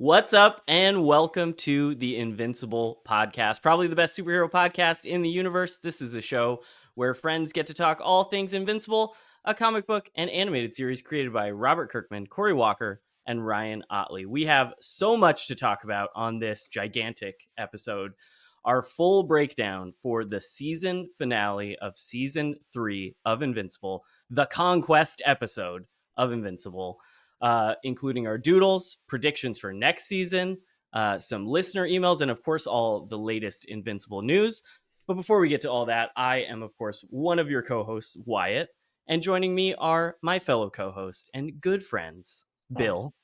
What's up, and welcome to the Invincible podcast, probably the best superhero podcast in the universe. This is a show where friends get to talk all things Invincible, a comic book and animated series created by Robert Kirkman, Corey Walker, and Ryan Ottley. We have so much to talk about on this gigantic episode. Our full breakdown for the season finale of season 3 of Invincible, the Conquest episode of Invincible. Including our doodles, predictions for next season, some listener emails, and of course, all the latest Invincible news. But before we get to all that, I am, of course, one of your co-hosts, Wyatt, and joining me are my fellow co-hosts and good friends, Bill.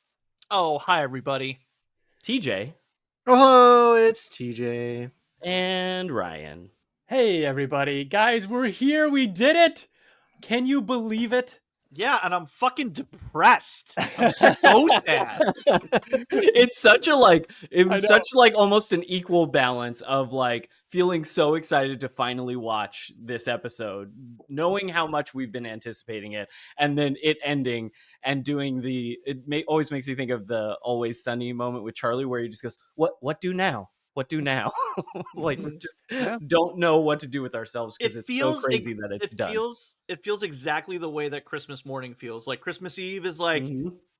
Oh, hi, everybody. TJ. Oh, hello, it's TJ. And Ryan. Hey, everybody. Guys, we're here. We did it. Can you believe it? Yeah, and I'm fucking depressed. I'm so sad. It's such almost an equal balance of like feeling so excited to finally watch this episode, knowing how much we've been anticipating it, and then it ending and doing always makes me think of the Always Sunny moment with Charlie where he just goes, what do now? What do now? Like we just don't know what to do with ourselves because it's so crazy that it's done. It feels exactly the way that Christmas morning feels. Like Christmas Eve is like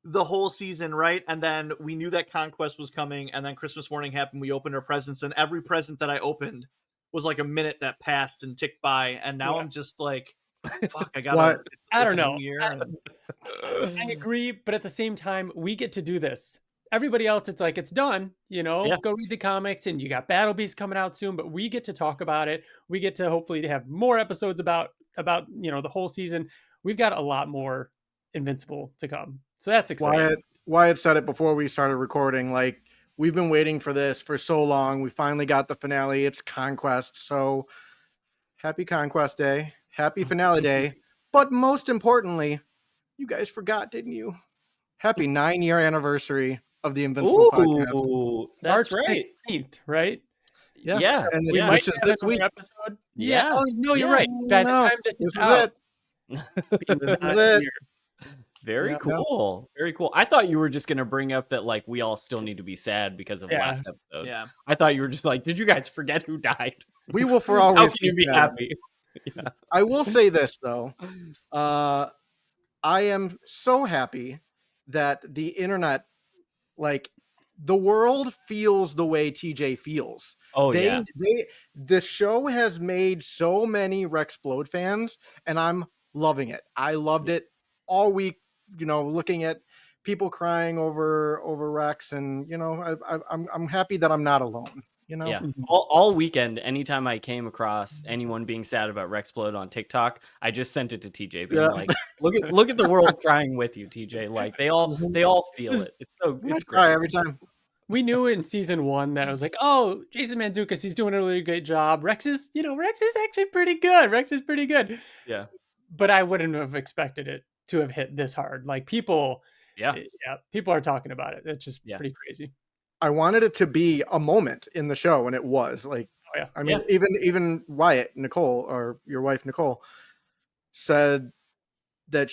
the whole season, right? And then we knew that Conquest was coming, and then Christmas morning happened. We opened our presents, and every present that I opened was like a minute that passed and ticked by, and now I'm just like, fuck, I gotta. I don't know. I agree, but at the same time, we get to do this. Everybody else, it's like, it's done, go read the comics, and you got Battle Beast coming out soon, but we get to talk about it. We get to hopefully have more episodes about the whole season. We've got a lot more Invincible to come. So that's exciting. Wyatt said it before we started recording, like, we've been waiting for this for so long. We finally got the finale. It's Conquest. So happy Conquest Day. Happy Finale Day. But most importantly, you guys forgot, didn't you? Happy 9-year anniversary of the Invincible podcast. That's March right. 16th, right? Yeah. And we might which is this week. Episode. Yeah. Oh, no, you're right. By the time this is out, this is it. Very cool. Very cool. I thought you were just going to bring up that like we all still need to be sad because of last episode. Yeah. I thought you were just like, did you guys forget who died? We will for always How can you be happy? Yeah. I will say this though. I am so happy that the internet, like, the world feels the way TJ feels. Oh, The show has made so many Rexplode fans, and I'm loving it. I loved it all week, looking at people crying over Rex, and I'm happy that I'm not alone. Yeah. All weekend, anytime I came across anyone being sad about Rexplode on TikTok, I just sent it to TJ, being like, "Look at the world crying with you, TJ. Like they all feel it. It's great every time." We knew in season 1 that I was like, oh, Jason Mantzoukas, he's doing a really great job. Rex is actually pretty good. Rex is pretty good. Yeah. But I wouldn't have expected it to have hit this hard. Like people are talking about it. It's just pretty crazy. I wanted it to be a moment in the show, and it was like, I mean, even Wyatt, Nicole, or your wife, Nicole, said that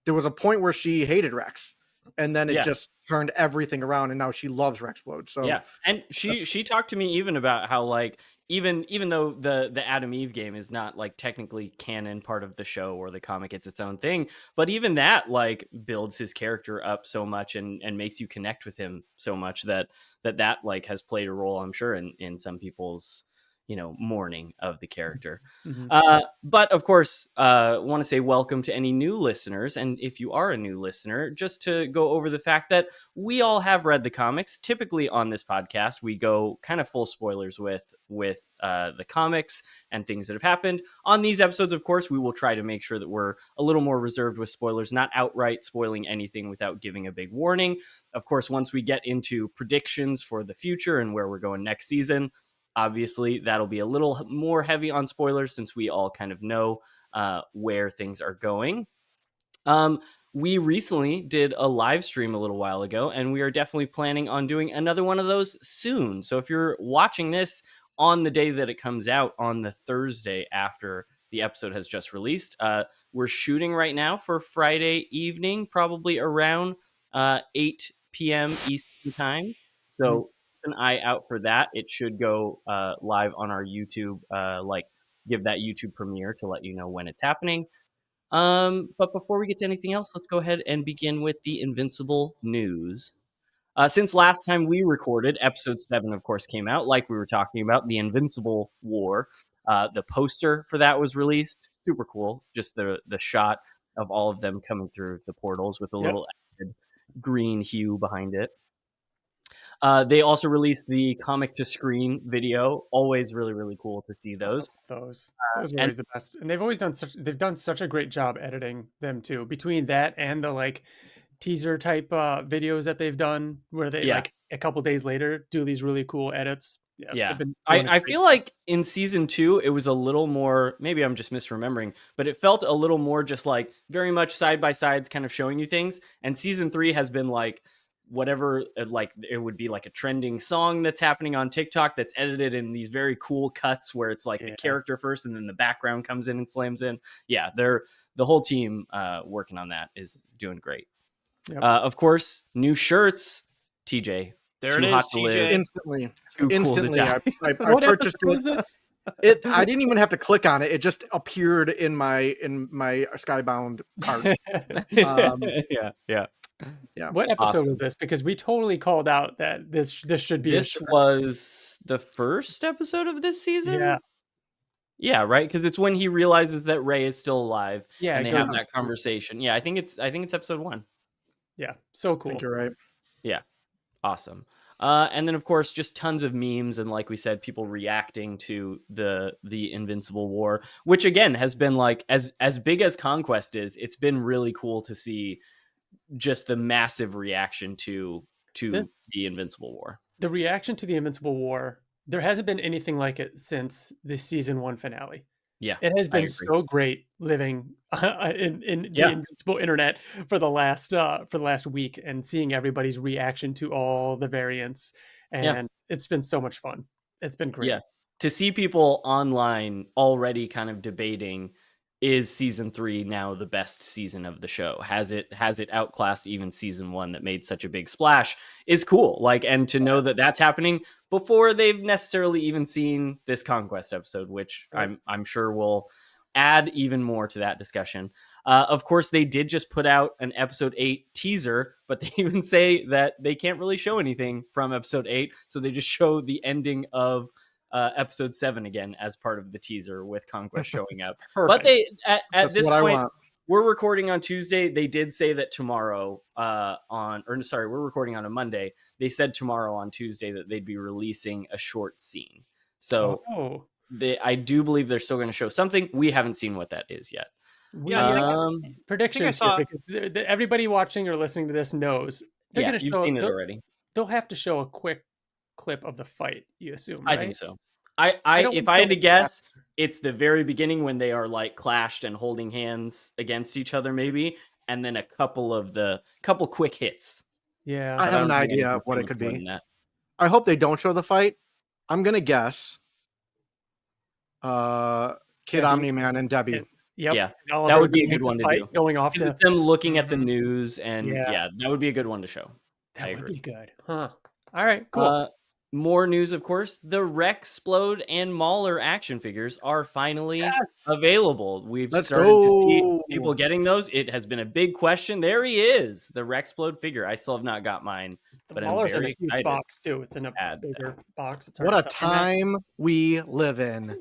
there was a point where she hated Rex, and then it just turned everything around, and now she loves Rexplode. So and she talked to me even about how like even though the Adam Eve game is not like technically canon part of the show or the comic, it's its own thing, but even that like builds his character up so much and makes you connect with him so much that like has played a role, I'm sure, in some people's mourning of the character. But of course, want to say welcome to any new listeners. And if you are a new listener, just to go over the fact that we all have read the comics. Typically on this podcast, we go kind of full spoilers with the comics and things that have happened. On these episodes, of course, we will try to make sure that we're a little more reserved with spoilers, not outright spoiling anything without giving a big warning. Of course, once we get into predictions for the future and where we're going next season, obviously, that'll be a little more heavy on spoilers since we all kind of know where things are going. We recently did a live stream a little while ago, and we are definitely planning on doing another one of those soon. So if you're watching this on the day that it comes out, on the Thursday after the episode has just released, we're shooting right now for Friday evening, probably around 8 p.m. Eastern time. So keep an eye out for that. It should go live on our YouTube, give that YouTube premiere to let you know when it's happening. But before we get to anything else, let's go ahead and begin with the Invincible news. Since last time we recorded, episode 7, of course, came out. Like we were talking about, the Invincible War. The poster for that was released. Super cool. Just the shot of all of them coming through the portals with a little added green hue behind it. They also released the comic to screen video. Always really, really cool to see those. Those are always the best, and they've done such a great job editing them too. Between that and the like teaser type videos that they've done, where they like a couple days later do these really cool edits. Yeah. I feel like in season 2 it was a little more, maybe I'm just misremembering, but it felt a little more just like very much side by sides kind of showing you things. And season 3 has been like whatever, like it would be like a trending song that's happening on TikTok that's edited in these very cool cuts where it's like the character first and then the background comes in and slams in. Yeah, the whole team working on that is doing great. Of course, new shirts, TJ. There it is, TJ. Instantly. I purchased it. I didn't even have to click on it. It just appeared in my Skybound cart. Yeah. What episode was this? Because we totally called out that this should be. This was the first episode of this season. Yeah, right. Because it's when he realizes that Ray is still alive. Yeah, and they have that conversation. Yeah, I think it's episode 1. Yeah, so cool. I think you're right. Yeah, awesome. And then of course just tons of memes and like we said, people reacting to the Invincible War, which again has been like as big as Conquest is. It's been really cool to see just the massive reaction to the Invincible War. The reaction to the Invincible War, there hasn't been anything like it since the season 1 finale. Yeah, it has been so great living in the Invincible internet for the last week and seeing everybody's reaction to all the variants, and it's been so much fun. It's been great. Yeah, to see people online already kind of debating, is season 3 now the best season of the show? Has it outclassed even season 1 that made such a big splash? Is cool. Like, and to know that that's happening before they've necessarily even seen this Conquest episode, which I'm sure will add even more to that discussion. Of course, they did just put out an episode 8 teaser, but they even say that they can't really show anything from episode 8, so they just show the ending of episode 7 again as part of the teaser with Conquest showing up. But they at this point, we're recording on Tuesday. They did say that tomorrow we're recording on a Monday. They said tomorrow on Tuesday that they'd be releasing a short scene. So I do believe they're still going to show something. We haven't seen what that is yet. Predictions because everybody watching or listening to this knows they're going to show. You've seen it already. They'll have to show a quick clip of the fight, you assume, right? I think so. If I had to guess, it's the very beginning when they are like clashed and holding hands against each other, maybe, and then a couple quick hits. Yeah, I have an idea of what it could be. I hope they don't show the fight. I'm gonna guess Kid Omni-Man and Debbie. Yeah, that would be a good one to do. Going off to them looking at the news, and that would be a good one to show. That would be good, huh? All right, cool. More news, of course. The Rexplode and Mauler action figures are finally available. We've started to see people getting those. It has been a big question. There he is, the Rexplode figure. I still have not got mine, but I'm very excited. Box too. It's in a bigger box. What a time we live in.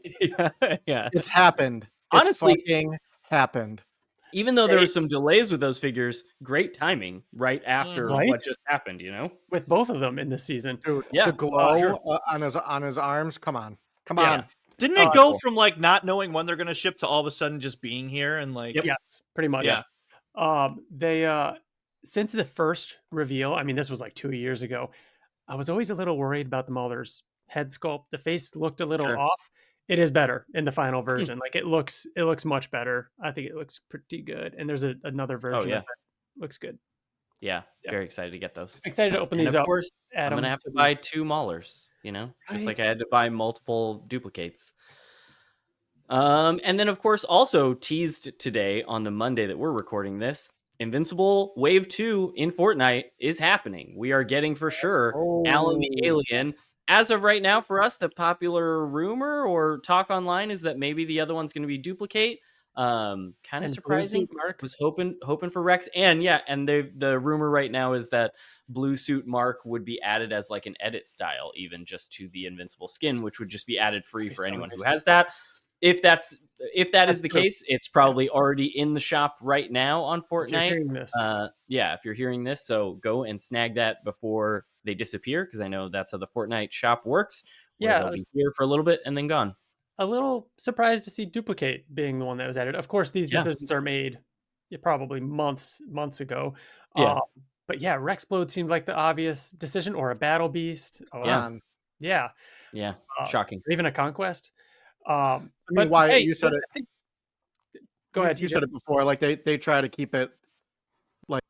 Yeah, it's happened. Honestly, it's fucking happened. Even though there were some delays with those figures, great timing right after what just happened, you know? With both of them in this season. Dude, the glow on his arms. Come on. Didn't it go from like not knowing when they're going to ship to all of a sudden just being here and like Yes, pretty much. Yeah. They since the first reveal, I mean this was like 2 years ago, I was always a little worried about the Mauler's head sculpt. The face looked a little off. It is better in the final version. Like it looks much better. I think it looks pretty good. And there's another version that looks good. Yeah, very excited to get those. Excited to open these up. Of course, I'm gonna have to buy 2 Maulers, you know, just like I had to buy multiple duplicates. And then of course also teased today on the Monday that we're recording this, Invincible Wave 2 in Fortnite is happening. We are getting for sure Alan the Alien. As of right now, for us, the popular rumor or talk online is that maybe the other one's going to be Duplicate. Kind of surprising. Mark was hoping for Rex, and the rumor right now is that Blue Suit Mark would be added as like an edit style, even just to the Invincible skin, which would just be added free for anyone who has that. If that is the case, it's probably already in the shop right now on Fortnite. If you're hearing this. If you're hearing this, so go and snag that before they disappear, because I know that's how the Fortnite shop works. They'll be here for a little bit and then gone. A little surprised to see Duplicate being the one that was added. Of course, these decisions are made probably months ago. Yeah. But yeah, Rexplode seemed like the obvious decision, or a Battle Beast. Yeah. Shocking. Even a Conquest. I mean, Wyatt, you said it. Go ahead. You said it before. Like they try to keep it like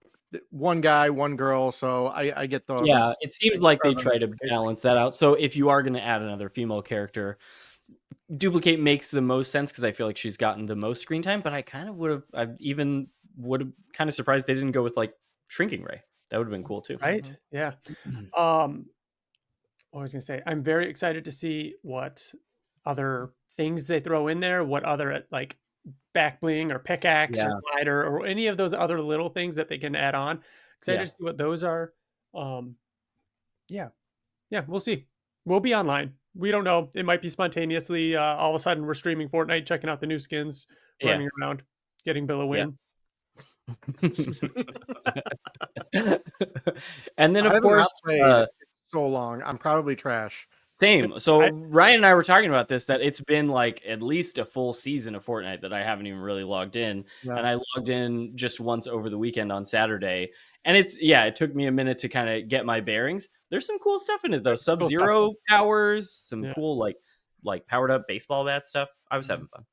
one guy, one girl. So I get the it seems like they try to balance that out. So if you are going to add another female character, Duplicate makes the most sense because I feel like she's gotten the most screen time. But I kind of would have kind of surprised they didn't go with like Shrinking Ray. That would have been cool too. Right? Yeah. What was I going to say? I'm very excited to see what other things they throw in there, what other like back bling or pickaxe or glider or any of those other little things that they can add on. Excited to see what those are. We'll see. We'll be online. We don't know. It might be spontaneously. All of a sudden, we're streaming Fortnite, checking out the new skins, running around, getting Bill a win. And then, of course, so long. I'm probably trash. Same. So Ryan and I were talking about this, that it's been like at least a full season of Fortnite that I haven't even really logged in. Yeah. And I logged in just once over the weekend on Saturday. And it took me a minute to kind of get my bearings. There's some cool stuff in it though. Sub-Zero powers, some cool like powered up baseball bat stuff. I was having fun.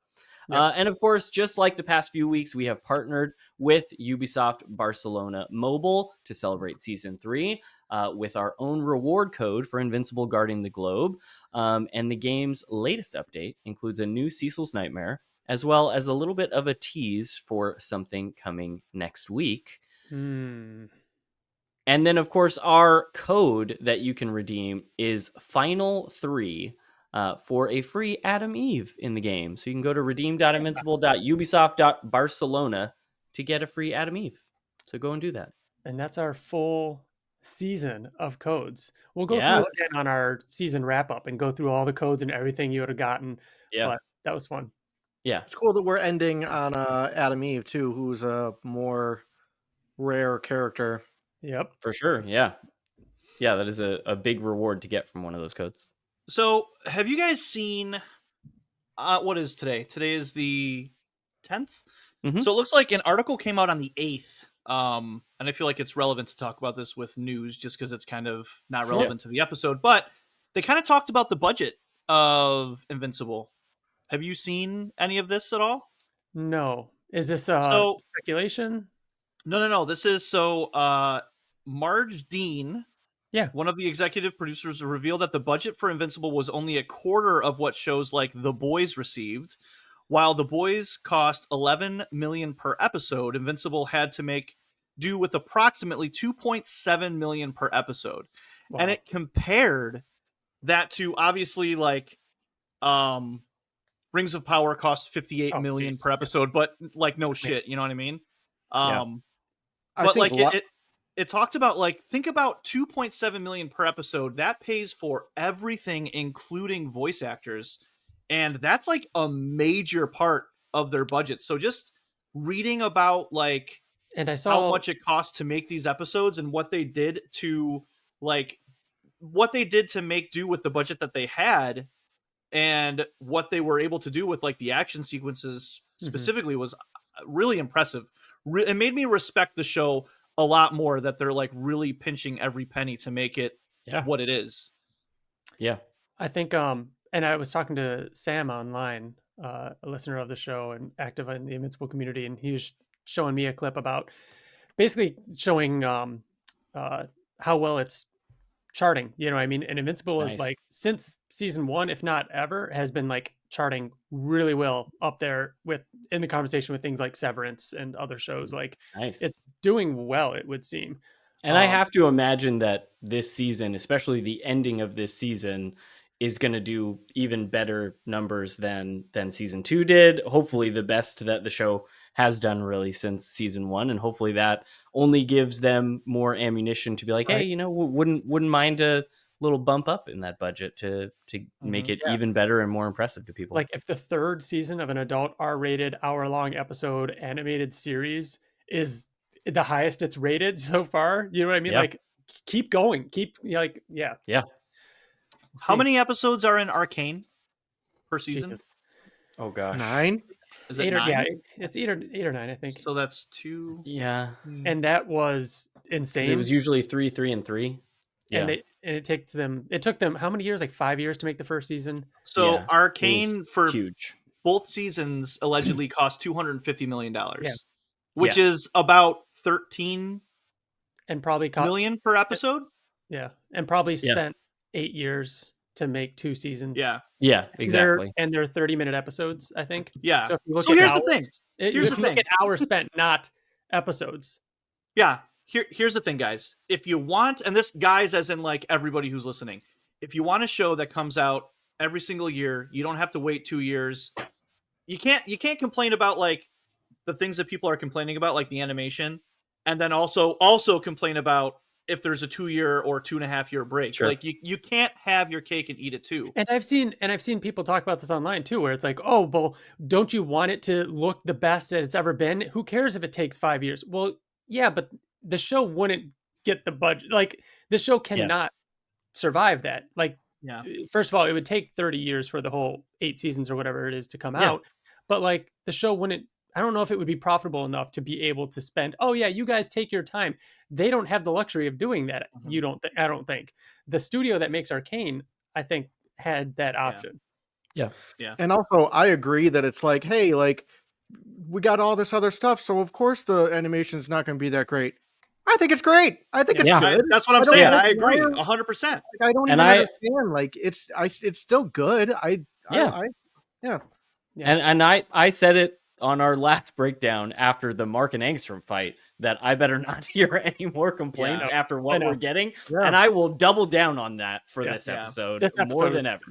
Yeah. And of course, just like the past few weeks, we have partnered with Ubisoft Barcelona Mobile to celebrate Season 3 with our own reward code for Invincible Guarding the Globe. And the game's latest update includes a new Cecil's Nightmare, as well as a little bit of a tease for something coming next week. And then, of course, our code that you can redeem is Final3. For a free Adam Eve in the game. So you can go to redeem.invincible.ubisoft.barcelona to get a free Adam Eve. So go and do that. And that's our full season of codes. We'll go through it again on our season wrap up and go through all the codes and everything you would have gotten. Yeah. But that was fun. Yeah. It's cool that we're ending on Adam Eve too, who's a more rare character. Yep. For sure. Yeah. Yeah, that is a big reward to get from one of those codes. So, have you guys seen, what is today? Today is the 10th? Mm-hmm. So it looks like an article came out on the 8th, and I feel like it's relevant to talk about this with news just because it's kind of not relevant to the episode, but they kind of talked about the budget of Invincible. Have you seen any of this at all? No. Is this speculation? No. This is Marge Dean... Yeah, one of the executive producers revealed that the budget for Invincible was only a quarter of what shows like The Boys received. While The Boys cost $11 million per episode, Invincible had to make do with approximately $2.7 million per episode. Wow. And it compared that to obviously like Rings of Power cost $58 million per episode, but like no shit, you know what I mean? But like it talked about like, think about $2.7 million per episode. That pays for everything, including voice actors. And that's like a major part of their budget. So just reading about like how much it costs to make these episodes and what they did to make do with the budget that they had and what they were able to do with like the action sequences specifically was really impressive. It made me respect the show a lot more, that they're like really pinching every penny to make it what it is. Yeah. I think, and I was talking to Sam online, a listener of the show and active in the Invincible community, and he was showing me a clip about basically showing how well it's charting, you know what I mean? And Invincible is Nice. like, since season 1, if not ever, has been like charting really well up there in the conversation with things like Severance and other shows. Like, Nice. it's doing well, it would seem. And I have to imagine that this season, especially the ending of this season, is going to do even better numbers than season 2 did. Hopefully the best that the show has done really since season 1, and hopefully that only gives them more ammunition to be like, hey, you know, wouldn't mind a little bump up in that budget to make it even better and more impressive to people. Like, if the 3rd season of an adult R-rated hour-long episode animated series is the highest it's rated so far, you know what I mean? Yeah. Like, keep going, like, yeah. How many episodes are in Arcane per season? Jesus. Oh gosh, 9. Is it 9? Yeah, it's 8 or 9, I think. So that's 2. Yeah, And that was insane. it was usually 3, 3, and 3. Yeah, And it took them how many years? Like 5 years to make the first season. So Yeah, Arcane for huge. both seasons allegedly cost $250 million, Yeah. which is about 13 And probably million per episode. Yeah, and probably spent 8 years to make 2 seasons. Yeah, exactly. And they're 30-minute episodes, I think. Yeah. So if you look So at here's hours, the thing. Here's the if you look thing. at hours spent, not episodes. Yeah. Here's the thing, guys. If you want, and this guys as in like everybody who's listening, if you want a show that comes out every single year, you don't have to wait 2 years. You can't complain about like the things that people are complaining about, like the animation, and then also complain about if there's a 2-year or 2.5-year break. Sure. Like you can't have your cake and eat it too. And I've seen people talk about this online too, where it's like, oh, well, don't you want it to look the best that it's ever been? Who cares if it takes 5 years? Well, yeah, but the show wouldn't get the budget. Like, the show cannot survive that. Like, Yeah. first of all, it would take 30 years for the whole 8 seasons or whatever it is to come out. But like, the show wouldn't, I don't know if it would be profitable enough to be able to spend, oh yeah, you guys take your time. They don't have the luxury of doing that. I don't think. The studio that makes Arcane, I think, had that option. Yeah. And also, I agree that it's like, hey, like, we got all this other stuff, so of course the animation's not going to be that great. I think it's great. I think it's good. That's what I'm saying. I agree 100%. Like, I don't even understand. Like, it's still good. And I said it on our last breakdown after the Mark and Angstrom fight that I better not hear any more complaints after what we're getting. And I will double down on that for this episode, more than ever.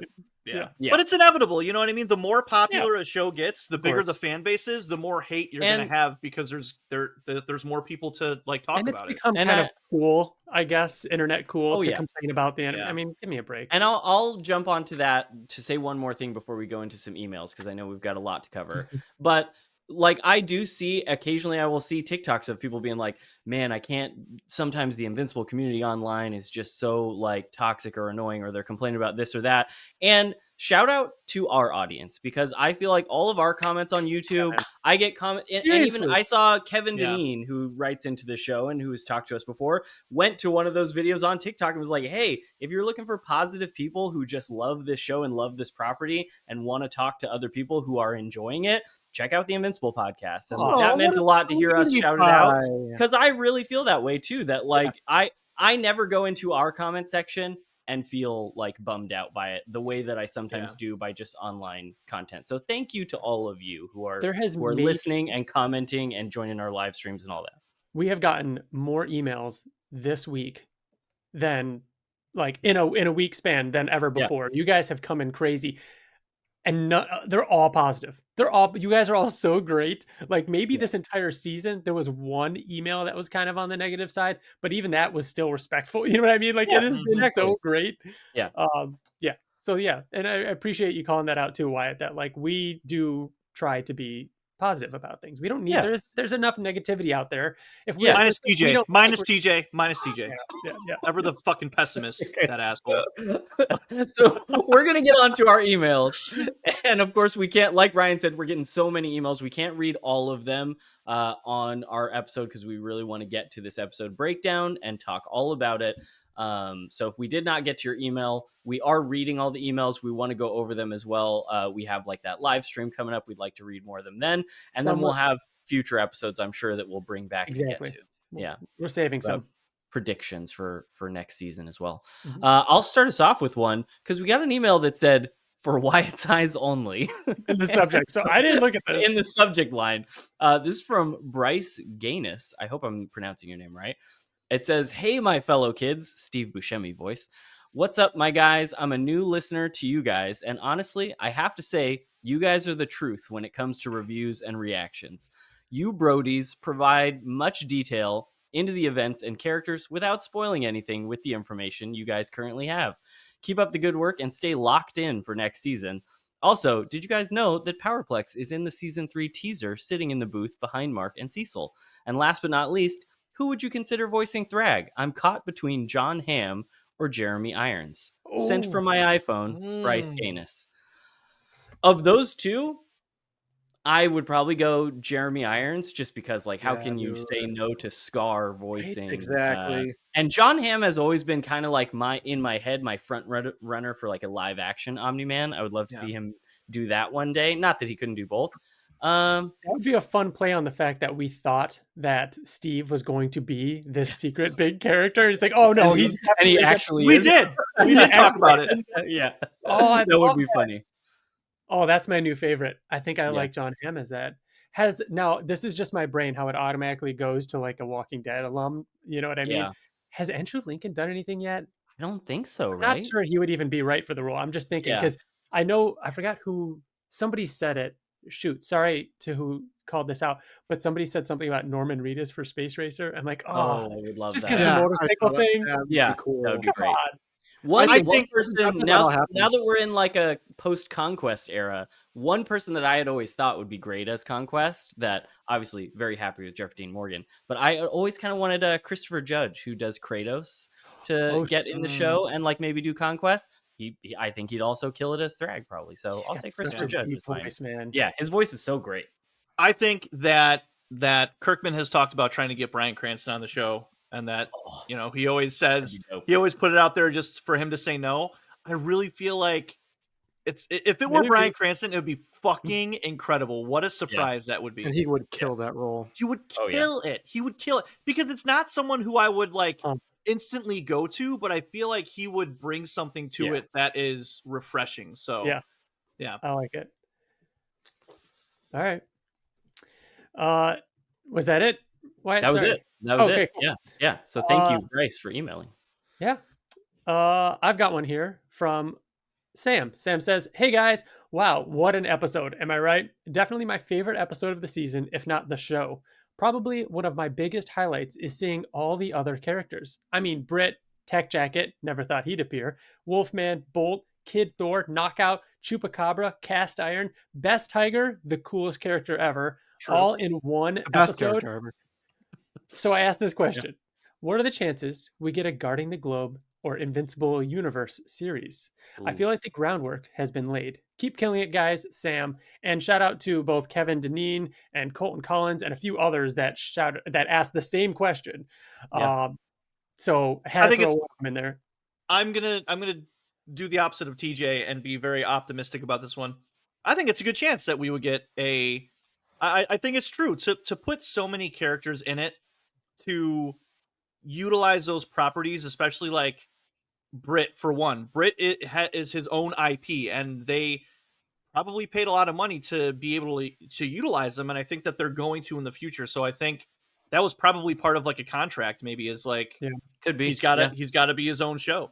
Yeah. But it's inevitable. You know what I mean? The more popular a show gets, the bigger the fan base is, the more hate you're going to have, because there's more people to like talk about it. And it's become kind of cool, I guess, internet cool to complain about the anime. I mean, give me a break. And I'll jump onto that to say one more thing before we go into some emails, because I know we've got a lot to cover. But like, I do see occasionally, I will see TikToks of people being like, man, I can't, sometimes the Invincible community online is just so like toxic or annoying, or they're complaining about this or that. And shout out to our audience, because I feel like all of our comments on YouTube, I get comments, and even I saw Kevin Deneen, who writes into the show and who has talked to us before, went to one of those videos on TikTok and was like, hey, if you're looking for positive people who just love this show and love this property and want to talk to other people who are enjoying it, check out the Invincible podcast. And that meant a lot to hear us shout it out, because I really feel that way too, that like I never go into our comment section and feel like bummed out by it the way that I sometimes do by just online content. So thank you to all of you who are listening and commenting and joining our live streams and all that. We have gotten more emails this week than like in a week span than ever before. You guys have come in crazy, and they're all positive. You guys are all so great. Like, maybe this entire season there was one email that was kind of on the negative side, but even that was still respectful. You know what I mean? Like, it has been so great. So and I appreciate you calling that out too, Wyatt, that like, we do try to be positive about things. We don't need there's enough negativity out there. If we minus TJ. Ever the fucking pessimist, that asshole. So we're gonna get on to our emails, and of course we can't, like Ryan said, we're getting so many emails, we can't read all of them on our episode, because we really want to get to this episode breakdown and talk all about it. So if we did not get to your email, we are reading all the emails. We want to go over them as well. We have like that live stream coming up. We'd like to read more of them then. And then we'll have future episodes, I'm sure, that we'll bring back to get to. We're saving some. predictions for next season as well. Mhm. I'll start us off with one because we got an email that said for Wyatt's eyes only in the subject. So I didn't look at this. in the subject line. This is from Bryce Gaines. I hope I'm pronouncing your name right. It says, "Hey, my fellow kids," Steve Buscemi voice. "What's up, my guys? I'm a new listener to you guys, and honestly, I have to say, you guys are the truth when it comes to reviews and reactions. You Brodies provide much detail into the events and characters without spoiling anything with the information you guys currently have. Keep up the good work and stay locked in for next season. Also, did you guys know that Powerplex is in the season 3 teaser sitting in the booth behind Mark and Cecil? And last but not least, who would you consider voicing Thrag? I'm caught between John Hamm or Jeremy Irons. Sent from my iPhone, Bryce Gaines." Of those two, I would probably go Jeremy Irons just because, like, how can you say no to Scar voicing? Exactly. And John Hamm has always been kind of like in my head, my front runner for like a live action Omni-Man. I would love to see him do that one day. Not that he couldn't do both. That would be a fun play on the fact that we thought that Steve was going to be this secret big character. It's like, oh no, and he actually We is. did. We did talk about it. Yeah. Oh, that would be funny. Oh, that's my new favorite. I think I Yeah. like John Hamm as that. Now, this is just my brain, how it automatically goes to like a Walking Dead alum. You know what I mean? Yeah. Has Andrew Lincoln done anything yet? I don't think so, I'm right? not sure he would even be right for the role. I'm just thinking Yeah. because I forgot who, somebody said it. Shoot, sorry to who called this out, but somebody said something about Norman Reedus for Space Racer. I'm like, Oh, I would love just that. because the motorcycle thing. Yeah, cool. that would be Come great. on. One think person that'll now happen. that we're in like a post-Conquest era, one person that I had always thought would be great as Conquest, that obviously very happy with Jeff Dean Morgan, but I always kind of wanted Christopher Judge, who does Kratos, to get in the show and like maybe do Conquest. I think he'd also kill it as Thrag probably. So He's I'll got say such Christopher a Judge deep is fine. voice, man. Yeah, his voice is so great. I think that Kirkman has talked about trying to get Bryan Cranston on the show, and that he always says he always put it out there just for him to say no. I really feel like if it were Bryan Cranston, it would be fucking incredible. What a surprise that would be. And he would kill that role. He would kill it. He would kill it because it's not someone who I would like instantly go to, but I feel like he would bring something to it that is refreshing. So yeah, I like it. All right. Was that it? Wyatt? That was Sorry. it. That was it. Cool. Yeah. So thank you, Bryce, for emailing. Yeah. I've got one here from Sam. Sam says, "Hey guys, wow, what an episode. Am I right? Definitely my favorite episode of the season, if not the show. Probably one of my biggest highlights is seeing all the other characters. I mean, Britt, Tech Jacket, never thought he'd appear, Wolfman, Bolt, Kid Thor, Knockout, Chupacabra, Cast Iron, Best Tiger, the coolest character ever, all in one Best episode." character ever. So I asked this question. What are the chances we get a Guarding the Globe or Invincible Universe series? I feel like the groundwork has been laid. Keep killing it, guys. Sam. And shout out to both Kevin Deneen and Colton Collins and a few others that asked the same question. So I had to throw them in there. I'm gonna do the opposite of TJ and be very optimistic about this one. I think it's a good chance that we would get I think it's true to put so many characters in it, to utilize those properties, especially like Brit for one. Brit is his own IP, and they probably paid a lot of money to be able to utilize them, and I think that they're going to in the future. So I think that was probably part of like a contract, maybe, is like could be he's got to be his own show,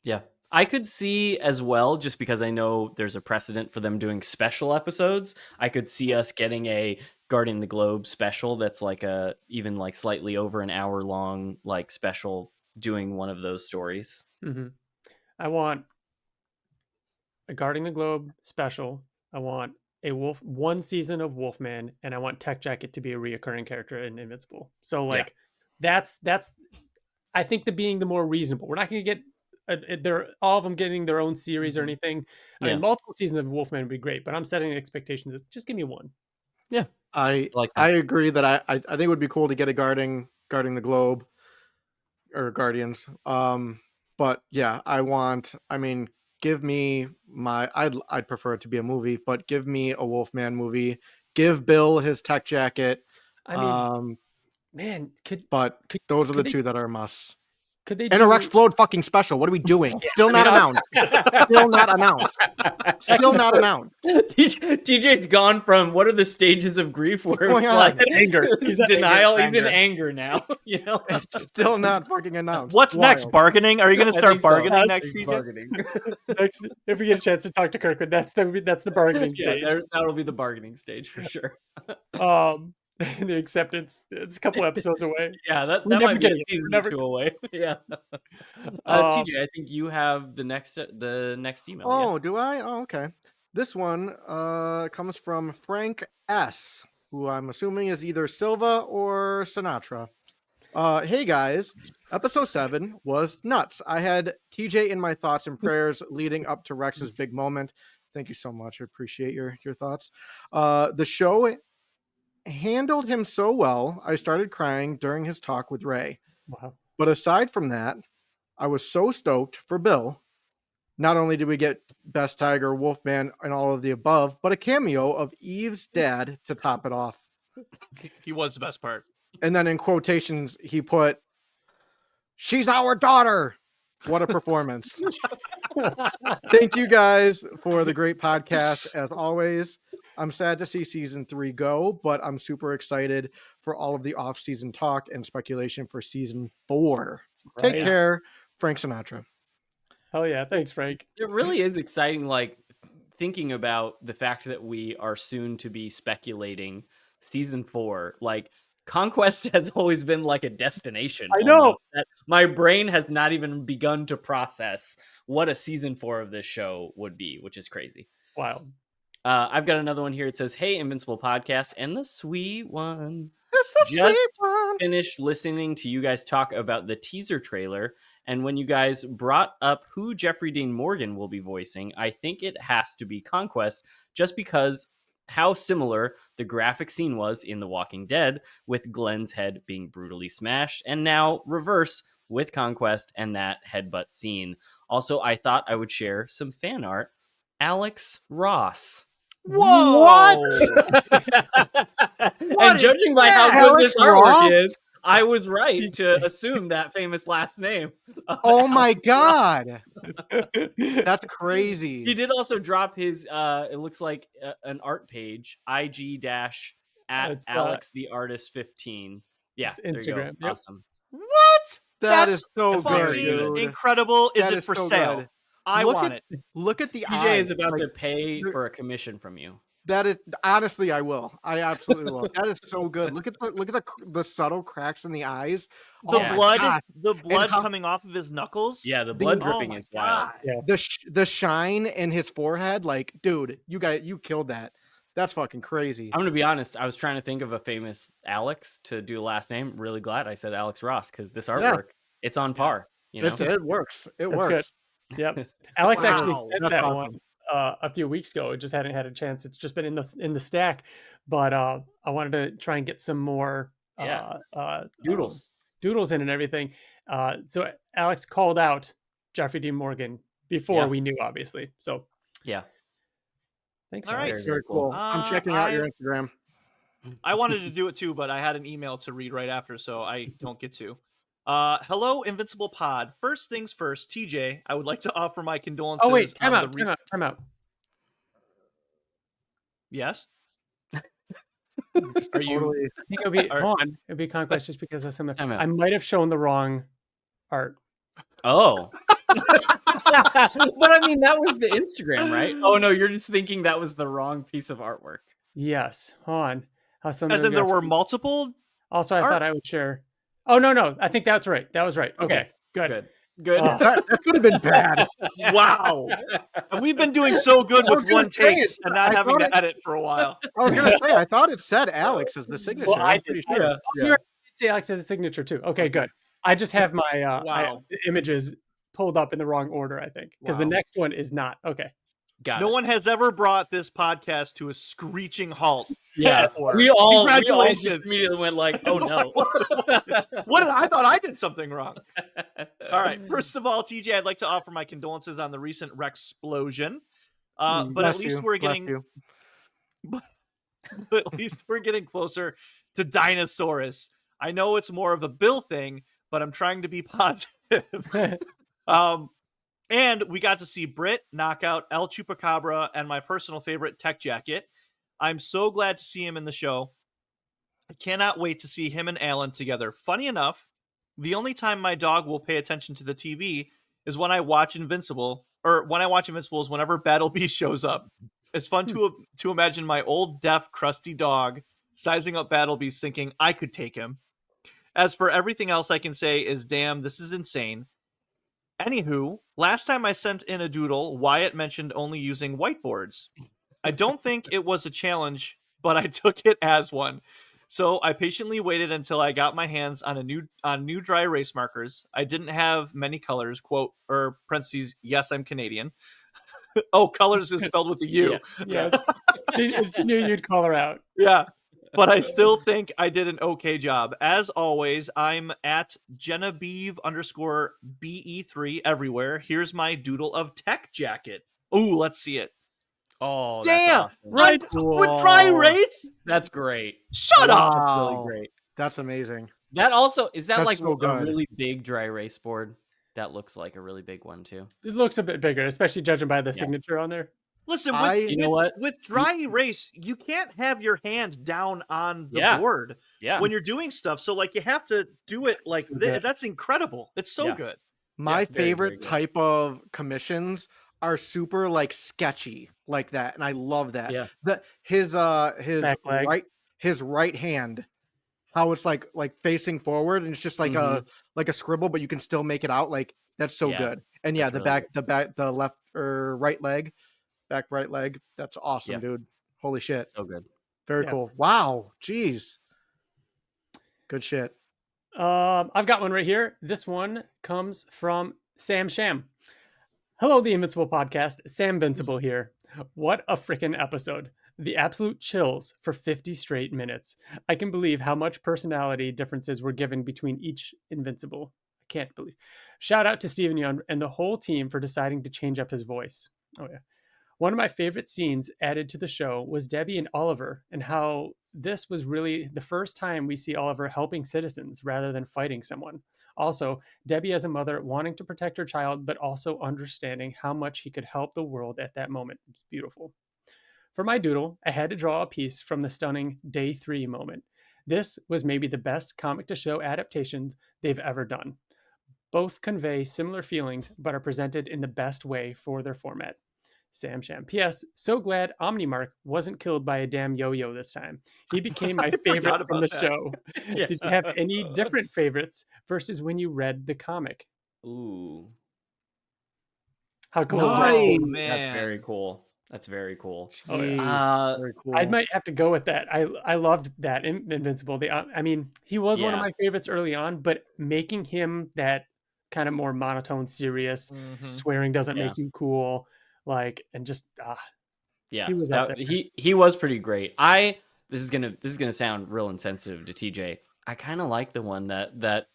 Yeah. I could see as well, just because I know there's a precedent for them doing special episodes. I could see us getting a Guarding the Globe special that's like even like slightly over an hour long, like special, doing one of those stories. Mm-hmm. I want a Guarding the Globe special. I want one season of Wolfman, and I want Tech Jacket to be a reoccurring character in Invincible. So like that's I think being the more reasonable. We're not going to get they're all of them getting their own series or anything. I mean, multiple seasons of Wolfman would be great, but I'm setting the expectations as just give me one. Yeah, I agree that I think it would be cool to get a guarding the globe or Guardians. But yeah, give me I'd prefer it to be a movie, but give me a Wolfman movie. Give Bill his Tech Jacket. I mean, Man, but those are the they- two that are musts. could they And a do Rexplode fucking special. What are we doing? Still not announced. Still not announced. Still not announced. TJ's gone from what are the stages of grief where What's it's going like on? Anger. He's denial. He's in Anger. anger now. You know, It's still not fucking announced. What's next? Wild. Bargaining? Are you going to I start think so. bargaining I next think season? bargaining. next if we get a chance to talk to Kirkwood? That's the bargaining Yeah, stage. that'll be the bargaining stage for sure. The acceptance. It's a couple episodes away. Yeah, that We're might never be a getting it. season We're or never- two away. Yeah. Um, TJ, I think you have the next email. Oh, do I? Oh, okay. This one comes from Frank S., who I'm assuming is either Silva or Sinatra. Hey guys, episode 7 was nuts. I had TJ in my thoughts and prayers leading up to Rex's big moment. Thank you so much. I appreciate your thoughts. The show handled him so well, I started crying during his talk with Ray. wow. But aside from that, I was so stoked for Bill. Not only did we get Best Tiger, Wolfman, and all of the above, but a cameo of Eve's dad to top it off. He was the best part. And then in quotations, he put, "She's our daughter." What a performance. Thank you guys for the great podcast, as always. I'm sad to see season 3 go, but I'm super excited for all of the off-season talk and speculation for season 4. Take Right. care, Frank Sinatra. Hell yeah. Thanks, Frank. It really is exciting, like thinking about the fact that we are soon to be speculating season 4. Like Conquest has always been like a destination. I know. almost, that my brain has not even begun to process what a season 4 of this show would be, which is crazy. Wild. I've got another one here. It says, "Hey, Invincible podcast," and the sweet one. It's the Just sweet one. Finished listening to you guys talk about the teaser trailer, and when you guys brought up who Jeffrey Dean Morgan will be voicing, I think it has to be Conquest, just because how similar the graphic scene was in The Walking Dead, with Glenn's head being brutally smashed, and now reverse with Conquest and that headbutt scene. Also, I thought I would share some fan art. Alex Ross. Whoa! And judging by how good Alex this artwork Ross? is, I was right to assume that famous last name. Oh my god. That's He crazy. did also drop his it looks like an art page, IG dash at It's, Alex the Artist 15. Yeah, it's there you go. Instagram, yep. Awesome. What? That is so fucking good, dude. incredible. Is That it is for so sale? good. I Look want at- it. Look at the TJ eyes. is about Like, to pay you're- for a commission from you. That is honestly, I will. I absolutely will. That is so good. Look at the subtle cracks in the eyes. The Oh my blood, God. the blood how- coming off of his knuckles. Yeah, the blood Oh dripping my is wild. God. The shine in his forehead, like, dude, you killed that. That's fucking crazy. I'm gonna be honest. I was trying to think of a famous Alex to do a last name. Really glad I said Alex Ross because this artwork, it's on par. You know, It works. It That's works. Yep. Alex actually Wow, sent that's that awesome. one a few weeks ago. It just hadn't had a chance. It's just been in the stack. But I wanted to try and get some more Yeah. doodles in and everything. So Alex called out Jeffrey Dean Morgan before Yeah. we knew, obviously. So yeah. thanks. All Alex. right. Very, Very cool. I'm checking out your Instagram. I wanted to do it too, but I had an email to read right after, so I don't get to. Hello, Invincible Pod. First things first, TJ, I would like to offer my condolences. Oh wait, time on out. the Time out. Yes. Just Are you- totally- I think it'll be Are- hold on. It'll be Conquest just because of some. Time out. I might have shown the wrong art. Oh. But I mean, that was the Instagram, right? Oh no, you're just thinking that was the wrong piece of artwork. Yes. Hold on. As in there were multiple. Also, I art- thought I would share. Oh no. I think that's right. That was right. Okay. Good. Good. Oh. that could have been bad. Wow. And we've been doing so good I was with gonna one say takes it. and not I having thought to it- edit for a while. I was gonna say, I thought it said Alex as the signature. Well, I I'm pretty did. sure. Oh, you're right. It's Alex has a signature too. Okay, good. I just have my Wow. images pulled up in the wrong order, I think, because the Wow. next one is not. Okay. Got No it. one has ever brought this podcast to a screaching halt. Yeah. before. We all just Congratulations. immediately went like, oh no. I thought I did something wrong. All right. First of all, TJ, I'd like to offer my condolences on the recent Rexplosion. But Bless at least you, we're bless getting, you. but at least we're getting closer to Dinosaurus. I know it's more of a Bill thing, but I'm trying to be positive. And we got to see Britt knock out El Chupacabra and my personal favorite, Tech Jacket. I'm so glad to see him in the show. I cannot wait to see him and Alan together. Funny enough, the only time my dog will pay attention to the TV is when I watch Invincible, or when I watch Invincible is whenever Battle Beast shows up. It's fun to imagine my old, deaf, crusty dog sizing up Battle Beast thinking I could take him. As for everything else I can say is, damn, this is insane. Anywho, last time I sent in a doodle, Wyatt mentioned only using whiteboards. I don't think it was a challenge, but I took it as one. So I patiently waited until I got my hands on new dry erase markers. I didn't have many colors, quote, or parentheses, yes, I'm Canadian. Oh, colors is spelled with a U. Yes. She knew you'd call her out. Yeah. But I still think I did an okay job. As always, I'm at Genevieve_BE3 everywhere. Here's my doodle of Tech Jacket. Ooh, let's see it. Oh, damn! that's awesome. Right with dry erase? That's great. Shut up! That's really great. That's amazing. That also is that That's like so a good. really big dry erase board? That looks like a really big one too. It looks a bit bigger, especially judging by the signature on there. Listen, you know what? with dry erase, you can't have your hand down on the board when you're doing stuff. So like you have to do it like this. That's incredible. It's so good. My very, favorite very good. type of commissions are super like sketchy like that, and I love that. Yeah. His Back leg. his right hand, how it's like facing forward, and it's just like a scribble, but you can still make it out. Like that's so good. And yeah, that's really the left or right leg, back right leg. That's awesome, dude. Holy shit. So good. Very cool. Wow. Jeez. Good shit. I've got one right here. This one comes from Sam Sham. Hello, the Invincible podcast. Sam Vincible here. What a freaking episode. The absolute chills for 50 straight minutes. I can believe how much personality differences were given between each Invincible. I can't believe. Shout out to Stephen Young and the whole team for deciding to change up his voice. Oh, yeah. One of my favorite scenes added to the show was Debbie and Oliver, and how this was really the first time we see Oliver helping citizens rather than fighting someone. Also, Debbie as a mother wanting to protect her child, but also understanding how much he could help the world at that moment. It's beautiful. For my doodle, I had to draw a piece from the stunning Day 3 moment. This was maybe the best comic to show adaptations they've ever done. Both convey similar feelings, but are presented in the best way for their format. Sam Sham. P.S. So glad Omnimark wasn't killed by a damn yo-yo this time. He became my favorite from the show. Did you have any different favorites versus when you read the comic? Ooh. How cool is Nice. that? Man. That's very cool. That's very cool. Oh, yeah. Very cool. I might have to go with that. I loved that Invincible. I mean, he was one of my favorites early on, but making him that kind of more monotone, serious, swearing doesn't make you cool. Like, and just yeah, he was out there. He was pretty great. This is gonna sound real insensitive to TJ. I kind of like the one that that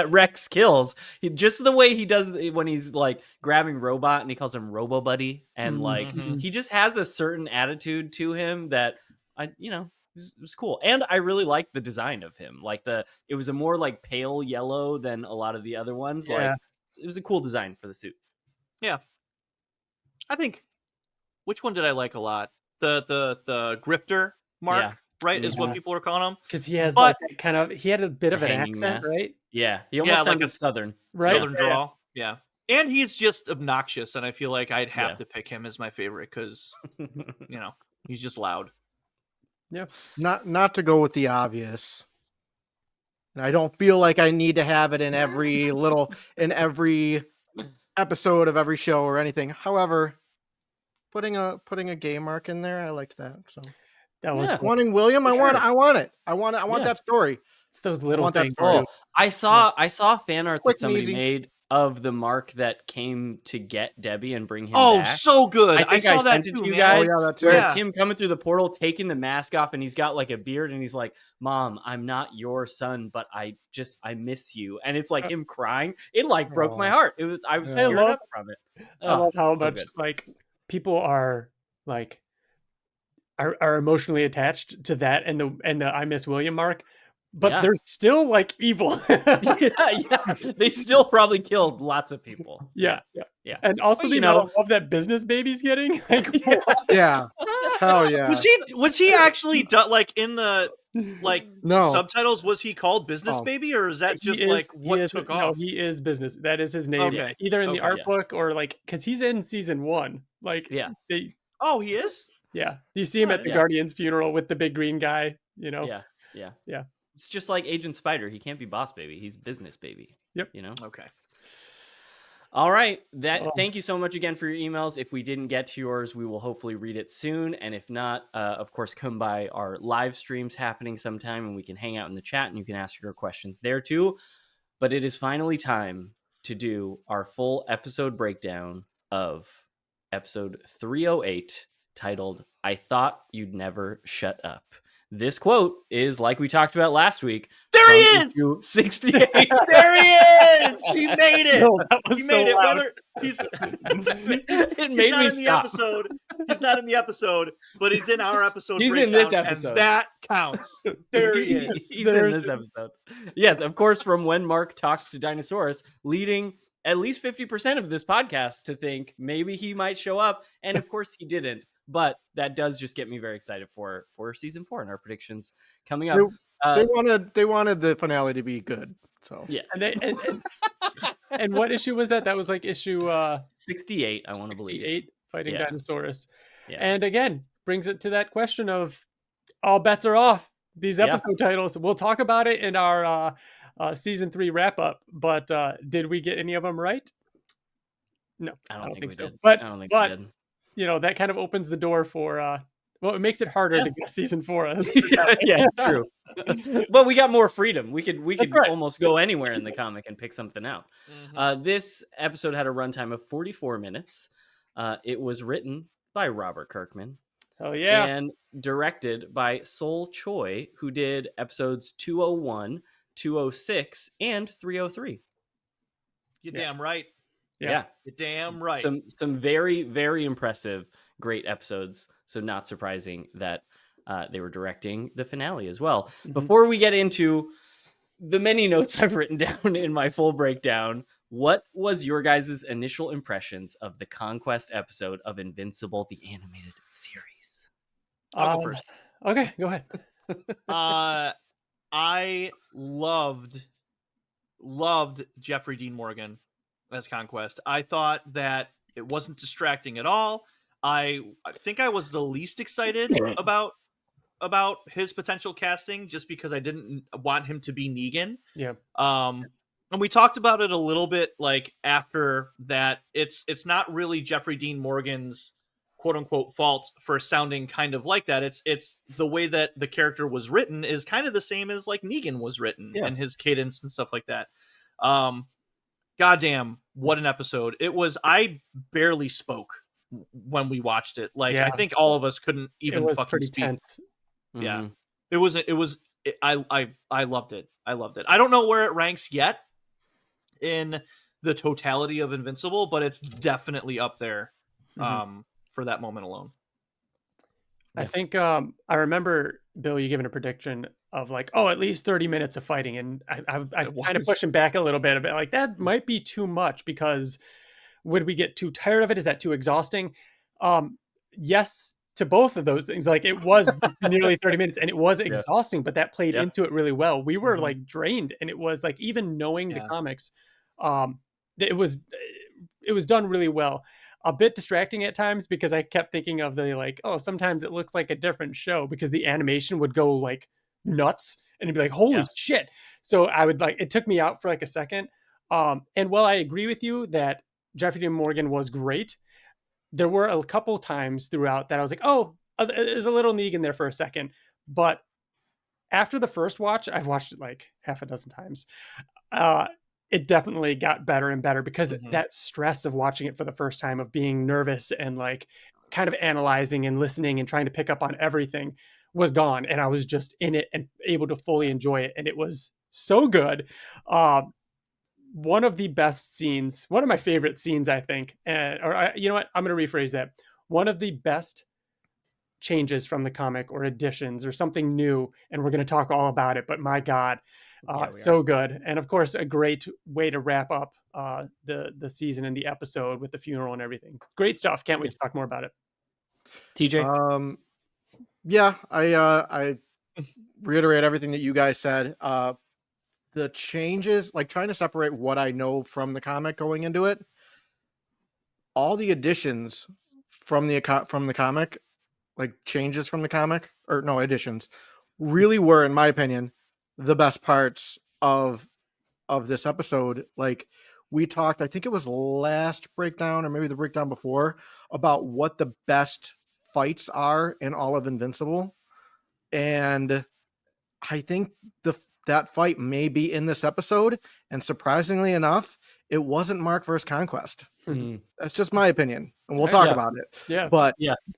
Rex kills. Just the way he does it when he's like grabbing Robot and he calls him Robo Buddy, and like he just has a certain attitude to him that was cool. And I really liked the design of him. Like it was a more like pale yellow than a lot of the other ones. Yeah. Like it was a cool design for the suit. Yeah. I think, which one did I like a lot? The grifter mark, right, is what people are calling him. Because he has like that kind of, he had a bit of an hanging accent, mask. you Yeah, he almost like sounded a Southern. right? Southern drawl. Yeah. And he's just obnoxious, and I feel like I'd have to pick him as my favorite because, he's just loud. Yeah. Not to go with the obvious. And I don't feel like I need to have it in every every episode of every show or anything. However, putting a gay mark in there, I liked that. So that was cool. Wanting William, I want it. I want that story. It's those little things. I saw fan art Quick that somebody and easy. made of the mark that came to get Debbie and bring him back. So good. I saw that that too, too, you man. guys. Oh, yeah, that too. Where Yeah. it's him coming through the portal, taking the mask off, and he's got like a beard, and he's like, "Mom, I'm not your son, but I miss you." And it's like him crying. It like broke my heart. I was tearing up from it. I love how so much good. like people are like are emotionally attached to that and the I miss William mark. but they're still like evil. yeah. They still probably killed lots of people. Yeah. And also the amount of love that business baby's getting. Like, yeah. Hell yeah. Was he actually like in the no subtitles? Was he called Business Baby, or is that just like what took off? No, he is Business. That is his name. Okay. Either in the art book or like because he's in season 1. Like he is. Yeah, you see him at the Guardian's funeral with the big green guy. You know. Yeah. It's just like Agent Spider. He can't be Boss Baby. He's Business Baby. Yep. You know. Okay. All right. Thank you so much again for your emails. If we didn't get to yours, we will hopefully read it soon. And if not, of course, come by our live streams happening sometime and we can hang out in the chat and you can ask your questions there too. But it is finally time to do our full episode breakdown of episode 308 titled, I Thought You'd Never Shut Up. This quote is, like we talked about last week, there he is! 68. There he is! He made it! No, he made it. Loud. Whether he's it made me in the stop. episode. He's not in the episode, but he's in our episode. He's in this episode. And that counts. There he is. He's in this episode. Yes, of course, from when Mark talks to Dinosaurus, leading at least 50% of this podcast to think maybe he might show up. And of course he didn't. But that does just get me very excited for season 4 and our predictions coming up. They wanted the finale to be good. So yeah. And what issue was that? That was like issue 68, I want to believe. 68, Fighting Dinosaurus. Yeah. And again, brings it to that question of all bets are off. These episode titles. We'll talk about it in our season 3 wrap up. But did we get any of them right? No, I don't think so. Did. But I don't think we did. You know, that kind of opens the door for it makes it harder to get season 4. yeah, true. But we got more freedom. We could right. almost go anywhere in the comic and pick something out. Mm-hmm. This episode had a runtime of 44 minutes. It was written by Robert Kirkman. Oh yeah. And directed by Sol Choi, who did episodes 201, 206, and 303. You're damn right. Yeah. You're damn right. Some very, very impressive, great episodes. So not surprising that they were directing the finale as well. Mm-hmm. Before we get into the many notes I've written down in my full breakdown, what was your guys' initial impressions of the Conquest episode of Invincible, the animated series? I'll go first. Okay, go ahead. I loved Jeffrey Dean Morgan as Conquest. I thought that it wasn't distracting at all. I think I was the least excited about his potential casting just because I didn't want him to be Negan. Yeah. And we talked about it a little bit like after that. It's not really Jeffrey Dean Morgan's quote unquote fault for sounding kind of like that. It's the way that the character was written is kind of the same as like Negan was written and his cadence and stuff like that. Goddamn, what an episode. It was, I barely spoke when we watched it. Like, I think all of us couldn't even fucking speak. Tense. Yeah. I loved it. I loved it. I don't know where it ranks yet in the totality of Invincible, but it's definitely up there for that moment alone. I think I remember, Bill, you giving a prediction of like, at least 30 minutes of fighting. And I kind of pushing back a little bit like that might be too much because would we get too tired of it? Is that too exhausting? Yes, to both of those things. Like it was nearly 30 minutes and it was exhausting, but that played into it really well. We were like drained and it was like, even knowing the comics, it was done really well. A bit distracting at times because I kept thinking of the like, sometimes it looks like a different show because the animation would go like nuts and it'd be like, holy shit. So I would like, it took me out for like a second. And while I agree with you that Jeffrey Dean Morgan was great, there were a couple times throughout that I was like, there's a little Negan there for a second. But after the first watch, I've watched it like half a dozen times. It definitely got better and better because that stress of watching it for the first time, of being nervous and like kind of analyzing and listening and trying to pick up on everything was gone. And I was just in it and able to fully enjoy it. And it was so good. One of the best scenes, one of my favorite scenes, I think, you know what? I'm going to rephrase that. One of the best changes from the comic or additions or something new, and we're going to talk all about it. But my God, so good. And of course, a great way to wrap up the season and the episode with the funeral and everything. Great stuff. Can't wait to talk more about it. TJ? Yeah, I reiterate everything that you guys said. The changes, like trying to separate what I know from the comic going into it, all the additions from the comic, like changes from the comic, or no, additions, really were, in my opinion, the best parts of this episode. Like, we talked, I think it was last breakdown or maybe the breakdown before, about what the best fights are in all of Invincible, and I think that fight may be in this episode, and surprisingly enough, it wasn't Mark versus Conquest. That's just my opinion, and we'll talk about it. Yeah, but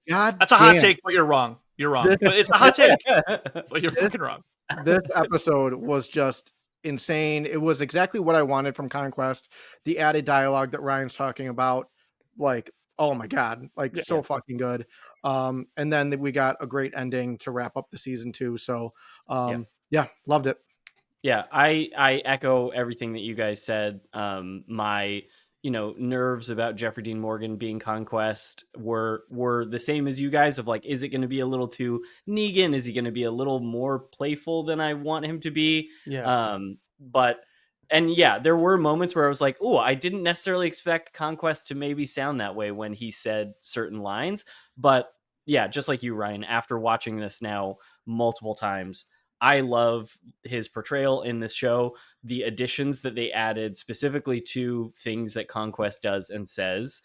God, that's a hot take, but you're wrong. You're wrong. But it's a hot take, but you're fucking wrong. This episode was just insane. It was exactly what I wanted from Conquest. The added dialogue that Ryan's talking about, like, oh my God, like so fucking good. And then we got a great ending to wrap up the season 2. So, yeah, loved it. Yeah, I echo everything that you guys said. My nerves about Jeffrey Dean Morgan being Conquest were the same as you guys, of like, is it going to be a little too Negan? Is he going to be a little more playful than I want him to be? There were moments where I was like, oh, I didn't necessarily expect Conquest to maybe sound that way when he said certain lines. But yeah, just like you, Ryan, after watching this now multiple times, I love his portrayal in this show. The additions that they added specifically to things that Conquest does and says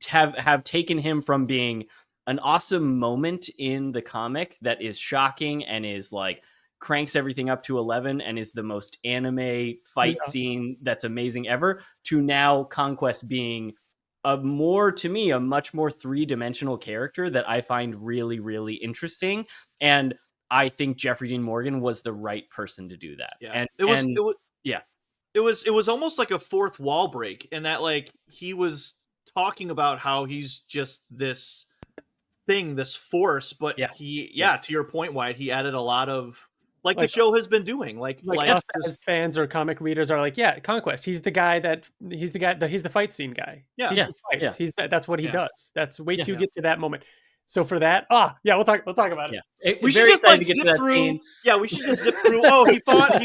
have taken him from being an awesome moment in the comic that is shocking and is like cranks everything up to 11 and is the most anime fight scene that's amazing ever, to now Conquest being a much more three-dimensional character that I find really, really interesting. And I think Jeffrey Dean Morgan was the right person to do that. Yeah. It was almost like a fourth wall break in that, like, he was talking about how he's just this thing, this force, but to your point, Wyatt, he added a lot of like the show has been doing. Like us as fans or comic readers are like, yeah, Conquest. He's the fight scene guy. Yeah. He fights. That's what he does. That's wait till you get to that moment. So for that, we'll talk about it. We should just like zip through. Scene. Yeah, we should just zip through. Oh, he fought, and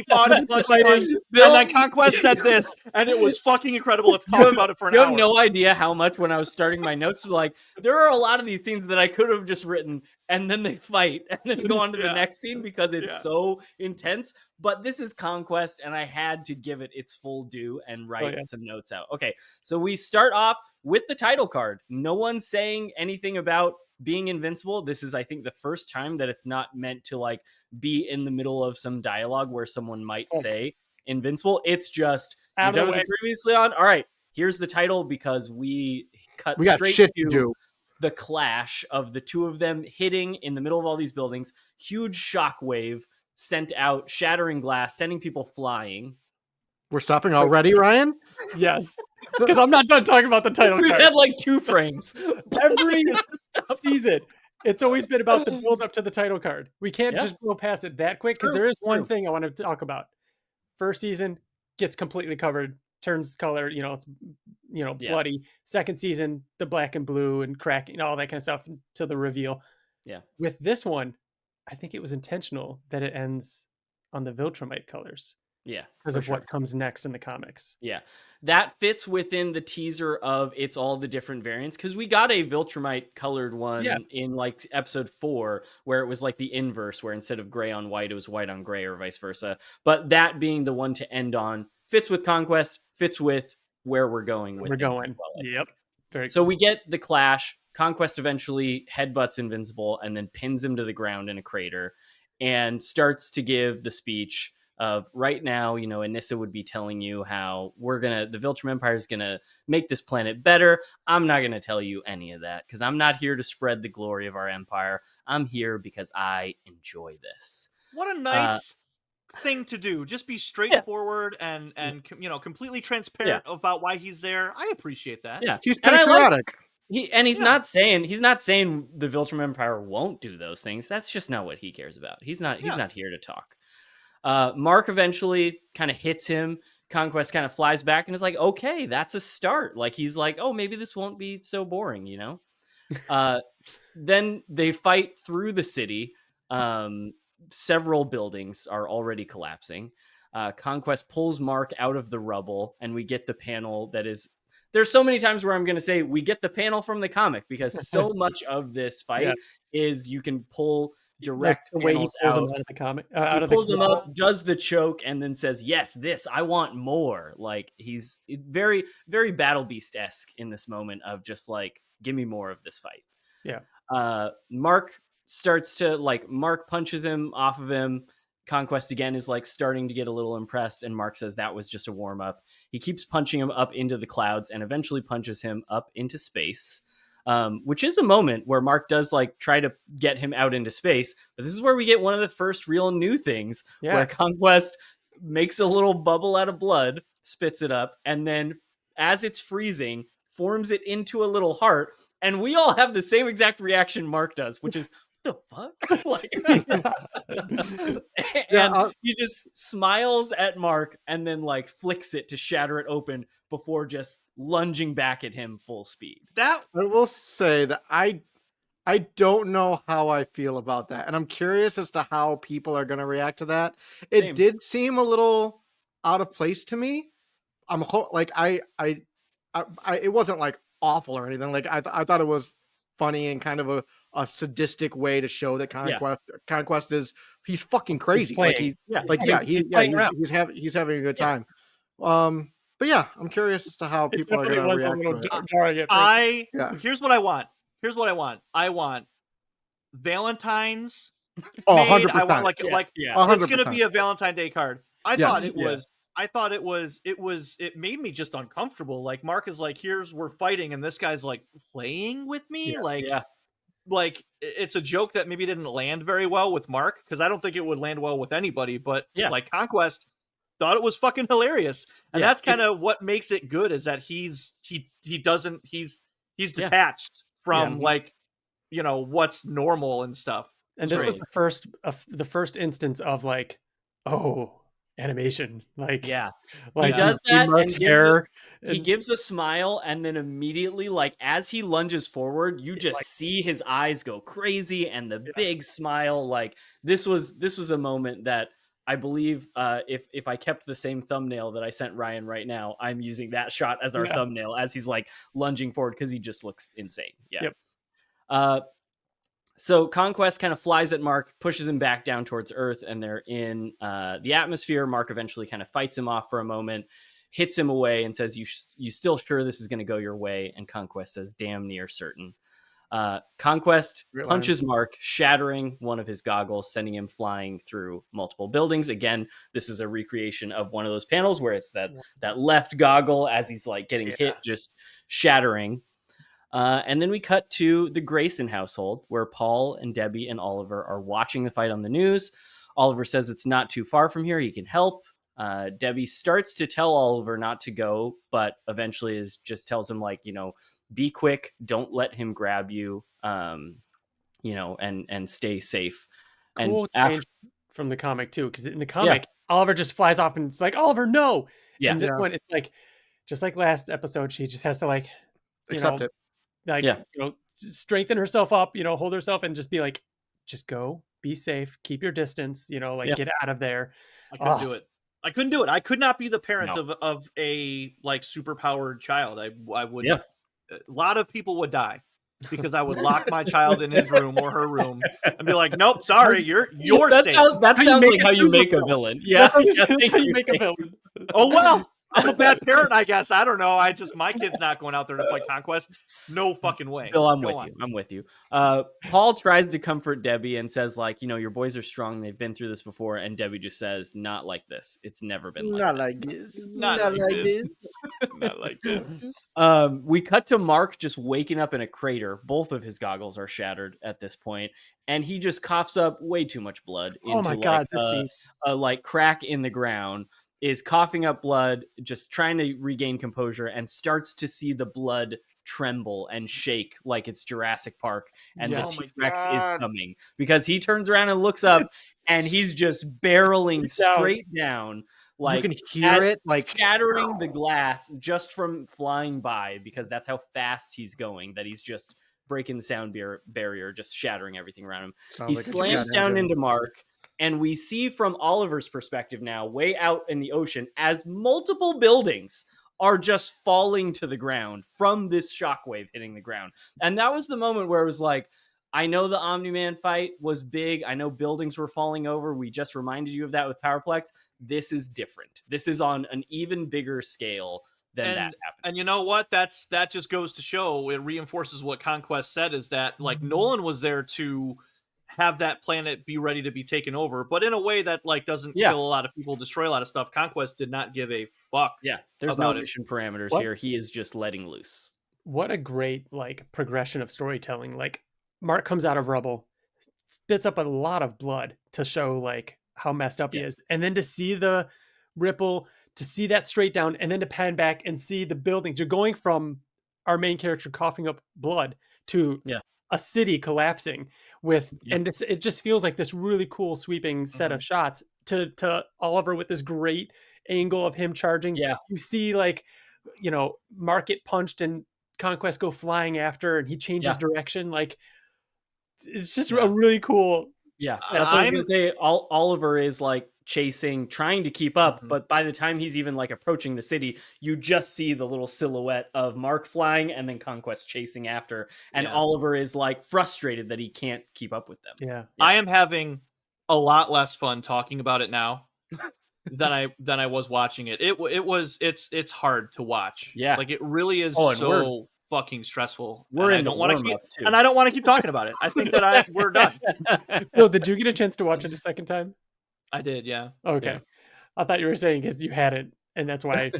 then Conquest said this, and it was fucking incredible. Let's talk about it for an hour. You have no idea how much when I was starting my notes, like, there are a lot of these things that I could have just written, and then they fight, and then go on to the next scene because it's so intense. But this is Conquest, and I had to give it its full due and write some notes out. Okay, so we start off with the title card. No one's saying anything about being invincible. This is, I think, the first time that it's not meant to like be in the middle of some dialogue where someone might say invincible. It's just you're done with it previously on. All right, here's the title, because we got straight to the clash of the two of them hitting in the middle of all these buildings. Huge shockwave sent out, shattering glass, sending people flying. We're stopping already, Ryan? Yes. Because I'm not done talking about the title card. We had like 2 frames. Every season, it's always been about the build up to the title card. We can't just go past it that quick, because there is one thing I want to talk about. First season gets completely covered, turns color, it's bloody. Second season, the black and blue and cracking, all that kind of stuff till the reveal. Yeah. With this one, I think it was intentional that it ends on the Viltrumite colors. Yeah, because of what comes next in the comics. Yeah, that fits within the teaser of it's all the different variants, because we got a Viltrumite colored one in like episode 4 where it was like the inverse, where instead of gray on white, it was white on gray or vice versa. But that being the one to end on fits with Conquest, fits with where we're going with Yep. So we get the clash. Conquest eventually headbutts Invincible and then pins him to the ground in a crater and starts to give the speech of, right now, Anissa would be telling you how the Viltrum Empire is gonna make this planet better. I'm not gonna tell you any of that, because I'm not here to spread the glory of our empire. I'm here because I enjoy this. What a nice thing to do. Just be straightforward and completely transparent about why he's there. I appreciate that. Yeah, he's patriotic. He's not saying the Viltrum Empire won't do those things. That's just not what he cares about. He's not here to talk. Mark eventually kind of hits him. Conquest kind of flies back and is like, okay, that's a start. Like, he's like, oh, maybe this won't be so boring, you know? Then they fight through the city. Several buildings are already collapsing. Conquest pulls Mark out of the rubble, and we get the panel that is... There's so many times where I'm going to say we get the panel from the comic, because so much of this fight is you can pull direct the way he panels pulls out. Them out of the comic, he pulls them up, does the choke, and then says, yes, this, I want more. Like, he's very, very Battle Beast-esque in this moment of just like, give me more of this fight. Yeah. Mark starts to, like, Mark punches him off of him. Conquest again is like starting to get a little impressed, and Mark says that was just a warm-up. He keeps punching him up into the clouds and eventually punches him up into space, which is a moment where Mark does like try to get him out into space. But this is where we get one of the first real new things, where Conquest makes a little bubble out of blood, spits it up, and then as it's freezing, forms it into a little heart. And we all have the same exact reaction Mark does, which is, the fuck? Like, and he just smiles at Mark and then like flicks it to shatter it open before just lunging back at him full speed. That I will say that I don't know how I feel about that, and I'm curious as to how people are going to react to that. It did seem a little out of place to me. It wasn't like awful or anything. Like I thought it was funny and kind of a sadistic way to show that Conquest is, he's fucking crazy. He's having a good time. But yeah, I'm curious as to how people are going to react to it. Here's what I want. I want Valentine's. Oh, 100%. I want it's going to be a Valentine Day card. I thought it made me just uncomfortable. Like, Mark is like, we're fighting, and this guy's like playing with me. Like it's a joke that maybe didn't land very well with Mark, because I don't think it would land well with anybody, but like Conquest thought it was fucking hilarious. And that's kind of what makes it good, is that he's detached from like, you know, what's normal and stuff. And this was the first instance of like, animation. Like, he does that, and he gives a smile, and then immediately, like, as he lunges forward, you just see his eyes go crazy and the big smile. Like, this was a moment that I believe, if I kept the same thumbnail that I sent Ryan right now, I'm using that shot as our thumbnail as he's like lunging forward, because he just looks insane. So Conquest kind of flies at Mark, pushes him back down towards Earth, and they're in the atmosphere. Mark eventually kind of fights him off for a moment, hits him away, and says, you still sure this is going to go your way? And Conquest says, damn near certain. Conquest punches Mark, shattering one of his goggles, sending him flying through multiple buildings. Again, this is a recreation of one of those panels where it's that left goggle, as he's like getting hit, just shattering. And then we cut to the Grayson household, where Paul and Debbie and Oliver are watching the fight on the news. Oliver says it's not too far from here, he can help. Debbie starts to tell Oliver not to go, but eventually just tells him, like, you know, be quick, don't let him grab you, you know, and stay safe. Cool change from the comic too, because in the comic, Oliver just flies off and it's like, Oliver, no. And this one, it's like, just like last episode, she just has to like accept it. Like, you know, strengthen herself up, you know, hold herself and just be like, just go, be safe, keep your distance, you know, like get out of there. I couldn't do it. I could not be the parent of a like super powered child. I would. A lot of people would die, because I would lock my child in his room or her room and be like, nope, sorry, you're safe. That sounds like how you make a villain. Yeah, that's how you make a villain. Oh well. I'm a bad parent, I guess. I don't know. My kid's not going out there to fight Conquest. No fucking way. Bill, I'm with you. Paul tries to comfort Debbie and says, like, you know, your boys are strong. They've been through this before. And Debbie just says, not like this. It's never been like this. Not like this. We cut to Mark just waking up in a crater. Both of his goggles are shattered at this point, and he just coughs up way too much blood into like crack in the ground. Is coughing up blood, just trying to regain composure, and starts to see the blood tremble and shake like it's Jurassic Park and Yeah. the Oh my T-Rex is God. coming, because he turns around and looks up and he's just barreling Down. straight down, You like can hear it like shattering the glass just from flying by, because that's how fast he's going, that he's just breaking the sound barrier, just shattering everything around him. sounds He like a slams jet down engine. into Mark, and we see from Oliver's perspective now, way out in the ocean, as multiple buildings are just falling to the ground from this shockwave hitting the ground. And that was the moment where it was like, I know the Omni-Man fight was big. I know buildings were falling over. We just reminded you of that with Powerplex. This is different. This is on an even bigger scale than that happened. And you know what? That just goes to show, it reinforces what Conquest said, is that like Nolan was there to have that planet be ready to be taken over, but in a way that like doesn't kill a lot of people, destroy a lot of stuff. Conquest did not give a fuck. Yeah, there's no mission parameters here. He is just letting loose. What a great like progression of storytelling. Like Mark comes out of rubble, spits up a lot of blood to show like how messed up he is, and then to see the ripple, to see that straight down, and then to pan back and see the buildings. You're going from our main character coughing up blood to a city collapsing with, and this, it just feels like this really cool sweeping set of shots to Oliver with this great angle of him charging. You see like, you know, Mark get punched and Conquest go flying after, and he changes direction. Like it's just a really cool. Yeah, that's what I was gonna say. Oliver is like trying to keep up, but by the time he's even like approaching the city, you just see the little silhouette of Mark flying and then Conquest chasing after, and Oliver is like frustrated that he can't keep up with them. I am having a lot less fun talking about it now than I was watching it. It's hard to watch. Yeah, like it really is so fucking stressful. I don't want to keep talking about it. I think that we're done. So did you get a chance to watch it a second time? I did, yeah. Okay. Yeah. I thought you were saying because you had it, and that's why.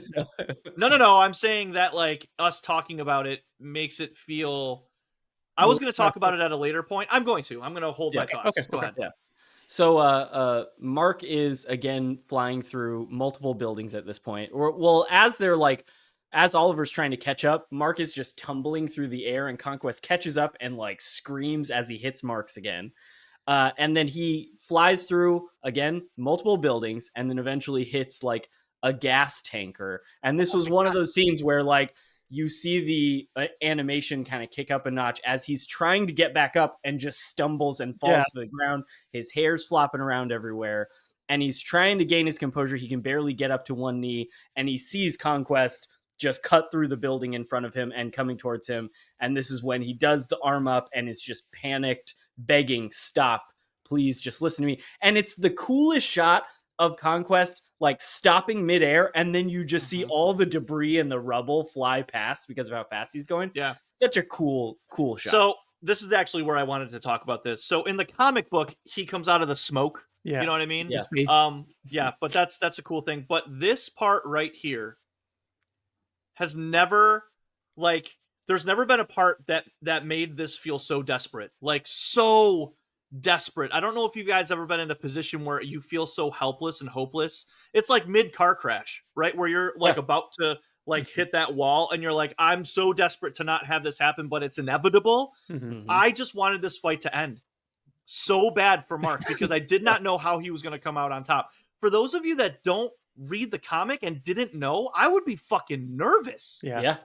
No. I'm saying that like us talking about it makes it feel. I was going to talk about it at a later point. I'm going to hold my thoughts. Okay. Go ahead. Yeah. So Mark is again flying through multiple buildings at this point. As Oliver's trying to catch up, Mark is just tumbling through the air, and Conquest catches up and like screams as he hits Mark's again. And then he flies through again multiple buildings, and then eventually hits like a gas tanker. And this was one of those scenes where like you see the animation kind of kick up a notch as he's trying to get back up and just stumbles and falls to the ground. His hair's flopping around everywhere, and he's trying to gain his composure. He can barely get up to one knee, and he sees Conquest just cut through the building in front of him and coming towards him. And this is when he does the arm up and is just panicked, begging, stop, please just listen to me. And it's the coolest shot of Conquest, like stopping midair, and then you just see all the debris and the rubble fly past because of how fast he's going. Yeah. Such a cool shot. So this is actually where I wanted to talk about this. So in the comic book, he comes out of the smoke. Yeah. You know what I mean? Yeah. But that's a cool thing. But this part right here has never, like, there's never been a part that made this feel so desperate. Like, so desperate. I don't know if you guys ever been in a position where you feel so helpless and hopeless. It's like mid-car crash, right? Where you're like about to like hit that wall and you're like, I'm so desperate to not have this happen, but it's inevitable. I just wanted this fight to end so bad for Mark because I did not know how he was going to come out on top. For those of you that don't read the comic and didn't know, I would be fucking nervous. Yeah,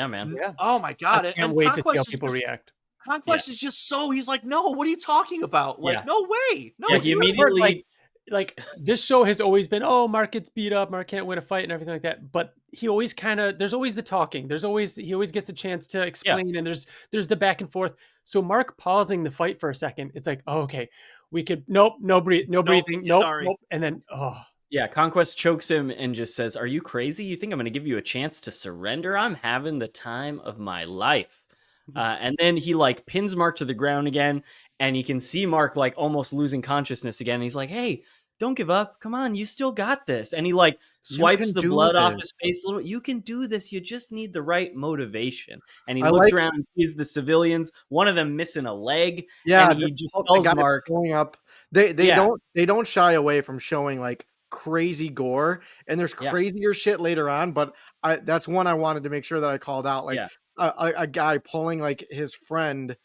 man. Yeah. Oh my god! I can't wait to see how people react. Conquest is just so, he's like, no, what are you talking about? Like, no way. No, he immediately like this show has always been, oh, Mark gets beat up, Mark can't win a fight and everything like that. But he always there's always the talking. He always gets a chance to explain, and there's the back and forth. So Mark pausing the fight for a second, it's like, oh, okay, we could no breathing, nope, and then yeah, Conquest chokes him and just says, are you crazy? You think I'm going to give you a chance to surrender? I'm having the time of my life. And then he like pins Mark to the ground again, and you can see Mark like almost losing consciousness again. He's like, hey, don't give up. Come on, you still got this. And he like swipes the blood off his face a little. You can do this. You just need the right motivation. And he looks around and sees the civilians, one of them missing a leg. Yeah, and he just tells Mark going up. They don't shy away from showing like crazy gore, and there's crazier shit later on, but that's one I wanted to make sure that I called out. Like a guy pulling like his friend,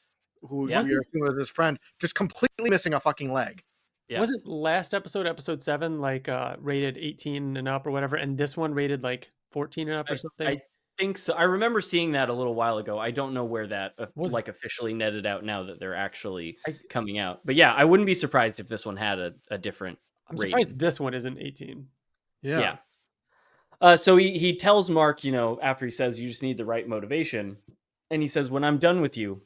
who we are assuming was his friend, just completely missing a fucking leg. Yeah. Wasn't last episode 7, like rated 18 and up or whatever, and this one rated like 14 and up or something? I think so. I remember seeing that a little while ago. I don't know where that like officially netted out now that they're actually coming out. But yeah, I wouldn't be surprised if this one had a different I'm rating. surprised this one isn't 18. Yeah. So he tells Mark, after he says you just need the right motivation, and he says, when I'm done with you,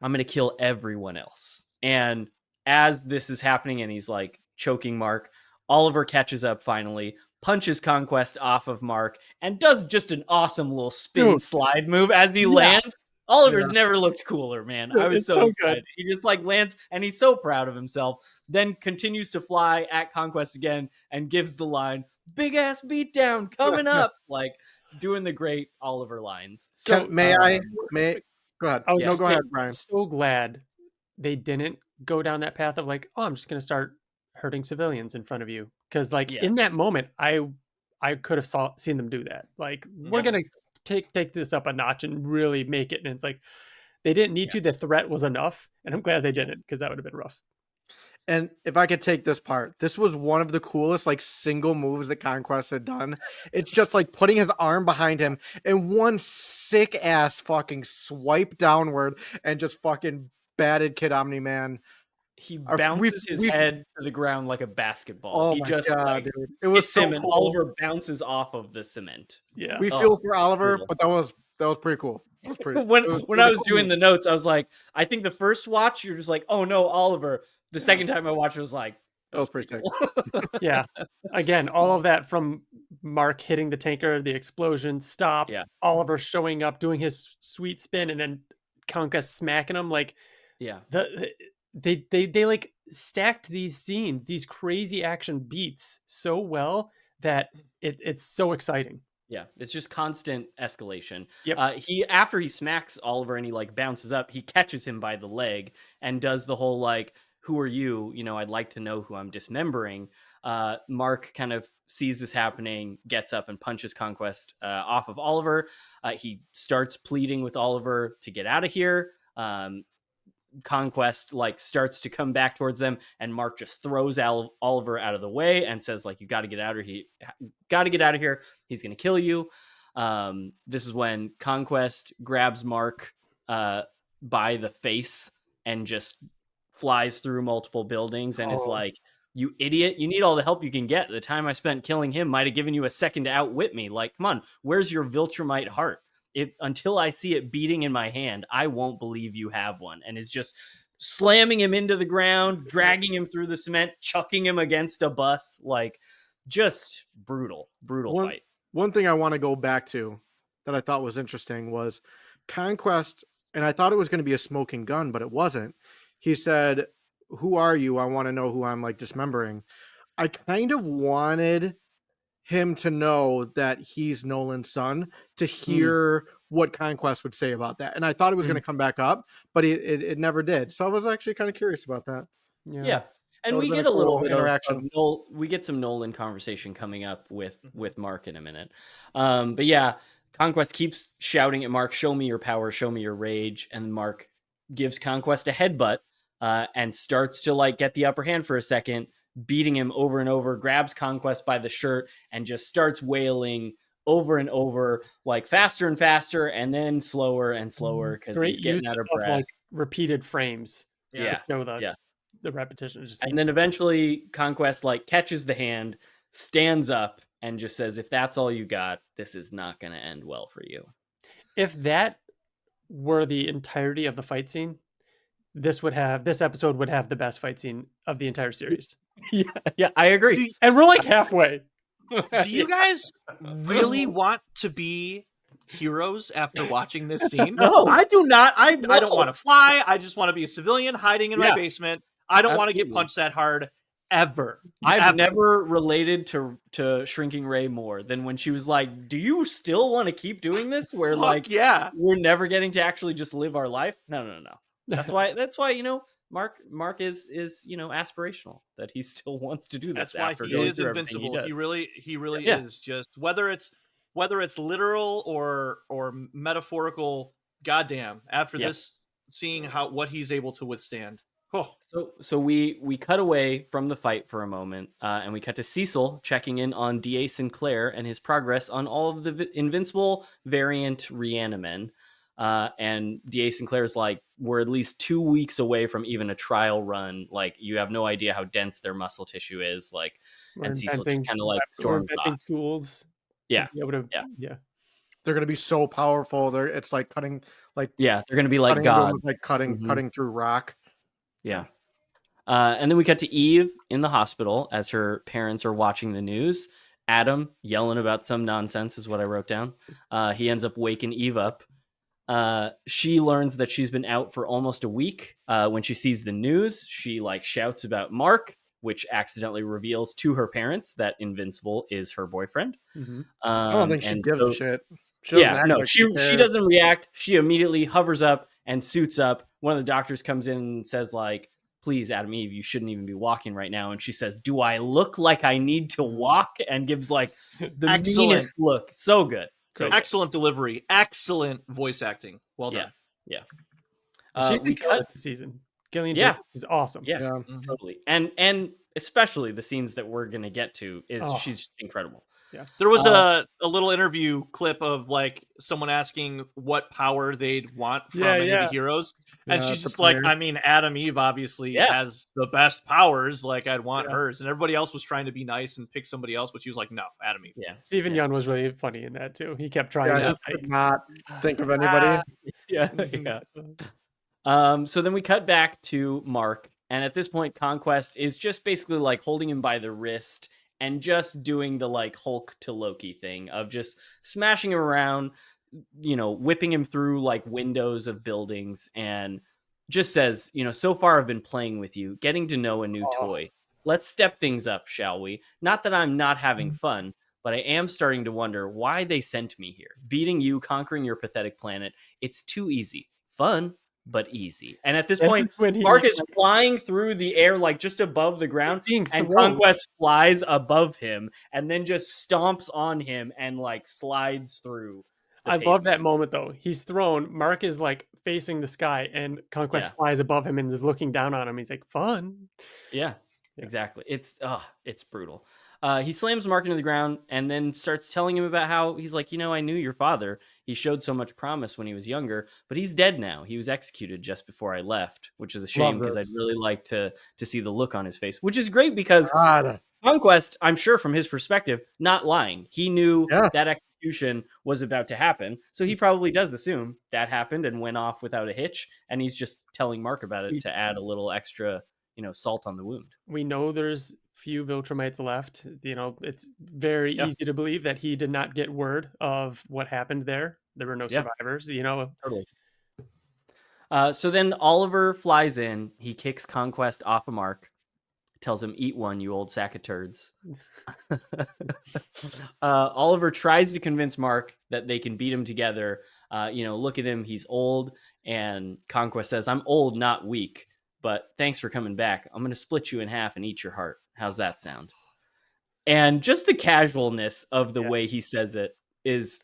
I'm going to kill everyone else. And as this is happening and he's like choking Mark, Oliver catches up finally, punches Conquest off of Mark, and does just an awesome little spin slide move as he lands. Oliver's never looked cooler, man. I was so excited. He just like lands and he's so proud of himself, then continues to fly at Conquest again and gives the line, big ass beatdown coming up, like doing the great Oliver lines. So may I go ahead. Go ahead, Brian. I'm so glad they didn't go down that path of like, oh, I'm just going to start hurting civilians in front of you. Because like in that moment, I could have seen them do that. Like, we're going to take this up a notch and really make it. And it's like, they didn't need to. The threat was enough. And I'm glad they didn't, because that would have been rough. And if I could take this part, this was one of the coolest like single moves that Conquest had done. It's just like putting his arm behind him and one sick ass fucking swipe downward and just fucking batted Kid Omni-Man. He bounces his head to the ground like a basketball. Oh my God, dude. It was so him, and cool. Oliver bounces off of the cement. Yeah. We feel for Oliver, but that was pretty cool. When I was doing the notes, I was like, I think the first watch, you're just like, oh no, Oliver. The second time I watched it, was like, that was pretty sick. Yeah. Again, all of that from Mark hitting the tanker, the explosion, stop, Oliver showing up, doing his sweet spin, and then Conquest smacking him. Like, they like stacked these scenes, these crazy action beats so well that it's so exciting. Yeah, it's just constant escalation. Yep. After he smacks Oliver and he like bounces up, he catches him by the leg and does the whole like, who are you? I'd like to know who I'm dismembering. Mark kind of sees this happening, gets up and punches Conquest off of Oliver. He starts pleading with Oliver to get out of here. Conquest like starts to come back towards them, and Mark just throws Oliver out of the way and says like, you got to get out of here. He's going to kill you. This is when Conquest grabs Mark by the face and just flies through multiple buildings and is like, you idiot, you need all the help you can get. The time I spent killing him might have given you a second to outwit me. Like, come on, where's your Viltrumite heart? Until I see it beating in my hand, I won't believe you have one. And is just slamming him into the ground, dragging him through the cement, chucking him against a bus. Like, just brutal fight. One thing I want to go back to that I thought was interesting was Conquest, and I thought it was going to be a smoking gun, but it wasn't. He said, who are you? I want to know who I'm like dismembering. I kind of wanted him to know that he's Nolan's son, to hear what Conquest would say about that. And I thought it was going to come back up, but it never did. So I was actually kind of curious about that. Yeah. And we get a little bit interaction. We get some Nolan conversation coming up with Mark in a minute. But yeah, Conquest keeps shouting at Mark, show me your power, show me your rage. And Mark gives Conquest a headbutt and starts to like get the upper hand for a second, beating him over and over, grabs Conquest by the shirt and just starts wailing over and over, like faster and faster, and then slower and slower because he's getting out of breath. Like repeated frames. Yeah. To show the repetition. And then eventually Conquest like catches the hand, stands up, and just says, if that's all you got, this is not going to end well for you. If that were the entirety of the fight scene, this episode would have the best fight scene of the entire series. Yeah, I agree. And we're like halfway. Do you guys really want to be heroes after watching this scene? No, I do not. I don't want to fly. I just want to be a civilian hiding in my basement. I don't want to get punched that hard ever. I've never related to Shrinking Ray more than when she was like, do you still want to keep doing this? Where we're never getting to actually just live our life. No. That's why, Mark is aspirational, that he still wants to do this. That's why he is invincible. He really is. Just whether it's whether it's literal or metaphorical, goddamn, after this, seeing what he's able to withstand. Oh. So we cut away from the fight for a moment, and we cut to Cecil checking in on D.A. Sinclair and his progress on all of the Invincible variant Reanimen. And D.A. Sinclair's like, we're at least 2 weeks away from even a trial run. Like, you have no idea how dense their muscle tissue is. Like, and Cecil just kind of like storms off. Tools. Yeah, to be able to, yeah. They're gonna be so powerful. It's like cutting, like they're gonna be like God, like cutting through rock. Yeah. And then we cut to Eve in the hospital as her parents are watching the news. Adam yelling about some nonsense is what I wrote down. He ends up waking Eve up. She learns that she's been out for almost a week. When she sees the news, she like shouts about Mark, which accidentally reveals to her parents that Invincible is her boyfriend. I don't think she gives a shit. She doesn't react. She immediately hovers up and suits up. One of the doctors comes in and says like, please, Adam Eve, you shouldn't even be walking right now. And she says, do I look like I need to walk? And gives like the meanest look. So good. Excellent delivery. Excellent voice acting. Well done. Yeah. She's been cut this season. Gillian Jacobs is awesome. Yeah. Totally. And especially the scenes that we're going to get to she's incredible. Yeah. There was a little interview clip of like someone asking what power they'd want from any of the heroes. And she's just like, I mean, Adam Eve obviously has the best powers. Like, I'd want hers. And everybody else was trying to be nice and pick somebody else, but she was like, no, Adam Eve. Yeah. Stephen Yeun was really funny in that too. He kept trying to not think of anybody. So then we cut back to Mark. And at this point, Conquest is just basically like holding him by the wrist and just doing the like Hulk to Loki thing of just smashing him around, whipping him through like windows of buildings, and just says, so far I've been playing with you, getting to know a new toy. Let's step things up, shall we? Not that I'm not having fun, but I am starting to wonder why they sent me here. Beating you, conquering your pathetic planet, it's too easy. Fun, but easy. And at this point, Mark is flying through the air, like just above the ground, and Conquest flies above him and then just stomps on him and like slides through. I love that moment though. He's thrown. Mark is like facing the sky and Conquest flies above him and is looking down on him. He's like, fun. Yeah, exactly. It's brutal. He slams Mark into the ground and then starts telling him about how he's like, I knew your father. He showed so much promise when he was younger, but he's dead now. He was executed just before I left, which is a shame because I'd really like to see the look on his face, which is great because Conquest, I'm sure from his perspective, not lying. He knew that execution was about to happen. So he probably does assume that happened and went off without a hitch. And he's just telling Mark about it to add a little extra, salt on the wound. We know there's few Viltrumites left. It's very easy to believe that he did not get word of what happened there. There were no survivors, Totally. So then Oliver flies in. He kicks Conquest off of Mark, tells him, eat one, you old sack of turds. Oliver tries to convince Mark that they can beat him together. Look at him. He's old. And Conquest says, I'm old, not weak. But thanks for coming back. I'm going to split you in half and eat your heart. How's that sound? And just the casualness of the way he says it is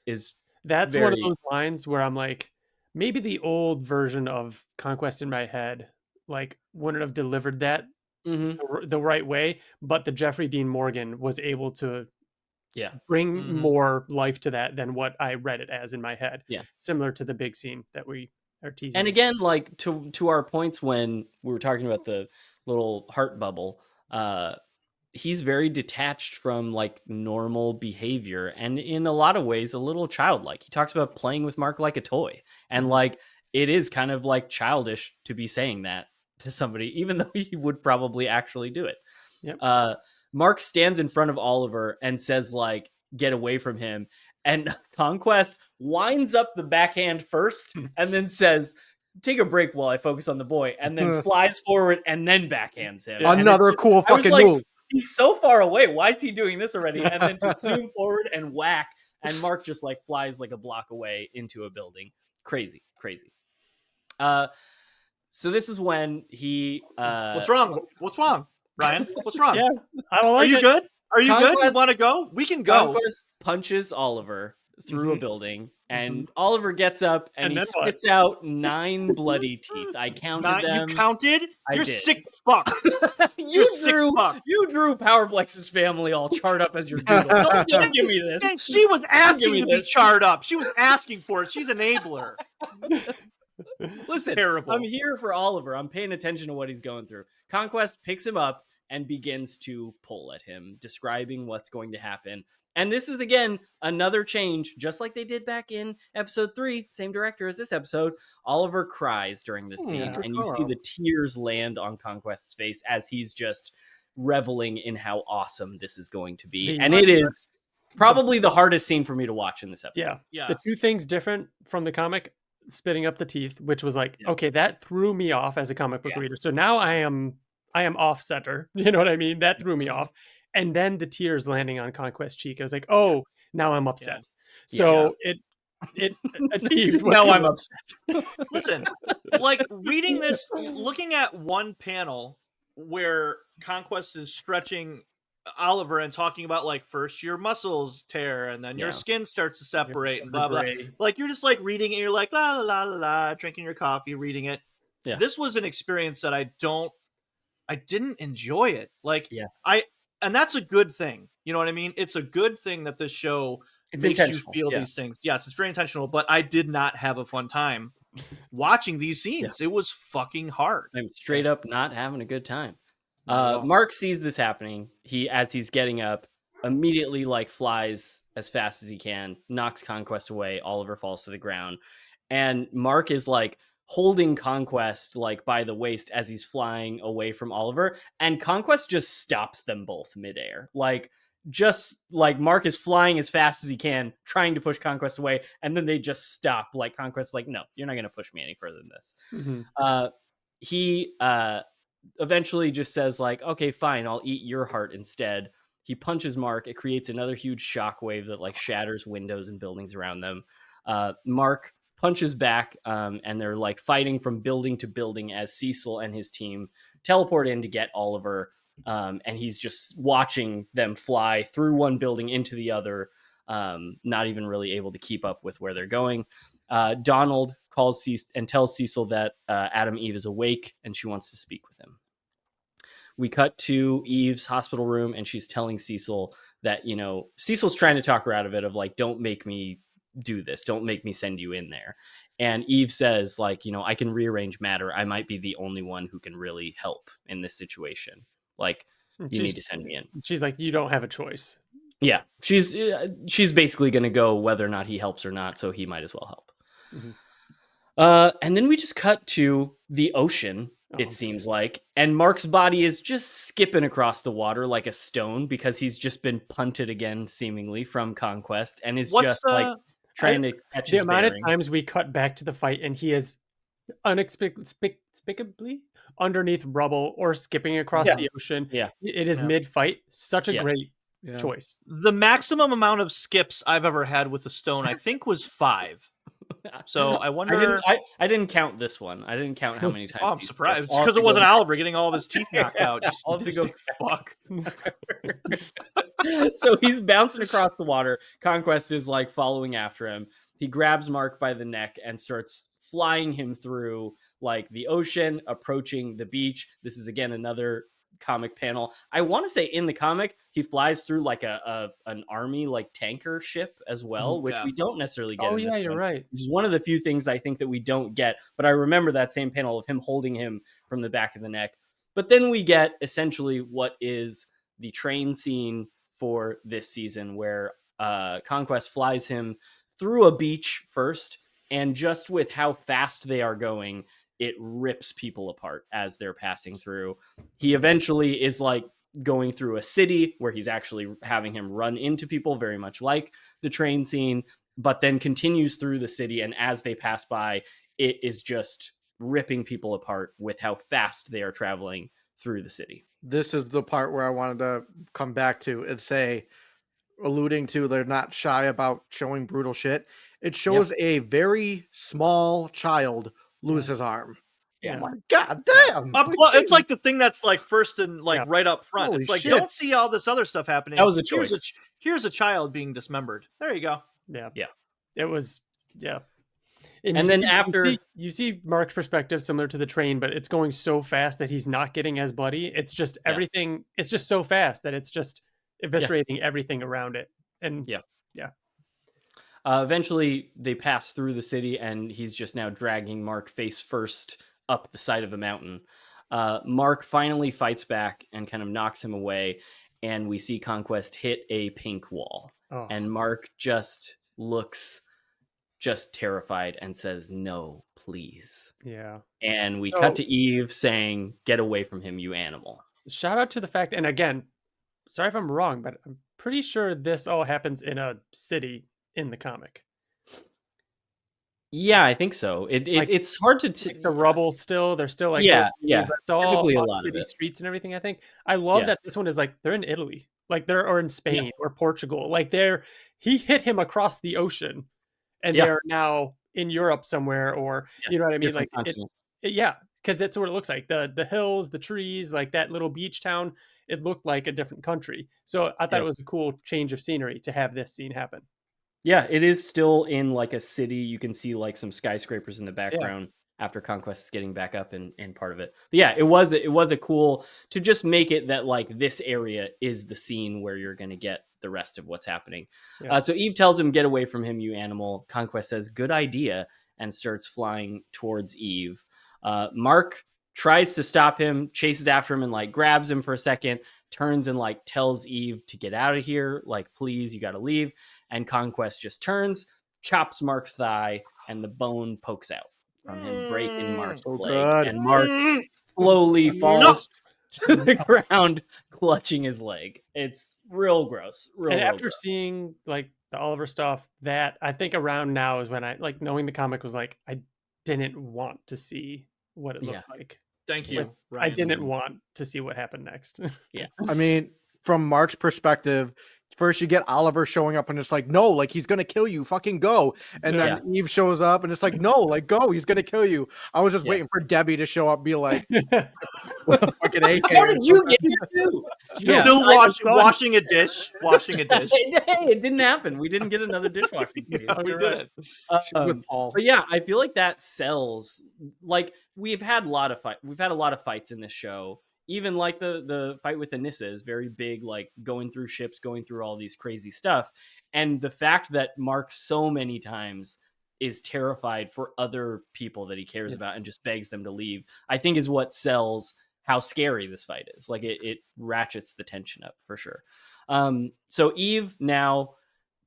that's one of those lines where I'm like, maybe the old version of Conquest in my head, like, wouldn't have delivered that the right way, but the Jeffrey Dean Morgan was able to bring more life to that than what I read it as in my head. Yeah. Similar to the big scene that we are teasing. And again, like to our points when we were talking about the little heart bubble, he's very detached from like normal behavior and in a lot of ways a little childlike. He talks about playing with Mark like a toy, and like it is kind of like childish to be saying that to somebody, even though he would probably actually do it. Yep. Mark stands in front of Oliver and says like, get away from him. And Conquest winds up the backhand first and then says, take a break while I focus on the boy, and then flies forward and then backhands him. Another cool fucking move. He's so far away. Why is he doing this already? And then to zoom forward and whack, and Mark just like flies like a block away into a building. Crazy. So this is when he... What's wrong, Ryan? What's wrong? Yeah, I don't like it. Are you good? Are you good? You Conquest- want to go? We can go. Conquest punches Oliver through a building, and Oliver gets up and, And he then what? spits out 9 bloody teeth. I counted them. You counted? I You're did. sick fuck. You're sick fuck. You drew Powerplex's family all charred up as your doodle. Don't give me this. And she was asking me to be this. charred up. She was asking for it. She's an enabler. Listen, terrible. I'm here for Oliver. I'm paying attention to what he's going through. Conquest picks him up and begins to pull at him, describing what's going to happen. And this is, again, another change, just like they did back in episode 3, same director as this episode. Oliver cries during this scene, and you see the tears land on Conquest's face as he's just reveling in how awesome this is going to be. And it is probably the hardest scene for me to watch in this episode. Yeah. The two things different from the comic, spitting up the teeth, which was like, okay, that threw me off as a comic book reader. So now I am off center. You know what I mean? That threw me off. And then the tears landing on Conquest's cheek. I was like, oh, now I'm upset. So it achieved. Now I'm upset. Listen, like reading this, looking at one panel where Conquest is stretching Oliver and talking about like first your muscles tear and then your skin starts to separate and blah blah. Like you're just like reading it, you're like la la la la la, drinking your coffee, reading it. Yeah. This was an experience that I didn't enjoy it. Like and that's a good thing. You know what I mean? It's a good thing that this show makes you feel these things. Yes, it's very intentional, but I did not have a fun time watching these scenes. It was fucking hard. I'm straight up not having a good time. Mark sees this happening. As he's getting up, immediately like flies as fast as he can, knocks Conquest away. Oliver falls to the ground, and Mark is like holding Conquest like by the waist as he's flying away from Oliver, and Conquest just stops them both midair. Like just like Mark is flying as fast as he can, trying to push Conquest away, and then they just stop. Like Conquest's like, no, you're not going to push me any further than this. He eventually just says like, okay, fine, I'll eat your heart instead. He punches Mark. It creates another huge shockwave that like shatters windows and buildings around them. Mark punches back, and they're like fighting from building to building as Cecil and his team teleport in to get Oliver. And he's just watching them fly through one building into the other, not even really able to keep up with where they're going. Donald calls Cecil and tells Cecil that Adam Eve is awake and she wants to speak with him. We cut to Eve's hospital room, and she's telling Cecil that, you know, Cecil's trying to talk her out of it, of like, don't make me do this. Don't make me send you in there. And Eve says, like, you know, I can rearrange matter. I might be the only one who can really help in this situation. Like, you need to send me in. She's like, you don't have a choice. Yeah. She's basically going to go whether or not he helps or not. So he might as well help. And then we just cut to the ocean, it seems like. And Mark's body is just skipping across the water like a stone because he's just been punted again, seemingly, from Conquest, and is like trying to catch his amount bearing. of times we cut back to the fight and he is inexplicably underneath rubble or skipping across the ocean. It is mid-fight. Such a great choice. The maximum amount of skips I've ever had with a stone, I think, was 5. So I wonder. I didn't count this one. I didn't count how many times. I'm surprised. It's because it wasn't Oliver getting all of his teeth knocked out. Fuck. So he's bouncing across the water. Conquest is like following after him. He grabs Mark by the neck and starts flying him through like the ocean, approaching the beach. This is again another comic panel. I want to say in the comic he flies through like an army like tanker ship as well, which we don't necessarily get. You're right. This is one of the few things I think that we don't get, but I remember that same panel of him holding him from the back of the neck. But then we get essentially what is the train scene for this season, where Conquest flies him through a beach first, and just with how fast they are going, it rips people apart as they're passing through. He eventually is like going through a city where he's actually having him run into people, very much like the train scene, but then continues through the city. And as they pass by, it is just ripping people apart with how fast they are traveling through the city. This is the part where I wanted to come back to and say, alluding to they're not shy about showing brutal shit. It shows a very small child lose his arm. Yeah. Oh my god damn! It's like the thing that's like first and like right up front. Holy it's like shit. don't see all this other stuff happening. That was a choice. Here's a child being dismembered. There you go. Yeah. Yeah. It was And then after you see Mark's perspective similar to the train, but it's going so fast that he's not getting as bloody. It's just everything. It's just so fast that it's just eviscerating everything around it. And eventually they pass through the city, and he's just now dragging Mark face first up the side of a mountain. Mark finally fights back and kind of knocks him away, and we see Conquest hit a pink wall. And Mark just looks just terrified and says, "No, please." Yeah. And we cut to Eve saying, "Get away from him, you animal." Shout out to the fact, and again, sorry if I'm wrong, but I'm pretty sure this all happens in a city in the comic. Yeah, I think so. It's hard to like the rubble still. They're still like It's all typically a on lot of city it. streets and everything. I think I love that this one is like they're in Italy, like or in Spain or Portugal. Like he hit him across the ocean, and they're now in Europe somewhere, or you know what I mean? Like because that's what it looks like. The hills, the trees, like that little beach town. It looked like a different country. So I thought it was a cool change of scenery to have this scene happen. Yeah, it is still in like a city. You can see like some skyscrapers in the background after Conquest is getting back up in part of it. But yeah, it was a cool to just make it that like this area is the scene where you're going to get the rest of what's happening. So Eve tells him, "Get away from him, you animal." Conquest says, "Good idea," and starts flying towards Eve. Mark tries to stop him, chases after him, and like grabs him for a second, turns and like tells Eve to get out of here. Like, please, you got to leave. And Conquest just turns, chops Mark's thigh, and the bone pokes out from him, breaking Mark's leg. And Mark slowly falls to the ground, clutching his leg. It's real gross. And after seeing like the Oliver stuff, that I think around now is when I like knowing the comic was like I didn't want to see what it looked like. Thank you. Like, I didn't want to see what happened next. I mean, from Mark's perspective, first you get Oliver showing up and it's like, no, like he's gonna kill you, fucking go. And then Eve shows up and it's like, no, like go, he's gonna kill you. I was just waiting for Debbie to show up and be like, fucking AK. How did you get here too? Still washing a dish. Washing a dish. Hey, it didn't happen. We didn't get another dishwashing. We didn't. But yeah, I feel like that sells. Like we've had a lot of fights in this show. Even like the fight with Anissa is very big, like going through ships, going through all these crazy stuff. And the fact that Mark so many times is terrified for other people that he cares about and just begs them to leave, I think is what sells how scary this fight is. Like it ratchets the tension up for sure. So Eve now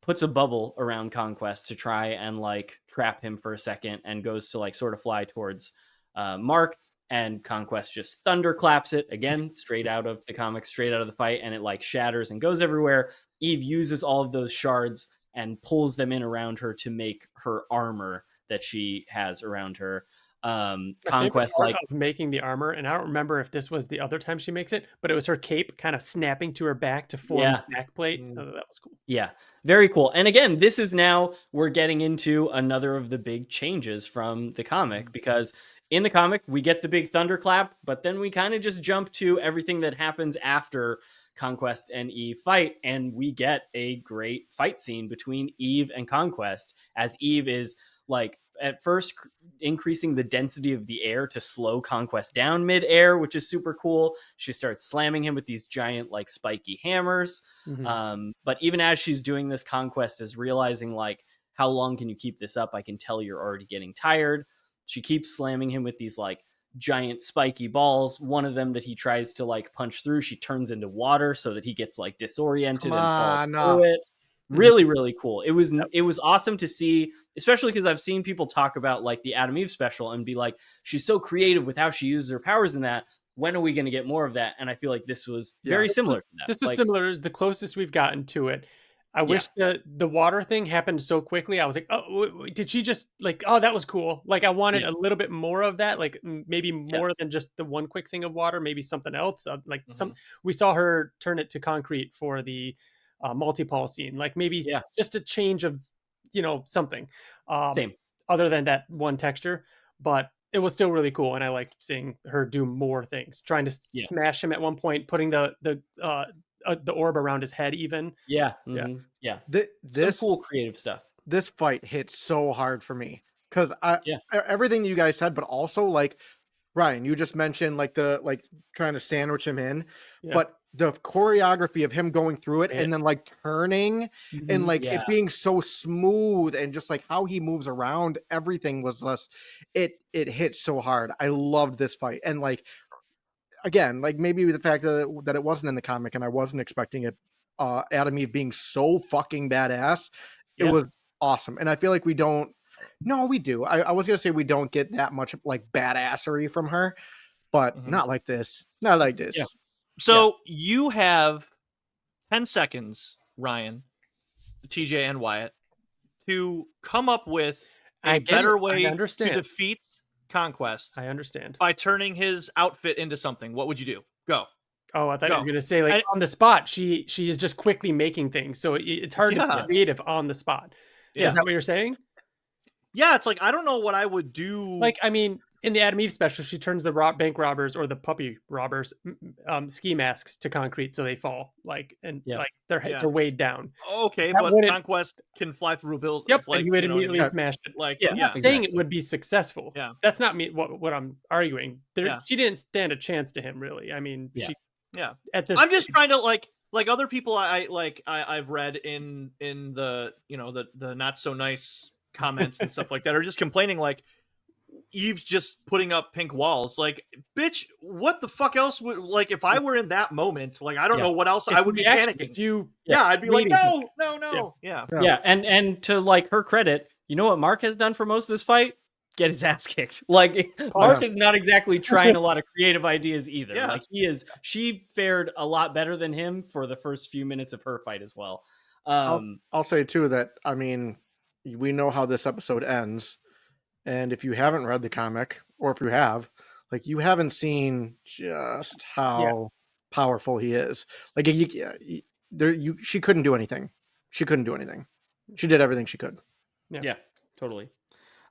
puts a bubble around Conquest to try and like trap him for a second and goes to like sort of fly towards Mark. And Conquest just thunderclaps it again, straight out of the comic, straight out of the fight, and it like shatters and goes everywhere. Eve uses all of those shards and pulls them in around her to make her armor that she has around her. Conquest like making the armor, and I don't remember if this was the other time she makes it, but it was her cape kind of snapping to her back to form the back plate. Oh, that was cool. Yeah, very cool. And again, this is now we're getting into another of the big changes from the comic, because in the comic, we get the big thunderclap, but then we kind of just jump to everything that happens after Conquest and Eve fight, and we get a great fight scene between Eve and Conquest, as Eve is like at first increasing the density of the air to slow Conquest down mid-air, which is super cool. She starts slamming him with these giant like spiky hammers. But even as she's doing this, Conquest is realizing like, how long can you keep this up? I can tell you're already getting tired. She keeps slamming him with these like giant spiky balls. One of them that he tries to like punch through, she turns into water so that he gets like disoriented and falls through it. Really, really cool. It was awesome to see, especially because I've seen people talk about like the Adam Eve special and be like, she's so creative with how she uses her powers in that. When are we going to get more of that? And I feel like this was very similar to that. This was similar. Is the closest we've gotten to it. I wish the water thing happened so quickly. I was like, oh, did she just like, oh, that was cool. Like I wanted a little bit more of that. Like maybe more than just the one quick thing of water, maybe something else. Like we saw her turn it to concrete for the multi-pole scene. Like maybe just a change of, something Same. other than that one texture. But it was still really cool, and I liked seeing her do more things, trying to smash him at one point, putting the orb around his head even. Yeah. This Some cool creative stuff. This fight hit so hard for me because everything that you guys said, but also like Ryan, you just mentioned like trying to sandwich him in, but the choreography of him going through it and then like turning and like it being so smooth and just like how he moves around, everything was just it hit so hard. I loved this fight. And like again, like maybe the fact that it wasn't in the comic and I wasn't expecting it, Adam Eve being so fucking badass, it was awesome. And I feel like we do. I was gonna say we don't get that much like badassery from her, but not like this. Not like this. Yeah. So you have 10 seconds, Ryan, TJ, and Wyatt, to come up with a better way to defeat Conquest. I understand. By turning his outfit into something. What would you do? Go. Oh, I thought you were going to say like on the spot. She is just quickly making things, so it's hard to be creative on the spot. Yeah. Is that what you're saying? Yeah, it's like I don't know what I would do. Like, I mean, in the Adam Eve special, she turns the bank robbers or the puppy robbers ski masks to concrete, so they fall. Like, and like they're weighed down. Okay, that but Conquest can fly through a building. Yep, like, and you would immediately smash it. Like, I'm not saying it would be successful. Yeah, that's not me. What I'm arguing. She didn't stand a chance to him, really. I mean, At this, I'm just trying to like other people. I've read in the the not so nice comments and stuff like that are just complaining like Eve's just putting up pink walls. Like, bitch, what the fuck else would, like, if I were in that moment, like, I don't know what else I would be panicking. I'd be like, no. Yeah. And to like her credit, you know what Mark has done for most of this fight? Get his ass kicked. Like Mark is not exactly trying a lot of creative ideas either. Like she fared a lot better than him for the first few minutes of her fight as well. I'll say too that, I mean, we know how this episode ends. And if you haven't read the comic, or if you have, like, you haven't seen just how powerful he is. Like, she couldn't do anything. She couldn't do anything. She did everything she could. Yeah, totally.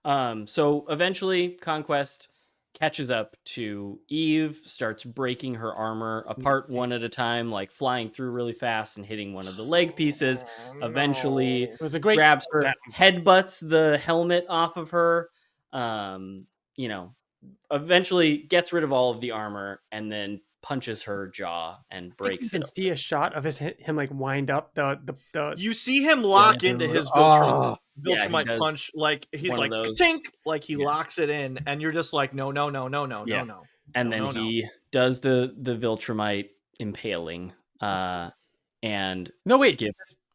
So eventually, Conquest catches up to Eve, starts breaking her armor apart one at a time, like flying through really fast and hitting one of the leg pieces. Eventually, it was a great grabs her, headbutts the helmet off of her. Eventually gets rid of all of the armor and then punches her jaw and breaks it. You can see a shot of him like wind up the. You see him lock into his Viltrumite punch, like he's like tink, like he locks it in, and you're just like no. And then he does the Viltrumite impaling. And no wait.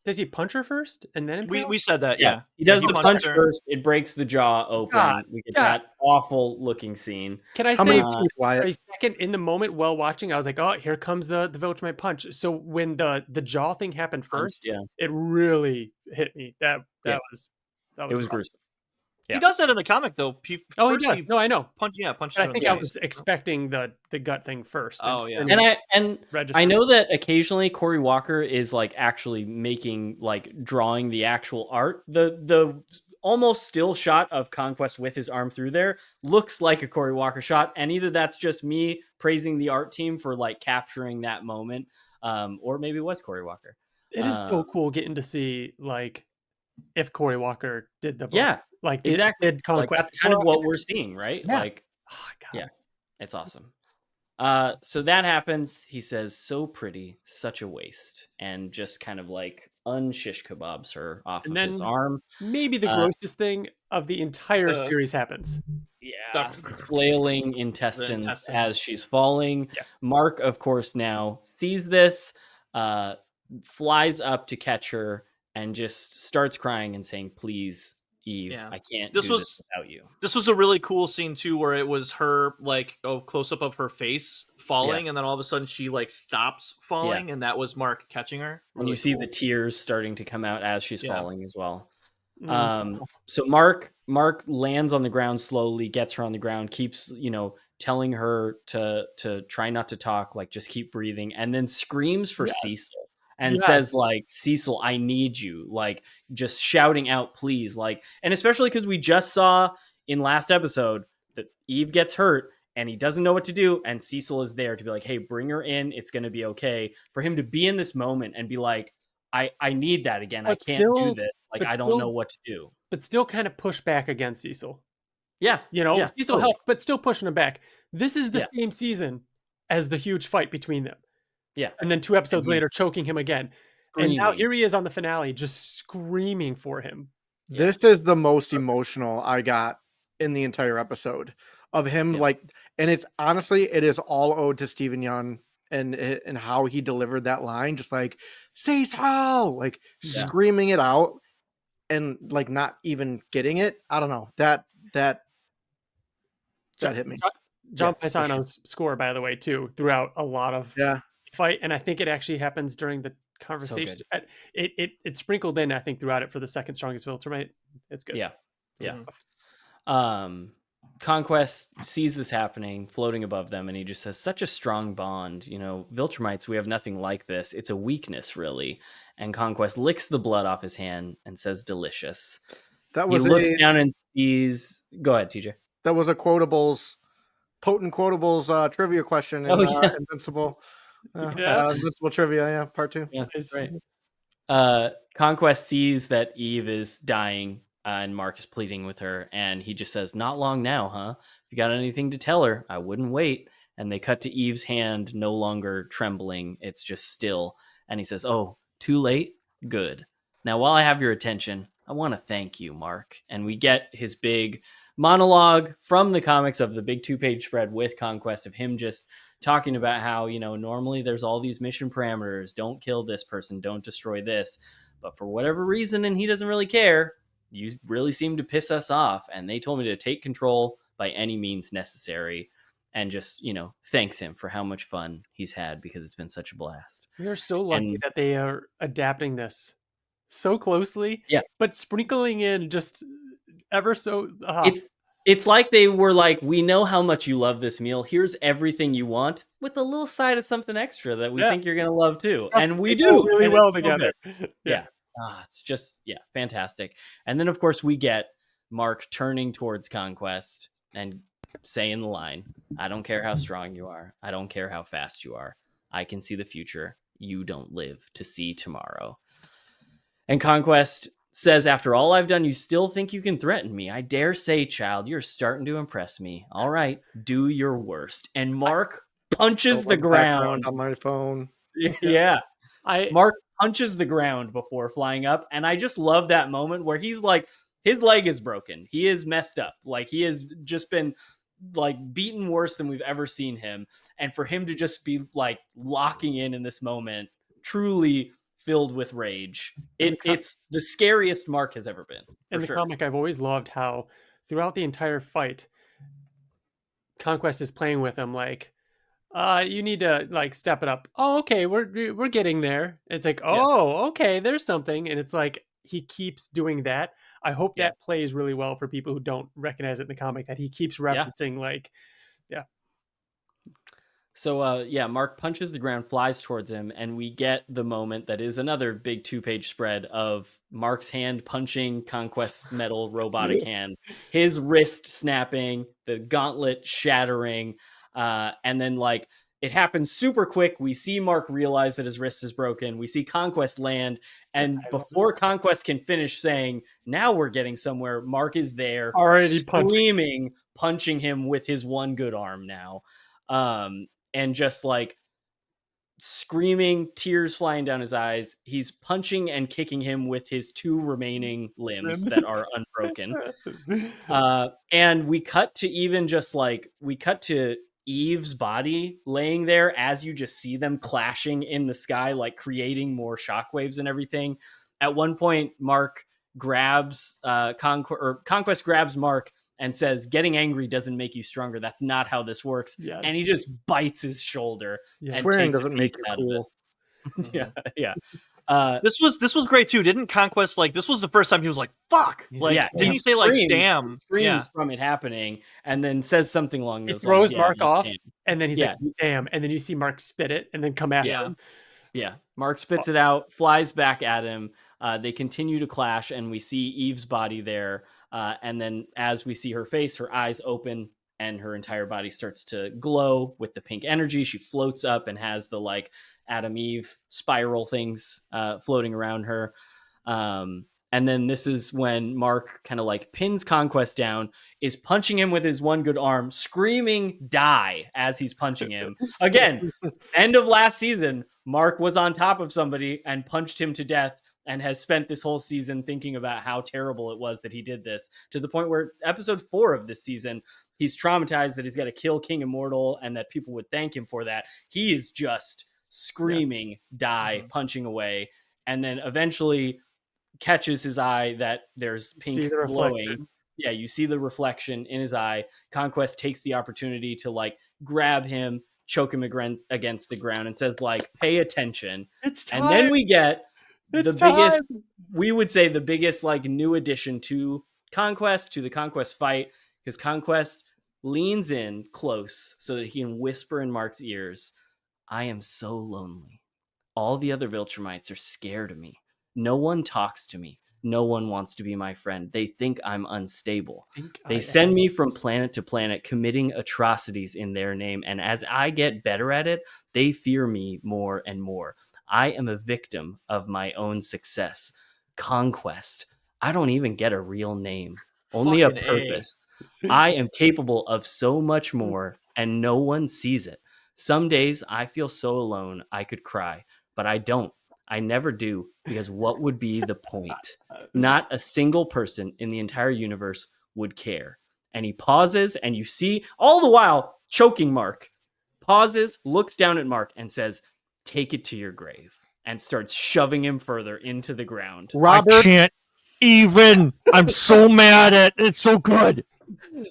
Does he punch her first and then impale? We said that, yeah. He does the punch first. It breaks the jaw open. We get that awful looking scene. Can I say for a second in the moment while watching, I was like, oh, here comes the Viltrumite punch. So when the jaw thing happened first, it really hit me. That was gruesome. Yeah. He does that in the comic, though. He does. No, I know. Punches. I think I was expecting the gut thing first. And I know that occasionally Cory Walker is like actually making, like, drawing the actual art. The almost still shot of Conquest with his arm through there looks like a Cory Walker shot, and either that's just me praising the art team for like capturing that moment, or maybe it was Cory Walker. It is so cool getting to see like if Cory Walker did the book. Like exactly, that's kind of what we're seeing, right? Yeah. Like, it's awesome. So that happens. He says, "So pretty, such a waste," and just kind of like unshish kebabs her off of his arm. Maybe the grossest thing of the entire series happens. Yeah, flailing intestines as she's falling. Yeah. Mark, of course, now sees this, flies up to catch her, and just starts crying and saying, "Please, Eve, I can't do this without you." This was a really cool scene too, where it was her like close up of her face falling, and then all of a sudden she like stops falling, and that was Mark catching her. Really and you see the tears starting to come out as she's falling as well. So Mark lands on the ground slowly, gets her on the ground, keeps telling her to try not to talk, like just keep breathing, and then screams for Cecil. And says like, "Cecil, I need you," like just shouting out, "Please," like, and especially because we just saw in last episode that Eve gets hurt and he doesn't know what to do, and Cecil is there to be like, hey, bring her in, it's going to be okay. For him to be in this moment and be like, I need that again, But I can't do still- this, like but I don't still- know what to do. But still kind of push back against Cecil. Yeah, yeah, Cecil totally. helped, but still pushing him back. This is the Yeah. same season as the huge fight between them. Yeah, And then 2 episodes he's later, choking him again. And now screaming. here he is on the finale, just screaming for him. Yeah. This is the most emotional I got in the entire episode of him. Yeah. Like, and it's honestly, it is all owed to Stephen Yeun and how he delivered that line, just like, say so, like Yeah. screaming it out and like not even getting it. I don't know, that hit me. John Yeah, for sure. Paisano's score, by the way, too, throughout a lot of Yeah, fight, and I think it actually happens during the conversation. good. It sprinkled in, I think, throughout it for the second strongest Viltrumite. It's good. Yeah, Good yeah. stuff. Conquest sees this happening, floating above them, and he just says, such a strong bond. You know, Viltrumites, we have nothing like this. It's a weakness, really. And Conquest licks the blood off his hand and says, delicious. that He was looks down and sees... Go ahead, TJ. that was a potent quotables trivia question in Oh, yeah. Invincible. Yeah. Invincible trivia, yeah, part 2. Yeah, Nice. right. Conquest sees that Eve is dying and Mark is pleading with her, and he just says, not long now, huh? If you got anything to tell her, I wouldn't wait. And they cut to Eve's hand, no longer trembling. It's just still. And he says, oh, too late? Good. Now, while I have your attention, I want to thank you, Mark. And we get his big monologue from the comics of the big 2-page spread with Conquest of him just talking about how, you know, normally there's all these mission parameters. Don't kill this person. Don't destroy this. But for whatever reason, and he doesn't really care, you really seem to piss us off. And they told me to take control by any means necessary. And just, you know, thanks him for how much fun he's had because it's been such a blast. We are so lucky that they are adapting this so closely. Yeah. But sprinkling in just ever so... It's like they were like, we know how much you love this meal. Here's everything you want with a little side of something extra that we think you're going to love too. And we do really well together. Yeah. It's just, fantastic. And then, of course, we get Mark turning towards Conquest and saying the line, I don't care how strong you are. I don't care how fast you are. I can see the future. You don't live to see tomorrow. And Conquest says, after all I've done, you still think you can threaten me. I dare say, child, you're starting to impress me. All right, do your worst. And Mark punches the ground on my phone. Yeah. Mark punches the ground before flying up. And I just love that moment where he's like, his leg is broken. He is messed up. Like, he has just been like beaten worse than we've ever seen him. And for him to just be like locking in this moment, truly filled with rage. It's the scariest Mark has ever been. In the comic, I've always loved how throughout the entire fight, Conquest is playing with him like, you need to like step it up. Oh, okay, we're getting there. It's like, oh, okay, there's something. And it's like he keeps doing that. I hope that plays really well for people who don't recognize it in the comic, that he keeps referencing like, So, Mark punches the ground, flies towards him, and we get the moment that is another big 2-page spread of Mark's hand punching Conquest's metal robotic hand, his wrist snapping, the gauntlet shattering, and then, like, it happens super quick. We see Mark realize that his wrist is broken. We see Conquest land, and before Conquest can finish saying, now we're getting somewhere, Mark is there, already screaming, punching him with his one good arm now. And just like screaming, tears flying down his eyes. He's punching and kicking him with his 2 remaining limbs that are unbroken. And we cut to Eve's body laying there as you just see them clashing in the sky, like creating more shockwaves and everything. At one point, Mark grabs Conquest grabs Mark and says, getting angry doesn't make you stronger. That's not how this works. Yes. And he just bites his shoulder. And swearing doesn't make you cool. Yeah. This was great too. Didn't Conquest, like, this was the first time he was like, fuck. Like, didn't he say like, damn? Screams from it happening and then says something along those lines. He throws lines. Mark off and then he's like, damn. And then you see Mark spit it and then come at him. Yeah. Mark spits it out, flies back at him. They continue to clash and we see Eve's body there. And then as we see her face, her eyes open and her entire body starts to glow with the pink energy. She floats up and has the like Adam Eve spiral things floating around her. And then this is when Mark kind of like pins Conquest down, is punching him with his one good arm, screaming die as he's punching him. Again, end of last season, Mark was on top of somebody and punched him to death, and has spent this whole season thinking about how terrible it was that he did this, to the point where episode 4 of this season, he's traumatized that he's got to kill King Immortal and that people would thank him for that. He is just screaming die, punching away, and then eventually catches his eye that there's pink glowing. Yeah, you see the reflection in his eye. Conquest takes the opportunity to like grab him, choke him against the ground, and says like, pay attention. It's time. And then we get biggest, we would say the biggest like new addition to Conquest, to the Conquest fight, because Conquest leans in close so that he can whisper in Mark's ears, I am so lonely. All the other Viltrumites are scared of me. No one talks to me. No one wants to be my friend. They think I'm unstable. They send me from planet to planet, committing atrocities in their name. And as I get better at it, they fear me more and more. I am a victim of my own success. Conquest. I don't even get a real name, only a purpose. I am capable of so much more, and no one sees it. Some days I feel so alone I could cry, but I don't. I never do, because what would be the point? Not a single person in the entire universe would care. And he pauses, and you see, all the while, choking Mark, pauses, looks down at Mark, and says, take it to your grave, and starts shoving him further into the ground. Robert, I can't even. I'm so mad at it. It's so good.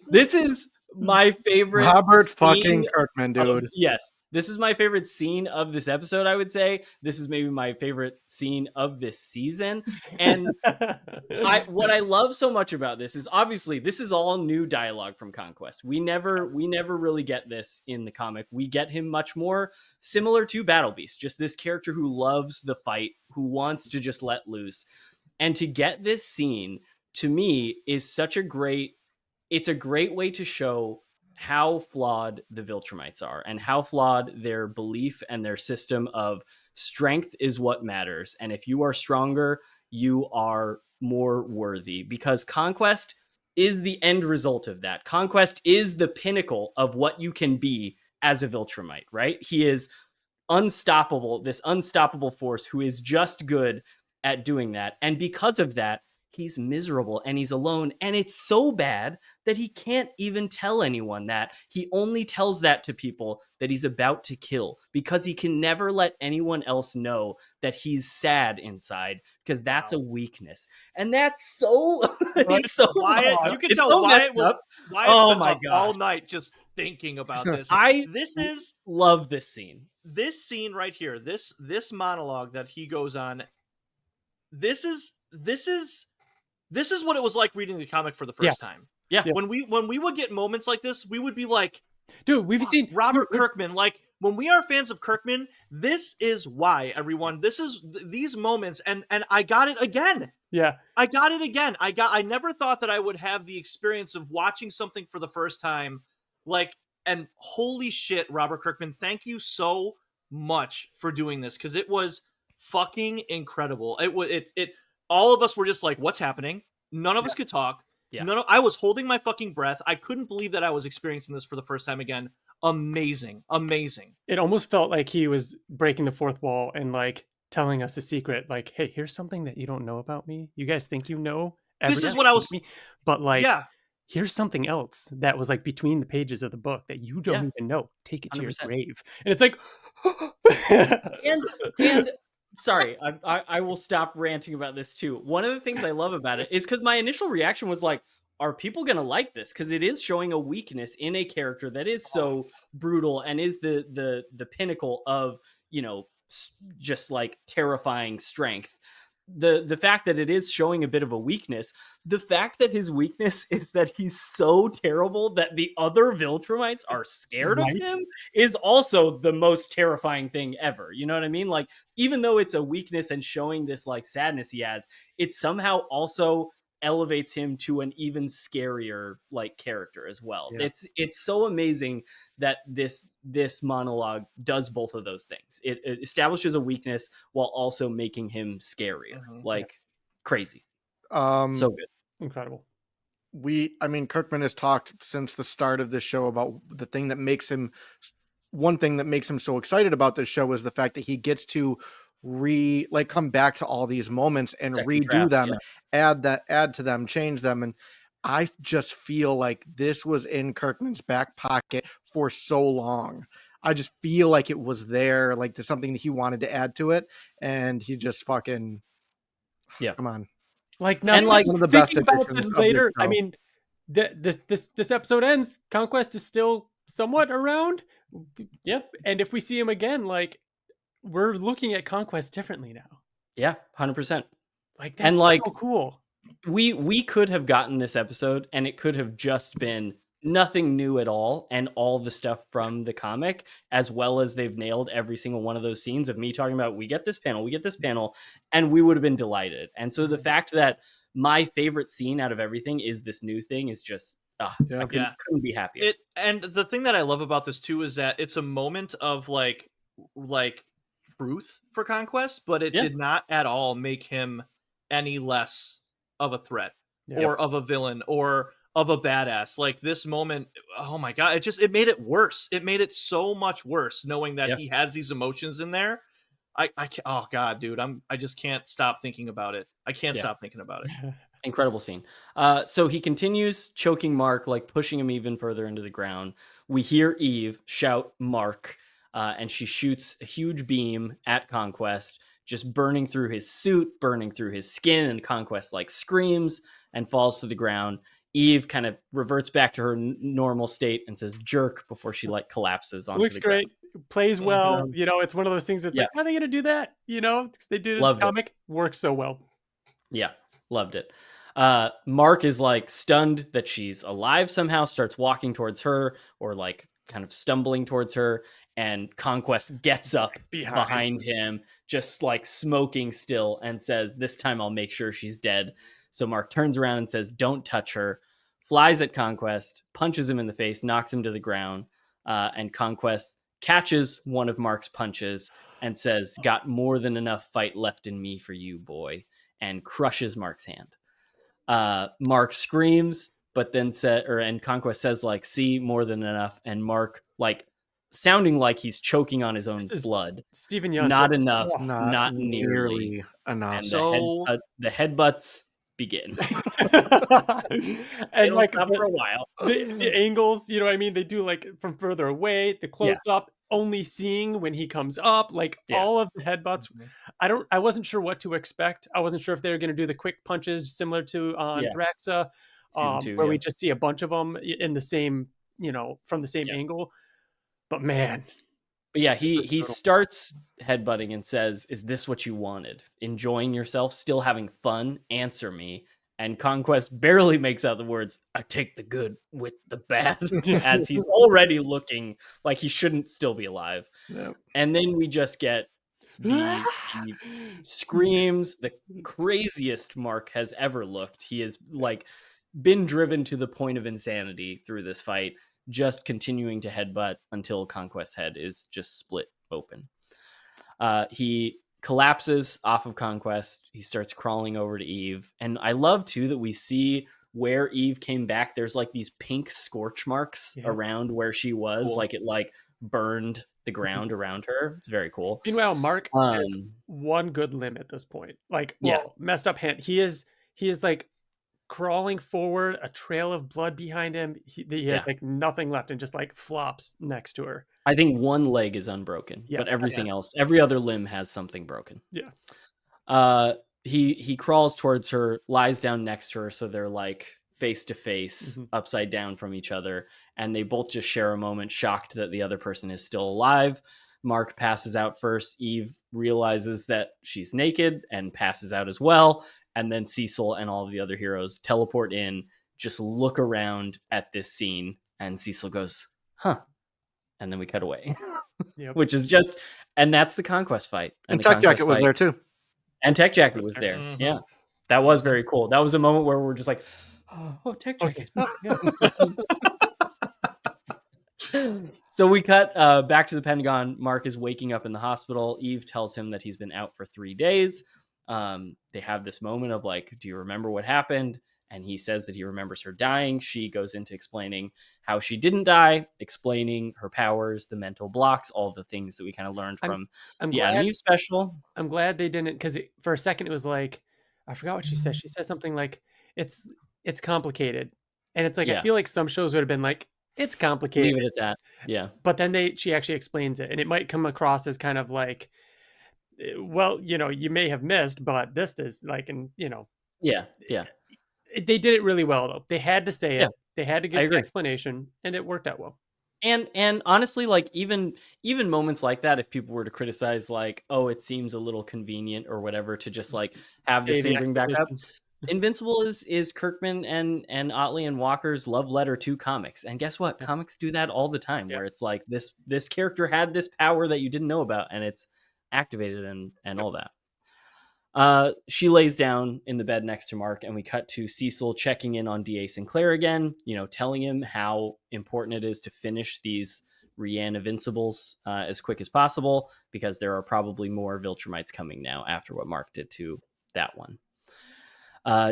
This is my favorite. Robert fucking Kirkman, dude. Yes. This is my favorite scene of this episode, I would say. This is maybe my favorite scene of this season. And what I love so much about this is, obviously, this is all new dialogue from Conquest. We never really get this in the comic. We get him much more similar to Battle Beast, just this character who loves the fight, who wants to just let loose. And to get this scene, to me, is such a great way to show how flawed the Viltrumites are, and how flawed their belief and their system of strength is what matters. And if you are stronger, you are more worthy, because Conquest is the end result of that. Conquest is the pinnacle of what you can be as a Viltrumite, right? He is unstoppable, this unstoppable force who is just good at doing that. And because of that, he's miserable and he's alone. And it's so bad that he can't even tell anyone that. He only tells that to people that he's about to kill, because he can never let anyone else know that he's sad inside, because that's a weakness. And that's so, it's so Wyatt, you can tell so Wyatt's oh my God. God. All night just thinking about this. Love this scene. This scene right here, this monologue that he goes on, this is what it was like reading the comic for the first time. Yeah. When we would get moments like this, we would be like, dude, we've seen Robert Kirkman. Like, when we are fans of Kirkman, this is why, everyone. This is these moments, and I got it again. Yeah. I got it again. I never thought that I would have the experience of watching something for the first time. Like, and holy shit, Robert Kirkman, thank you so much for doing this, because it was fucking incredible. It all of us were just like, what's happening? None of us could talk. Yeah. I was holding my fucking breath. I couldn't believe that I was experiencing this for the first time again. Amazing. It almost felt like he was breaking the fourth wall and like telling us a secret. Like, hey, here's something that you don't know about me. You guys think you know everything. This is what I was... But like, here's something else that was like between the pages of the book that you don't even know. Take it to 100%. Your grave. And it's like... and sorry, I will stop ranting about this too. One of the things I love about it is because my initial reaction was like, are people going to like this? Because it is showing a weakness in a character that is so brutal and is the pinnacle of, you know, just like terrifying strength. The fact that it is showing a bit of a weakness, the fact that his weakness is that he's so terrible that the other Viltrumites are scared of him is also the most terrifying thing ever. You know what I mean? Like, even though it's a weakness and showing this like sadness he has, it's somehow also elevates him to an even scarier like character as well. Yeah. It's so amazing that this monologue does both of those things. It establishes a weakness while also making him scarier, like crazy. So good. Incredible. Kirkman has talked since the start of this show about the thing that makes him, one thing that makes him so excited about this show is the fact that he gets to come back to all these moments and Second redo draft, them, add to them, change them. And I just feel like this was in Kirkman's back pocket for so long. I just feel like it was there, like there's something that he wanted to add to it, and he just fucking, come on. Like now, And, like, one of the best thinking about additions it of later, this I show. mean, this episode ends. Conquest is still somewhat around. Yeah. And if we see him again, like, we're looking at Conquest differently now. Yeah, 100%. Like, that's And, like, so cool. we could have gotten this episode and it could have just been nothing new at all, and all the stuff from the comic, as well as they've nailed every single one of those scenes of me talking about we get this panel, and we would have been delighted. And so the fact that my favorite scene out of everything is this new thing is just I couldn't be happier. And the thing that I love about this too is that it's a moment of like truth for Conquest, but it did not at all make him any less of a threat or of a villain or of a badass. Like this moment, oh my god, it made it worse. It made it so much worse knowing that he has these emotions in there. I oh god, dude, I just can't stop thinking about it. I can't stop thinking about it. Incredible scene. So he continues choking Mark, like pushing him even further into the ground. We hear Eve shout Mark, and she shoots a huge beam at Conquest, just burning through his suit, burning through his skin, and Conquest like screams and falls to the ground. Eve kind of reverts back to her normal state and says jerk before she like collapses onto Looks the great. ground. Plays well. You know, it's one of those things that's like, how are they going to do that? You know, they did it in the comic. Works so well. Yeah, loved it. Mark is like stunned that she's alive somehow, starts walking towards her or like kind of stumbling towards her, and Conquest gets up behind him, just like smoking still, and says, this time I'll make sure she's dead. So Mark turns around and says, don't touch her, flies at Conquest, punches him in the face, knocks him to the ground, and Conquest catches one of Mark's punches and says, got more than enough fight left in me for you, boy, and crushes Mark's hand. Mark screams, but then and Conquest says, like, see, more than enough, and Mark, like, sounding like he's choking on his own blood. Stephen Young. Not enough, not nearly enough. And So the headbutts begin. And like stop for a while. The angles, you know what I mean? They do like from further away, the close up, only seeing when he comes up, like all of the headbutts. I wasn't sure what to expect. I wasn't sure if they were going to do the quick punches similar to on Draxa, where we just see a bunch of them in the same, you know, from the same angle. But man. But yeah, he starts headbutting and says, is this what you wanted? Enjoying yourself? Still having fun? Answer me. And Conquest barely makes out the words, I take the good with the bad, as he's already looking like he shouldn't still be alive. Yep. And then we just get the screams, the craziest Mark has ever looked. He has like been driven to the point of insanity through this fight, just continuing to headbutt until Conquest's head is just split open. He collapses off of Conquest. He starts crawling over to Eve. And I love, too, that we see where Eve came back. There's like these pink scorch marks around where she was. Cool. Like it like burned the ground around her. It's very cool. Meanwhile, Mark has one good limb at this point. Like, messed up hand. He is like crawling forward, a trail of blood behind him. He has like nothing left and just like flops next to her. I think one leg is unbroken, but everything else, every other limb has something broken. Yeah. He crawls towards her, lies down next to her, so they're like face to face, upside down from each other, and they both just share a moment, shocked that the other person is still alive. Mark passes out first. Eve realizes that she's naked and passes out as well. And then Cecil and all of the other heroes teleport in, just look around at this scene, and Cecil goes, huh. And then we cut away, which is just, and that's the Conquest fight. And Tech Jacket was there too. And Tech Jacket was there. Yeah. That was very cool. That was a moment where we're just like, oh, tech jacket. Oh, yeah. So we cut back to the Pentagon. Mark is waking up in the hospital. Eve tells him that he's been out for 3 days. They have this moment of like, do you remember what happened? And he says that he remembers her dying. She goes into explaining how she didn't die, explaining her powers, the mental blocks, all the things that we kind of learned from the Adam Eve special. I'm glad they didn't, because for a second it was like, I forgot what she said. She said something like, it's complicated. And it's like, I feel like some shows would have been like, it's complicated. Leave it at that. Yeah. But then she actually explains it, and it might come across as kind of like, well, you may have missed, but this is like, and Yeah. They did it really well though. They had to say it. Yeah. They had to give the explanation, and it worked out well. And honestly, like even moments like that, if people were to criticize, like, oh, it seems a little convenient or whatever to just like have this thing bring back up. Invincible is Kirkman and Ottley and Walker's love letter to comics. And guess what? Comics do that all the time, where it's like this character had this power that you didn't know about, and it's activated and all that. She lays down in the bed next to Mark, and we cut to Cecil checking in on D.A. Sinclair again, telling him how important it is to finish these Rianne Invincibles as quick as possible, because there are probably more Viltrumites coming now after what Mark did to that one.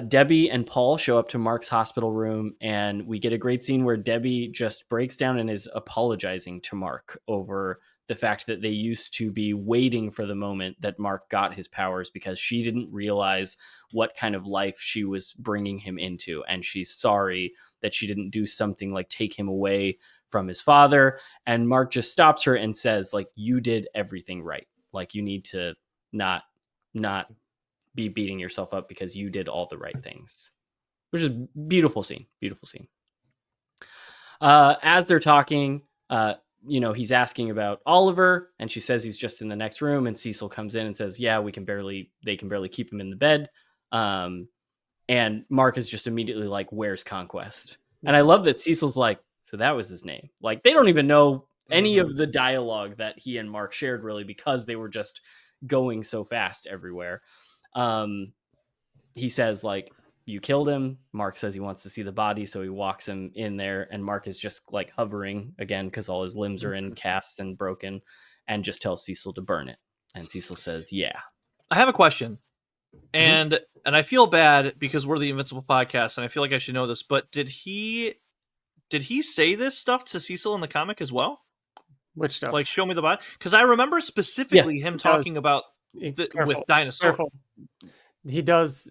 Debbie and Paul show up to Mark's hospital room, and we get a great scene where Debbie just breaks down and is apologizing to Mark over the fact that they used to be waiting for the moment that Mark got his powers, because she didn't realize what kind of life she was bringing him into. And she's sorry that she didn't do something like take him away from his father. And Mark just stops her and says, like, you did everything right. Like, you need to not be beating yourself up, because you did all the right things, which is beautiful scene. As they're talking, he's asking about Oliver, and she says he's just in the next room, and Cecil comes in and says, yeah, they can barely keep him in the bed. And Mark is just immediately like, where's Conquest? And I love that Cecil's like, so that was his name. Like, they don't even know any of the dialogue that he and Mark shared, really, because they were just going so fast everywhere. He says, like, you killed him. Mark says he wants to see the body, so he walks him in there, and Mark is just like hovering again because all his limbs are in casts and broken, and just tells Cecil to burn it. And Cecil says, yeah. I have a question, and I feel bad because we're the Invincible podcast, and I feel like I should know this, but did he say this stuff to Cecil in the comic as well? Which stuff? Like, show me the body? Because I remember specifically him talking about with dinosaur. Careful. He does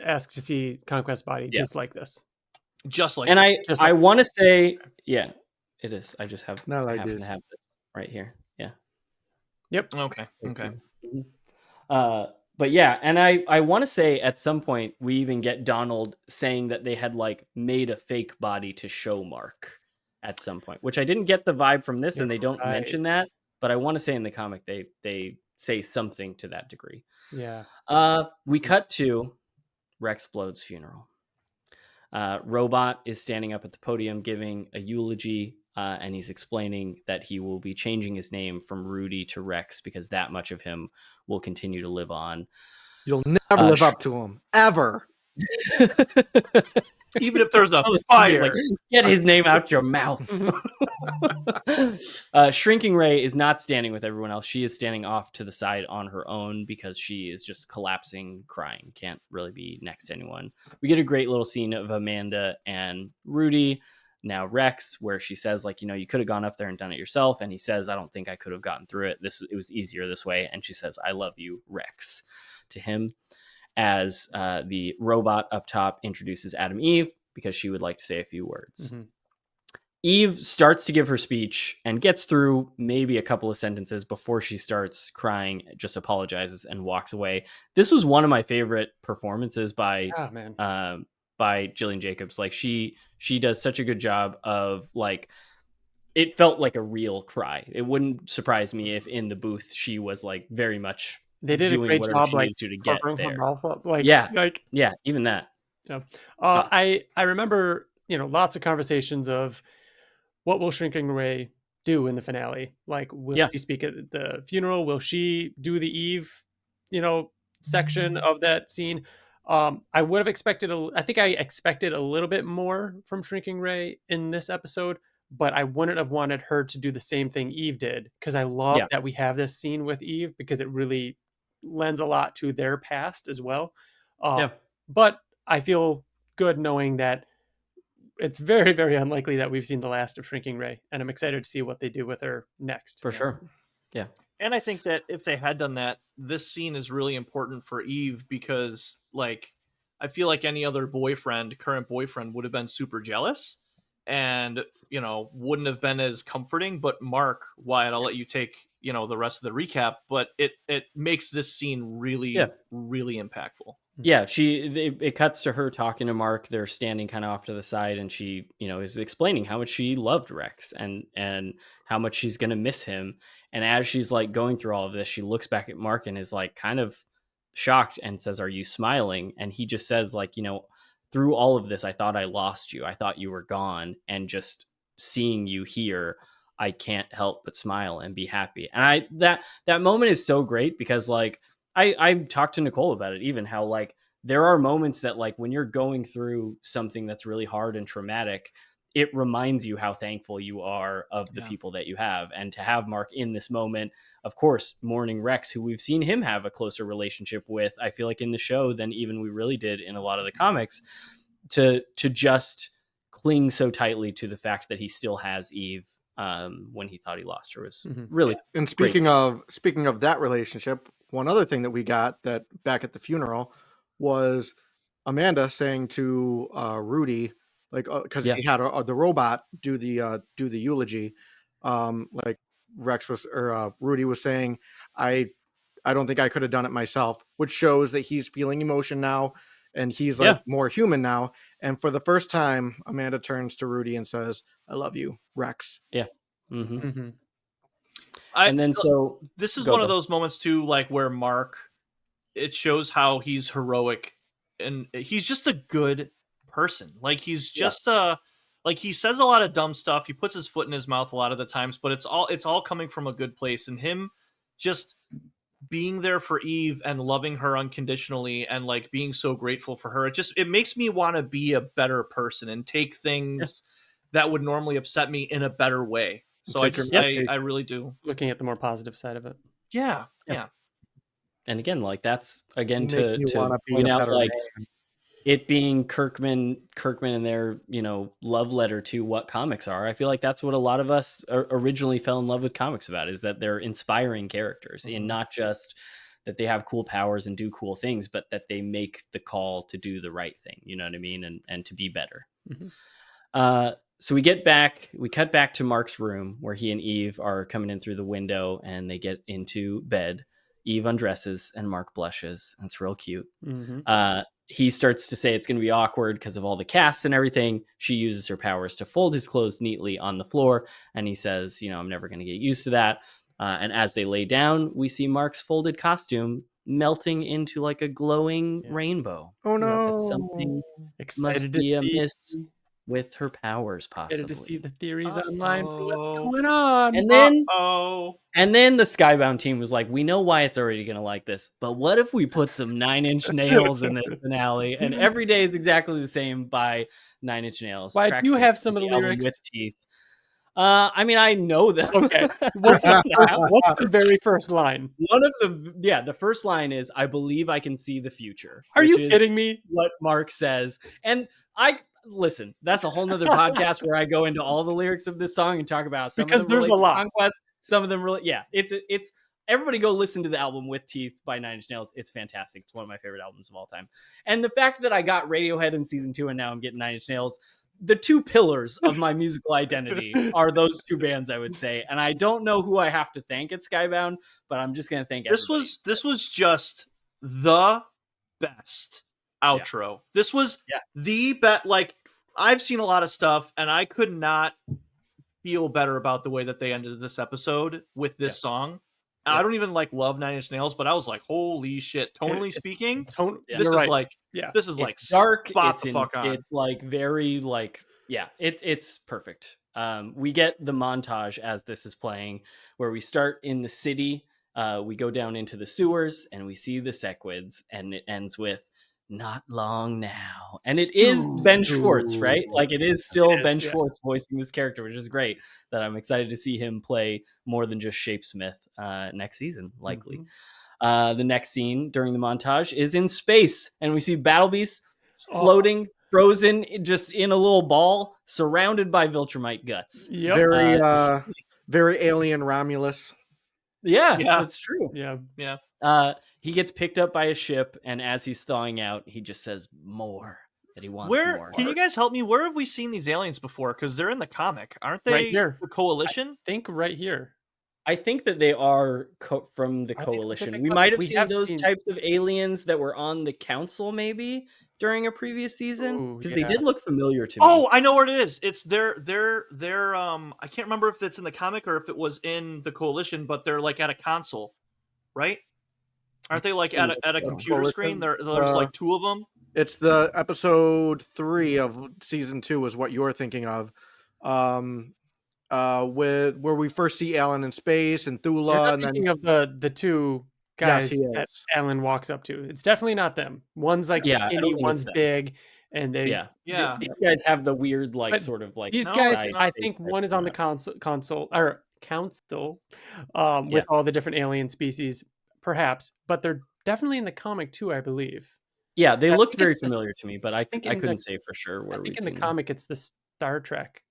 ask to see Conquest body, just like this. And I want to say, yeah, it is. I just happen to have this right here. Yeah. Yep. Okay. But yeah, and I want to say at some point we even get Donald saying that they had like made a fake body to show Mark at some point, which I didn't get the vibe from this, and they don't mention that, but I want to say in the comic they say something to that degree. Yeah. We cut to Rex Blode's funeral. Robot is standing up at the podium giving a eulogy, and he's explaining that he will be changing his name from Rudy to Rex, because that much of him will continue to live on. You'll never live up to him, ever. Even if there's a fire. Like, get his name out your mouth. Shrinking Ray is not standing with everyone else. She is standing off to the side on her own, because she is just collapsing, crying. Can't really be next to anyone. We get a great little scene of Amanda and Rudy, now Rex, where she says, like, you could have gone up there and done it yourself. And he says, I don't think I could have gotten through it. It was easier this way. And she says, I love you, Rex, to him, as the robot up top introduces Adam Eve, because she would like to say a few words. Eve starts to give her speech and gets through maybe a couple of sentences before she starts crying, just apologizes and walks away. This was one of my favorite performances by Jillian Jacobs. Like, she does such a good job of, like, it felt like a real cry. It wouldn't surprise me if in the booth she was like very much they did doing a great job, like, to get there. Her mouth up. Like, Even that. Yeah. I remember, lots of conversations of what will Shrinking Ray do in the finale? Like, will she speak at the funeral? Will she do the Eve, section of that scene? I would have expected I think I expected a little bit more from Shrinking Ray in this episode, but I wouldn't have wanted her to do the same thing Eve did, because I love that we have this scene with Eve, because it really lends a lot to their past as well. But I feel good knowing that it's very, very unlikely that we've seen the last of Shrinking Ray, and I'm excited to see what they do with her next. For sure. Yeah. And I think that if they had done that, this scene is really important for Eve, because like I feel like any other current boyfriend would have been super jealous and, wouldn't have been as comforting. But Mark, Wyatt, I'll let you take, the rest of the recap, but it makes this scene really, really impactful. Yeah, it cuts to her talking to Mark. They're standing kind of off to the side, and she, is explaining how much she loved Rex and how much she's gonna miss him. And as she's like going through all of this, she looks back at Mark and is like kind of shocked and says, "Are you smiling?" And he just says, like, through all of this, I thought I lost you. I thought you were gone, and just seeing you here, I can't help but smile and be happy. And that moment is so great, because like I talked to Nicole about it, even how like there are moments that like when you're going through something that's really hard and traumatic, it reminds you how thankful you are of the people that you have. And to have Mark in this moment, of course, mourning Rex, who we've seen him have a closer relationship with, I feel like in the show than even we really did in a lot of the comics, to just cling so tightly to the fact that he still has Eve when he thought he lost her was really. And speaking of that relationship, one other thing that we got that back at the funeral was Amanda saying to Rudy, like, because he had the robot do the eulogy, like Rex was, or Rudy was saying, I don't think I could have done it myself, which shows that he's feeling emotion now, and he's like more human now. And for the first time, Amanda turns to Rudy and says, "I love you, Rex." Yeah. Mm-hmm. And then so this is one of those moments too, like where Mark, it shows how he's heroic, and he's just a good person. Like he's just like he says a lot of dumb stuff. He puts his foot in his mouth a lot of the times, but it's all coming from a good place. And him just being there for Eve and loving her unconditionally and like being so grateful for her, it makes me want to be a better person and take things that would normally upset me in a better way. So I really do. Looking at the more positive side of it. Yeah. And again, like that's again to point out like it being Kirkman and their, love letter to what comics are. I feel like that's what a lot of us originally fell in love with comics about, is that they're inspiring characters, and not just that they have cool powers and do cool things, but that they make the call to do the right thing. You know what I mean? And to be better. So we cut back to Mark's room where he and Eve are coming in through the window, and they get into bed. Eve undresses and Mark blushes. It's real cute. He starts to say it's going to be awkward because of all the casts and everything. She uses her powers to fold his clothes neatly on the floor. And he says, I'm never going to get used to that. And as they lay down, we see Mark's folded costume melting into like a glowing rainbow. Oh no. That's something Excited must be amiss with her powers, possibly. Excited to see the theories online for what's going on. And then the Skybound team was like, we know Wyatt's already going to like this, but what if we put some 9 Inch Nails in this finale? And every day is exactly the same by 9 Inch Nails. Why do you have some of the lyrics with teeth? I mean, I know them. Okay. What's the very first line? The first line is, "I believe I can see the future." Are you kidding me? What Mark says. And listen, that's a whole nother podcast where I go into all the lyrics of this song and talk about some because of them there's a lot. Conquest, some of them really, it's everybody go listen to the album With Teeth by 9 Inch Nails. It's fantastic. It's one of my favorite albums of all time. And the fact that I got Radiohead in season 2 and now I'm getting 9 Inch Nails, the two pillars of my musical identity are those two bands, I would say. And I don't know who I have to thank at Skybound, but I'm just going to thank everybody. This was just the best outro. This was the best. Like, I've seen a lot of stuff and I could not feel better about the way that they ended this episode with this song. I don't even love 9 Inch Nails, but I was like, holy shit. Tonally speaking, this is like dark. Spot the fuck on. It's like very it's perfect. We get the montage as this is playing, where we start in the city, we go down into the sewers, and we see the Sequids, and it ends with not long now. And it is Ben Schwartz, right? Like it is still Ben Schwartz voicing this character, which is great. That I'm excited to see him play more than just Shapesmith next season, likely. The next scene during the montage is in space, and we see Battle Beast floating, frozen, just in a little ball, surrounded by Viltrumite guts. Yep. Very alien Romulus. Yeah, that's true. Yeah. He gets picked up by a ship, and as he's thawing out, he just says more. That he wants more. Can you guys help me? Where have we seen these aliens before? Because they're in the comic, aren't they? Right here. The Coalition? I think right here. I think that they are from the Coalition. We might have seen those types of aliens that were on the Council, maybe during a previous season, because they did look familiar to me. Oh, I know what it is. It's their I can't remember if it's in the comic or if it was in the Coalition, but they're like at a console, right? Aren't they like at a computer screen? There's like two of them. It's the episode 3 of season 2 is what you're thinking of. With where we first see Alan in space and Thula, and thinking of the two guys that Alan walks up to. It's definitely not them. One's like indie, one's big, and they these guys have the weird sort of these guys. I think one is on the council with all the different alien species, perhaps, but they're definitely in the comic too, I believe. Yeah, they looked very familiar to me, but I couldn't say for sure where. I think in the comic it's the Star Trek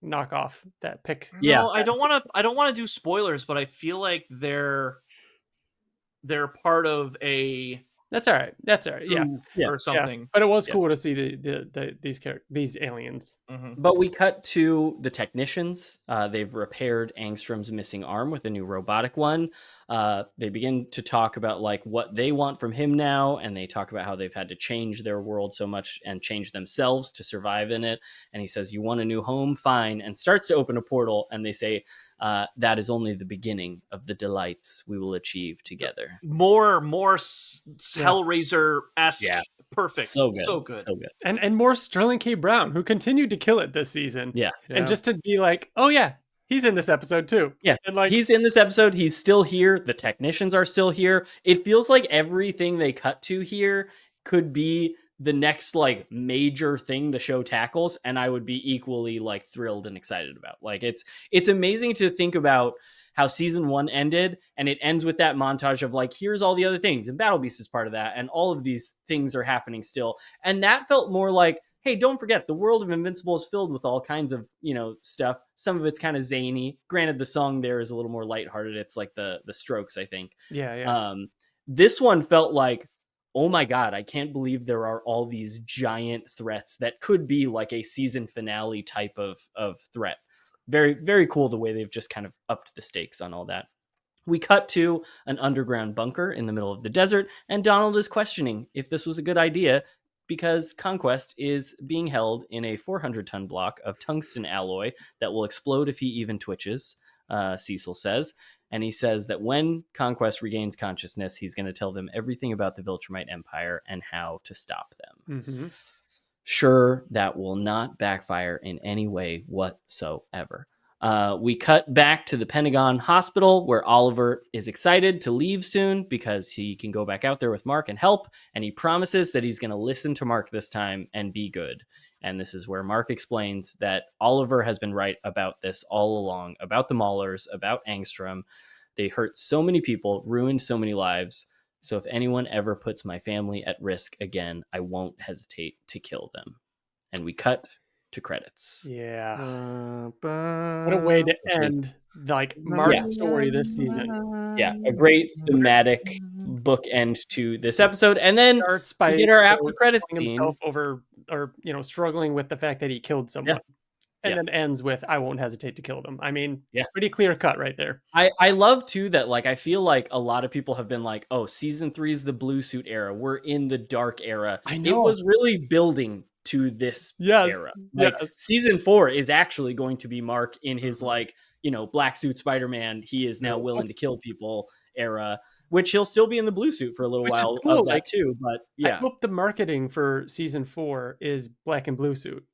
knockoff that pick. No, I don't want to do spoilers, but I feel like they're part of a. That's all right. Yeah, or something. Yeah. But it was cool to see these aliens. But we cut to the technicians. They've repaired Angstrom's missing arm with a new robotic one. They begin to talk about what they want from him now, and they talk about how they've had to change their world so much and change themselves to survive in it. And he says, "You want a new home? Fine," and starts to open a portal. And they say, "That is only the beginning of the delights we will achieve together." More Hellraiser-esque. Yeah. Perfect. So good. And more Sterling K. Brown, who continued to kill it this season. Yeah. And just to be like, oh yeah, he's in this episode too. Yeah. And he's in this episode. He's still here. The technicians are still here. It feels like everything they cut to here could be the next major thing the show tackles, and I would be equally thrilled and excited about. It's amazing to think about how season 1 ended, and it ends with that montage of here's all the other things, and Battle Beast is part of that, and all of these things are happening still. And that felt more hey, don't forget, the world of Invincible is filled with all kinds of, stuff. Some of it's kind of zany. Granted, the song there is a little more lighthearted. It's the Strokes, I think. Yeah. This one felt oh my God, I can't believe there are all these giant threats that could be a season finale type of threat. Very, very cool the way they've just kind of upped the stakes on all that. We cut to an underground bunker in the middle of the desert, and Donald is questioning if this was a good idea because Conquest is being held in a 400-ton block of tungsten alloy that will explode if he even twitches, Cecil says. And he says that when Conquest regains consciousness, he's going to tell them everything about the Viltrumite Empire and how to stop them. Sure, that will not backfire in any way whatsoever. We cut back to the Pentagon Hospital, where Oliver is excited to leave soon because he can go back out there with Mark and help. And he promises that he's going to listen to Mark this time and be good. And this is where Mark explains that Oliver has been right about this all along, about the Maulers, about Angstrom. They hurt so many people, ruined so many lives. So if anyone ever puts my family at risk again, I won't hesitate to kill them. And we cut to credits. Yeah. What a way to end Mark's story this season. Yeah, a great thematic bookend to this episode. And then starts by we get our after credits scene. Himself over, or struggling with the fact that he killed someone. And then ends with, I won't hesitate to kill them. I mean, pretty clear cut right there. I love too that I feel like a lot of people have been oh, season 3 is the blue suit era. We're in the dark era. I know. It was really building to this era. Season 4 is actually going to be Mark in his black suit Spider-Man. He is now willing to kill people era, which he'll still be in the blue suit for a little while cool. of that too. But I hope the marketing for season 4 is black and blue suit.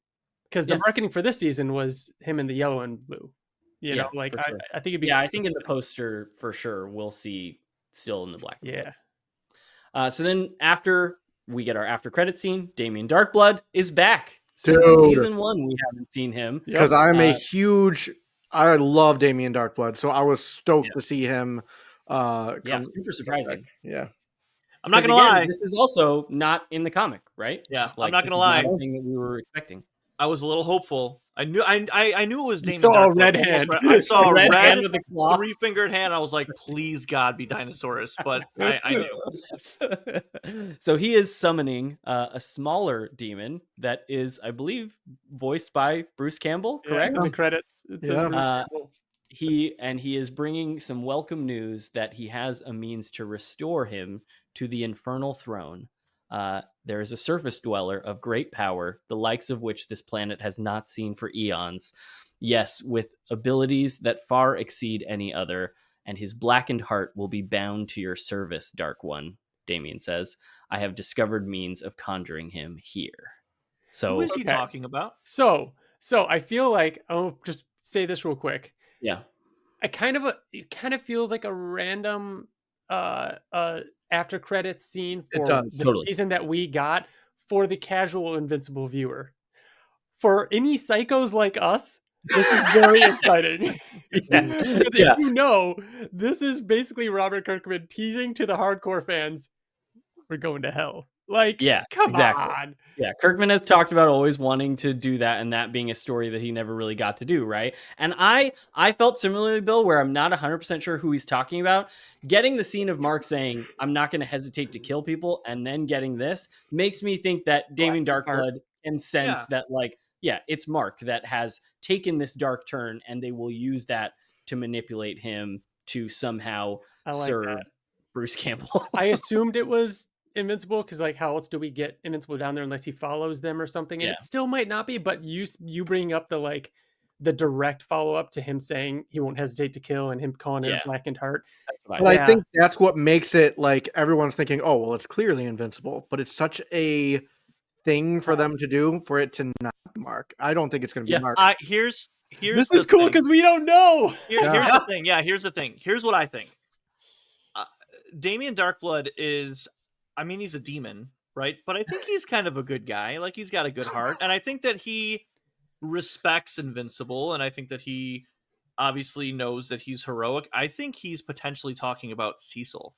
Because the marketing for this season was him in the yellow and blue. You know, sure. I think it'd be. Yeah, I think in the poster for sure we'll see still in the black. Yeah. So then after we get our after credit scene. Damien Darkblood is back. Since Dude. season 1, we haven't seen him. Because I love Damien Darkblood, so I was stoked to see him. Super surprising. Yeah. I'm not gonna lie. This is also not in the comic, right? Yeah, like, I'm not gonna lie. Anything that we were expecting. I was a little hopeful. I knew it was Damien. saw a Darkblood, red almost hand. right. I saw a red hand with a claw. 3-fingered hand. I was like, please God, be Dinosaurus. But I knew. So he is summoning a smaller demon that is, I believe, voiced by Bruce Campbell. Correct? In the credits. It says Bruce Campbell. He is bringing some welcome news that he has a means to restore him to the infernal throne. There is a surface dweller of great power, the likes of which this planet has not seen for eons. Yes, with abilities that far exceed any other, and his blackened heart will be bound to your service, Dark One, Damien says. I have discovered means of conjuring him here. So, who is he talking about? So I feel like, I'll just say this real quick. Yeah. It kind of feels like a random after credits scene for the season that we got for the casual Invincible viewer. For any psychos like us, this is very exciting. If you know, this is basically Robert Kirkman teasing to the hardcore fans, we're going to hell. Like, come on. Yeah, Kirkman has talked about always wanting to do that, and that being a story that he never really got to do, right? And I felt similarly, Bill, where I'm not 100% sure who he's talking about. Getting the scene of Mark saying, I'm not going to hesitate to kill people, and then getting this makes me think that Damien Darkblood can sense that, like, it's Mark that has taken this dark turn, and they will use that to manipulate him to somehow serve Bruce Campbell. I assumed it was Invincible, because like, how else do we get Invincible down there unless he follows them or something? And it still might not be, but you bring up the direct follow-up to him saying he won't hesitate to kill and him calling it a blackened heart. I think that's what makes it like everyone's thinking, oh well, it's clearly Invincible, but it's such a thing for them to do for it to not be Mark. I don't think it's going to be Mark. Here's this is cool because we don't know. Here's the thing. Yeah, here's the thing. Here's what I think. Damien Darkblood is, I mean, he's a demon, right? But I think he's kind of a good guy. Like, he's got a good heart. And I think that he respects Invincible. And I think that he obviously knows that he's heroic. I think he's potentially talking about Cecil.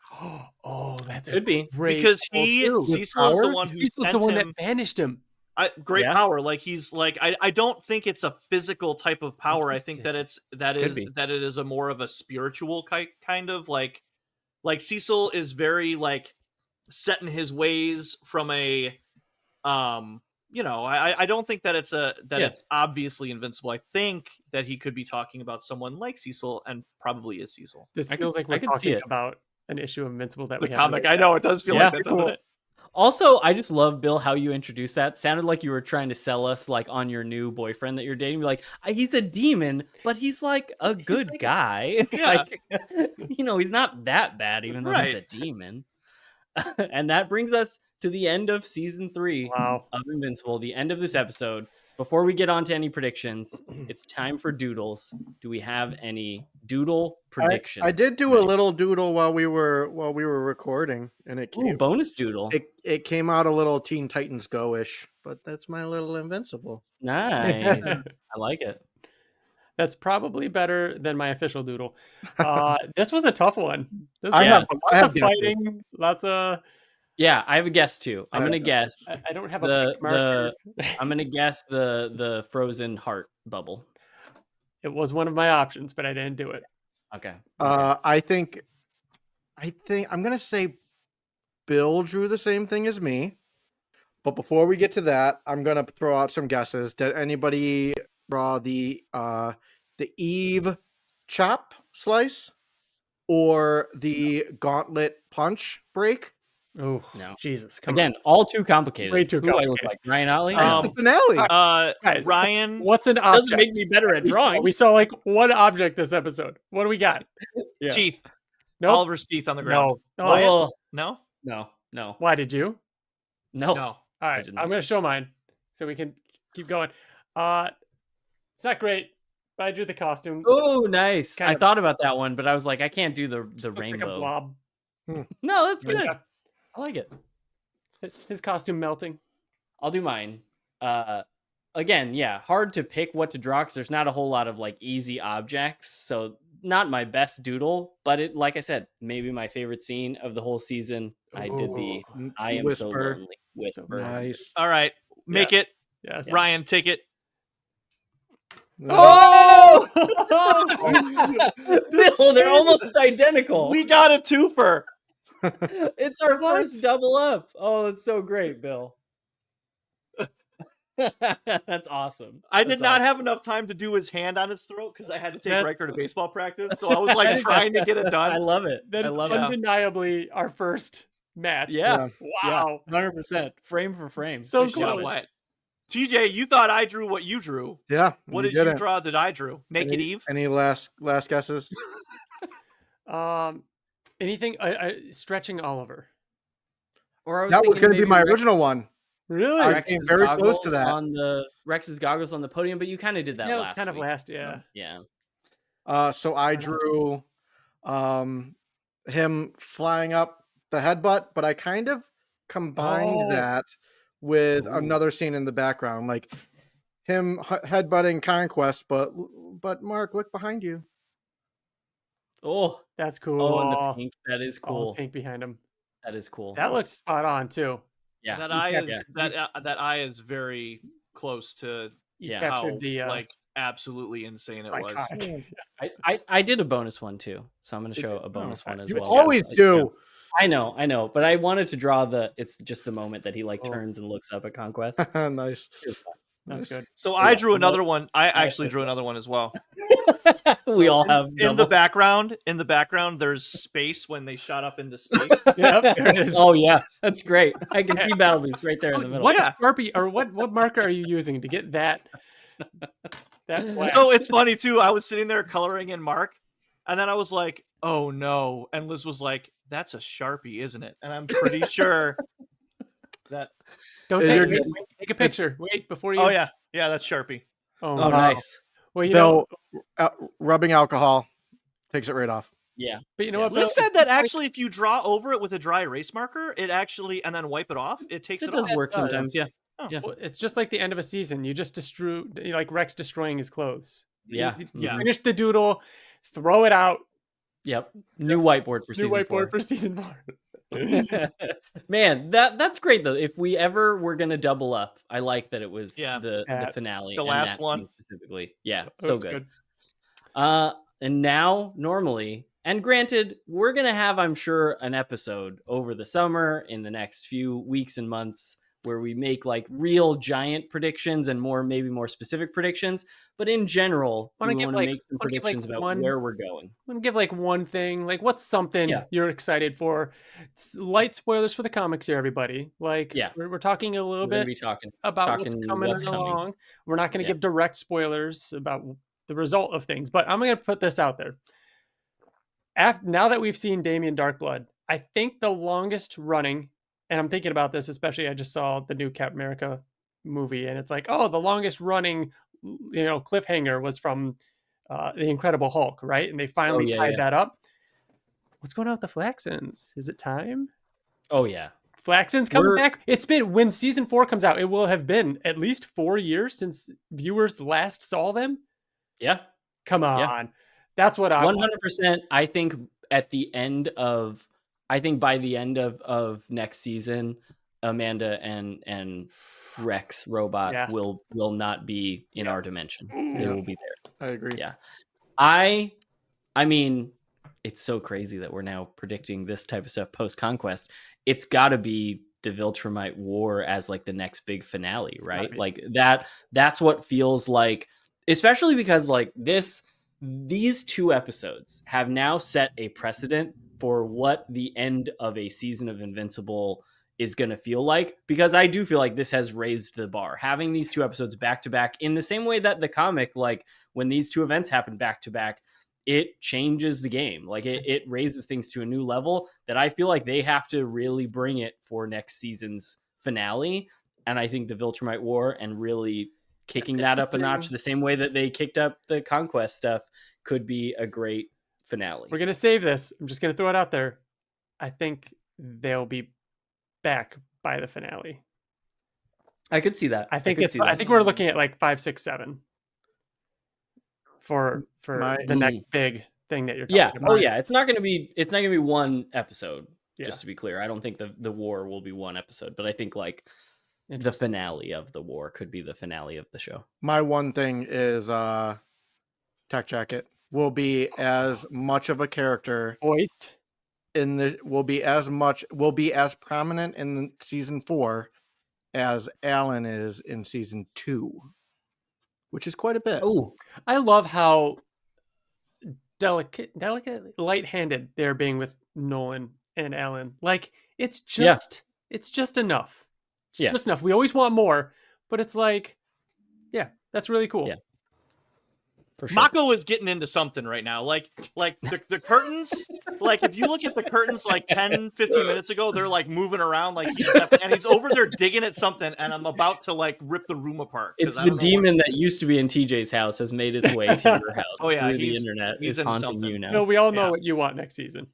Oh, that could be. Because Cecil is the one who Cecil's the one that banished him. Great power. Like, he's like, I don't think it's a physical type of power. I think that it is a more of a spiritual kind of like Cecil is very like set in his ways from a I don't think that it's obviously Invincible. I think that he could be talking about someone like Cecil, and probably is Cecil. This feels like we're talking about an issue of Invincible that we have. Comic. I know it does feel like that, doesn't it? Also, I just love, Bill, how you introduced that. Sounded like you were trying to sell us like on your new boyfriend that you're dating. Be like, he's a demon, but he's like a good guy. Yeah. He's not that bad, even though he's a demon. And that brings us to the end of season 3 of Invincible, the end of this episode. Before we get on to any predictions, it's time for doodles. Do we have any doodle predictions? I did do a little doodle while we were recording, and it came bonus doodle. It came out a little Teen Titans Go-ish, but that's my little Invincible. Nice. I like it. That's probably better than my official doodle. This was a tough one. I have fighting, lots of. Yeah, I have a guess too. I'm gonna guess. I don't have a I'm gonna guess the frozen heart bubble. It was one of my options, but I didn't do it. Okay. I think I'm gonna say Bill drew the same thing as me. But before we get to that, I'm gonna throw out some guesses. Did anybody draw the Eve chop slice or the gauntlet punch break? Oh no! Jesus! Come on. All too complicated. Way too complicated. I look like Ryan Ottley. The finale. Guys, Ryan, what's an object? Doesn't make me better at drawing. We saw like one object this episode. What do we got? Teeth. Nope. Oliver's teeth on the ground. No. No. Why did you? No. All right, I'm gonna show mine so we can keep going. It's not great, but I drew the costume. Oh, nice. I thought about that one, but I was like, I can't do the rainbow. Like a blob. No, that's good. Yeah. I like it. His costume melting. I'll do mine. Again, yeah, hard to pick what to draw because there's not a whole lot of like easy objects. So not my best doodle, but it, like I said, maybe my favorite scene of the whole season. I did the I am so Whisper. lonely whisper. Nice. All right, make it. Yes. Ryan, take it. Oh! Bill, they're almost identical. We got a twofer. It's our first double up. Oh, that's so great, Bill. That's awesome. I did not have enough time to do his hand on his throat because I had to take Riker to baseball practice. So I was like trying to get it done. I love it. That is undeniably our first match. Yeah. Wow. 100%. Frame for frame. So Nice job, close. Wyatt. TJ, you thought I drew what you drew. Yeah. What did you draw that I drew? Naked Eve? Any last guesses? Anything stretching Oliver. Or That was going to be my original one. Really? I came very close to that. On the Rex's goggles on the podium, but you kind of did that Yeah, it last was kind of week. last, yeah. Yeah. So I drew him flying up the headbutt, but I kind of combined that with another scene in the background, like him headbutting Conquest, but Mark, look behind you. Oh, that's cool. Oh, and the pink. That is cool. Pink behind him. That is cool. That looks spot on too. Yeah. That eye is very close to how like absolutely insane it was. I did a bonus one too, so I'm going to show a bonus one as you well. Always do. I know, but I wanted to draw it's just the moment that he like turns and looks up at Conquest. Nice. That's good. So I drew another one. I actually drew another one as well. We all have in the background. In the background, there's space when they shot up into space. Yep, there it is. Oh yeah, that's great. I can see Battle Beast right there in the middle. What Sharpie or what marker are you using to get that? So it's funny too. I was sitting there coloring in Mark, and then I was like, "Oh no!" And Liz was like, "That's a Sharpie, isn't it?" And I'm pretty sure that. Don't take a picture. Wait before you. Oh yeah, that's Sharpie. Oh nice. Well, Bill, rubbing alcohol takes it right off. Yeah, but you know what? Liz said that actually, if you draw over it with a dry erase marker, it actually and then wipe it off, it takes it does off. work sometimes. Yeah. Oh. Yeah. Well, it's just like the end of a season. You just like Rex destroying his clothes. Yeah. You finish the doodle, throw it out. Yep. New whiteboard for season 4. Season 4. Man, that's great though. If we ever were gonna double up, I like that it was the finale, the last one specifically. Yeah, so good. And now normally, and granted, we're gonna have, I'm sure, an episode over the summer in the next few weeks and months where we make like real giant predictions and maybe more specific predictions. But in general, we want to make some predictions about where we're going. I'm gonna give like one thing, like what's something you're excited for. It's light spoilers for the comics here, everybody. Like we're talking a little bit about what's coming along. We're not gonna give direct spoilers about the result of things, but I'm gonna put this out there. Now that we've seen Damien Darkblood, I think the longest running, and I'm thinking about this, especially I just saw the new Captain America movie, and it's like, the longest running, cliffhanger was from the Incredible Hulk, right? And they finally tied that up. What's going on with the Flaxens? Is it time? Oh yeah, Flaxens coming back. It's been, when season 4 comes out, it will have been at least 4 years since viewers last saw them. Yeah, come on. Yeah. That's what I 100%. I think at the end of. I think by the end of next season, Amanda and Rex Robot will not be in our dimension. They will be there. I agree. Yeah. I mean, it's so crazy that we're now predicting this type of stuff post-Conquest. It's got to be the Viltrumite War as like the next big finale, right? Like that's what feels like, especially because like these 2 episodes have now set a precedent for what the end of a season of Invincible is going to feel like, because I do feel like this has raised the bar. Having these 2 episodes back to back in the same way that the comic, like when these 2 events happen back to back, it changes the game. Like it raises things to a new level that I feel like they have to really bring it for next season's finale. And I think the Viltrumite War and really kicking that up a notch the same way that they kicked up the Conquest stuff could be a great finale. We're going to save this. I'm just going to throw it out there. I think they'll be back by the finale. I could see that. I think we're looking at like 5, 6, 7 for the next big thing that you're talking about. Oh yeah, it's not gonna be one episode. Just to be clear, I don't think the war will be one episode, but I think like the finale of the war could be the finale of the show. My one thing is Tech Jacket will be as much of a character voiced in the will be as prominent in season 4 as Alan is in season 2, which is quite a bit. Oh, I love how delicate, light-handed they're being with Nolan and Alan. Like it's just enough. It's just enough. We always want more, but it's like, that's really cool. Yeah. For sure. Mako is getting into something right now. Like the curtains, like if you look at the curtains like 10, 15 minutes ago, they're like moving around like he's over there digging at something, and I'm about to like rip the room apart. It's the demon that used to be in TJ's house has made its way to your house. Oh yeah, through the internet. He's haunting you now. No, we all know what you want next season.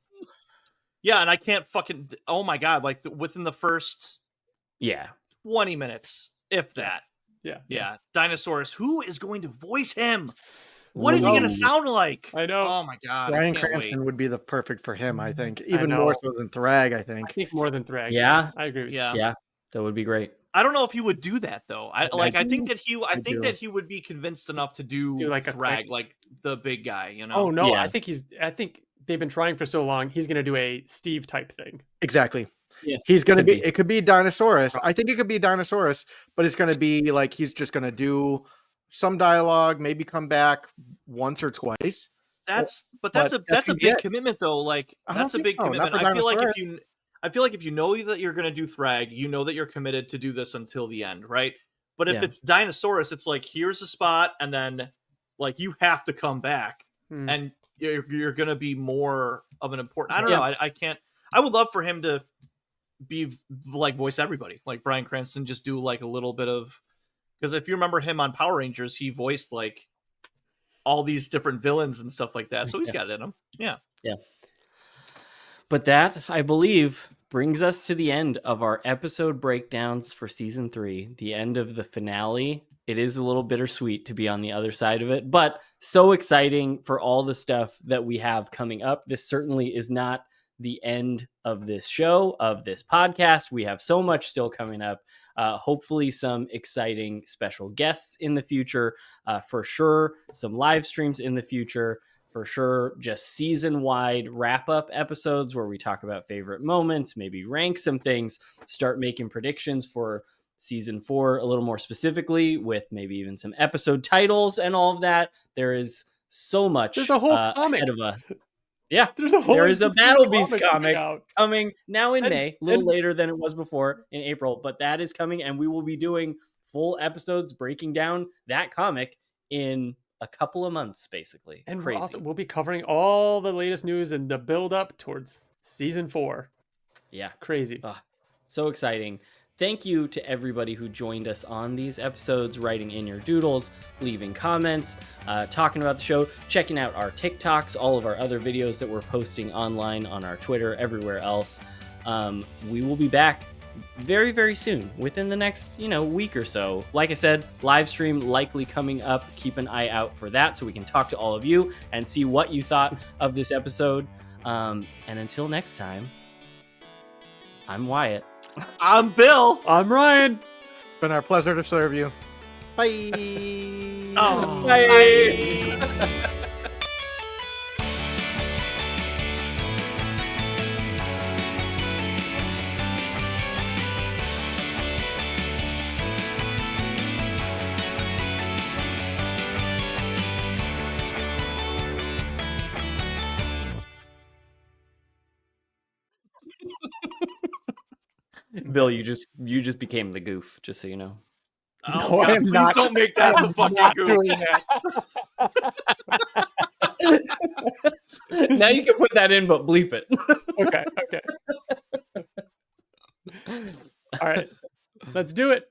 Yeah, and I can't fucking oh my god, like within the first 20 minutes, if that. Yeah. Dinosaurus, who is going to voice him? What is he going to sound like? I know. Oh my god. Bryan Cranston would be the perfect for him, I think. Even more so than Thrag, I think. I think more than Thrag. Yeah. I agree with you. Yeah. That would be great. I don't know if he would do that though. I think that he would be convinced enough to do like a Thrag, like the big guy, you know. Oh no, I think they've been trying for so long. He's going to do a Steve type thing. Exactly. Yeah. He's going to be it could be Dinosaurus. I think it could be Dinosaurus, but it's going to be like he's just going to do some dialogue, maybe come back once or twice. That's a big commitment though. Like that's a big commitment. I feel like if you know that you're going to do Thrag, you know that you're committed to do this until the end, right? But if it's Dinosaurus, it's like here's a spot, and then like you have to come back, and you're going to be more of an important. I don't know. I can't. I would love for him to be like voice everybody, like Bryan Cranston, just do like a little bit of, because if you remember him on Power Rangers, he voiced like all these different villains and stuff like that. So he's got it in him. Yeah. But that, I believe, brings us to the end of our episode breakdowns for season 3, the end of the finale. It is a little bittersweet to be on the other side of it, but so exciting for all the stuff that we have coming up. This certainly is not the end of this show, of this podcast. We have so much still coming up. Hopefully some exciting special guests in the future, for sure. Some live streams in the future, for sure. Just season-wide wrap-up episodes where we talk about favorite moments, maybe rank some things, start making predictions for season 4 a little more specifically, with maybe even some episode titles and all of that. There is so much There's a whole comic ahead of us. Yeah, there is a Battle Beast comic out. coming now in May, a little later than it was before in April, but that is coming, and we will be doing full episodes breaking down that comic in a couple of months, basically. And crazy. we'll be covering all the latest news and the build up towards season 4. Yeah, crazy. So exciting. Thank you to everybody who joined us on these episodes, writing in your doodles, leaving comments, talking about the show, checking out our TikToks, all of our other videos that we're posting online on our Twitter, everywhere else. We will be back very, very soon, within the next, week or so. Like I said, live stream likely coming up. Keep an eye out for that so we can talk to all of you and see what you thought of this episode. And until next time, I'm Wyatt. I'm Bill. I'm Ryan. It's been our pleasure to serve you. Bye. Bye. Bill, you just became the goof, just so you know. Oh, no, God, please don't make that the fucking goof. Now you can put that in, but bleep it. Okay. All right. Let's do it.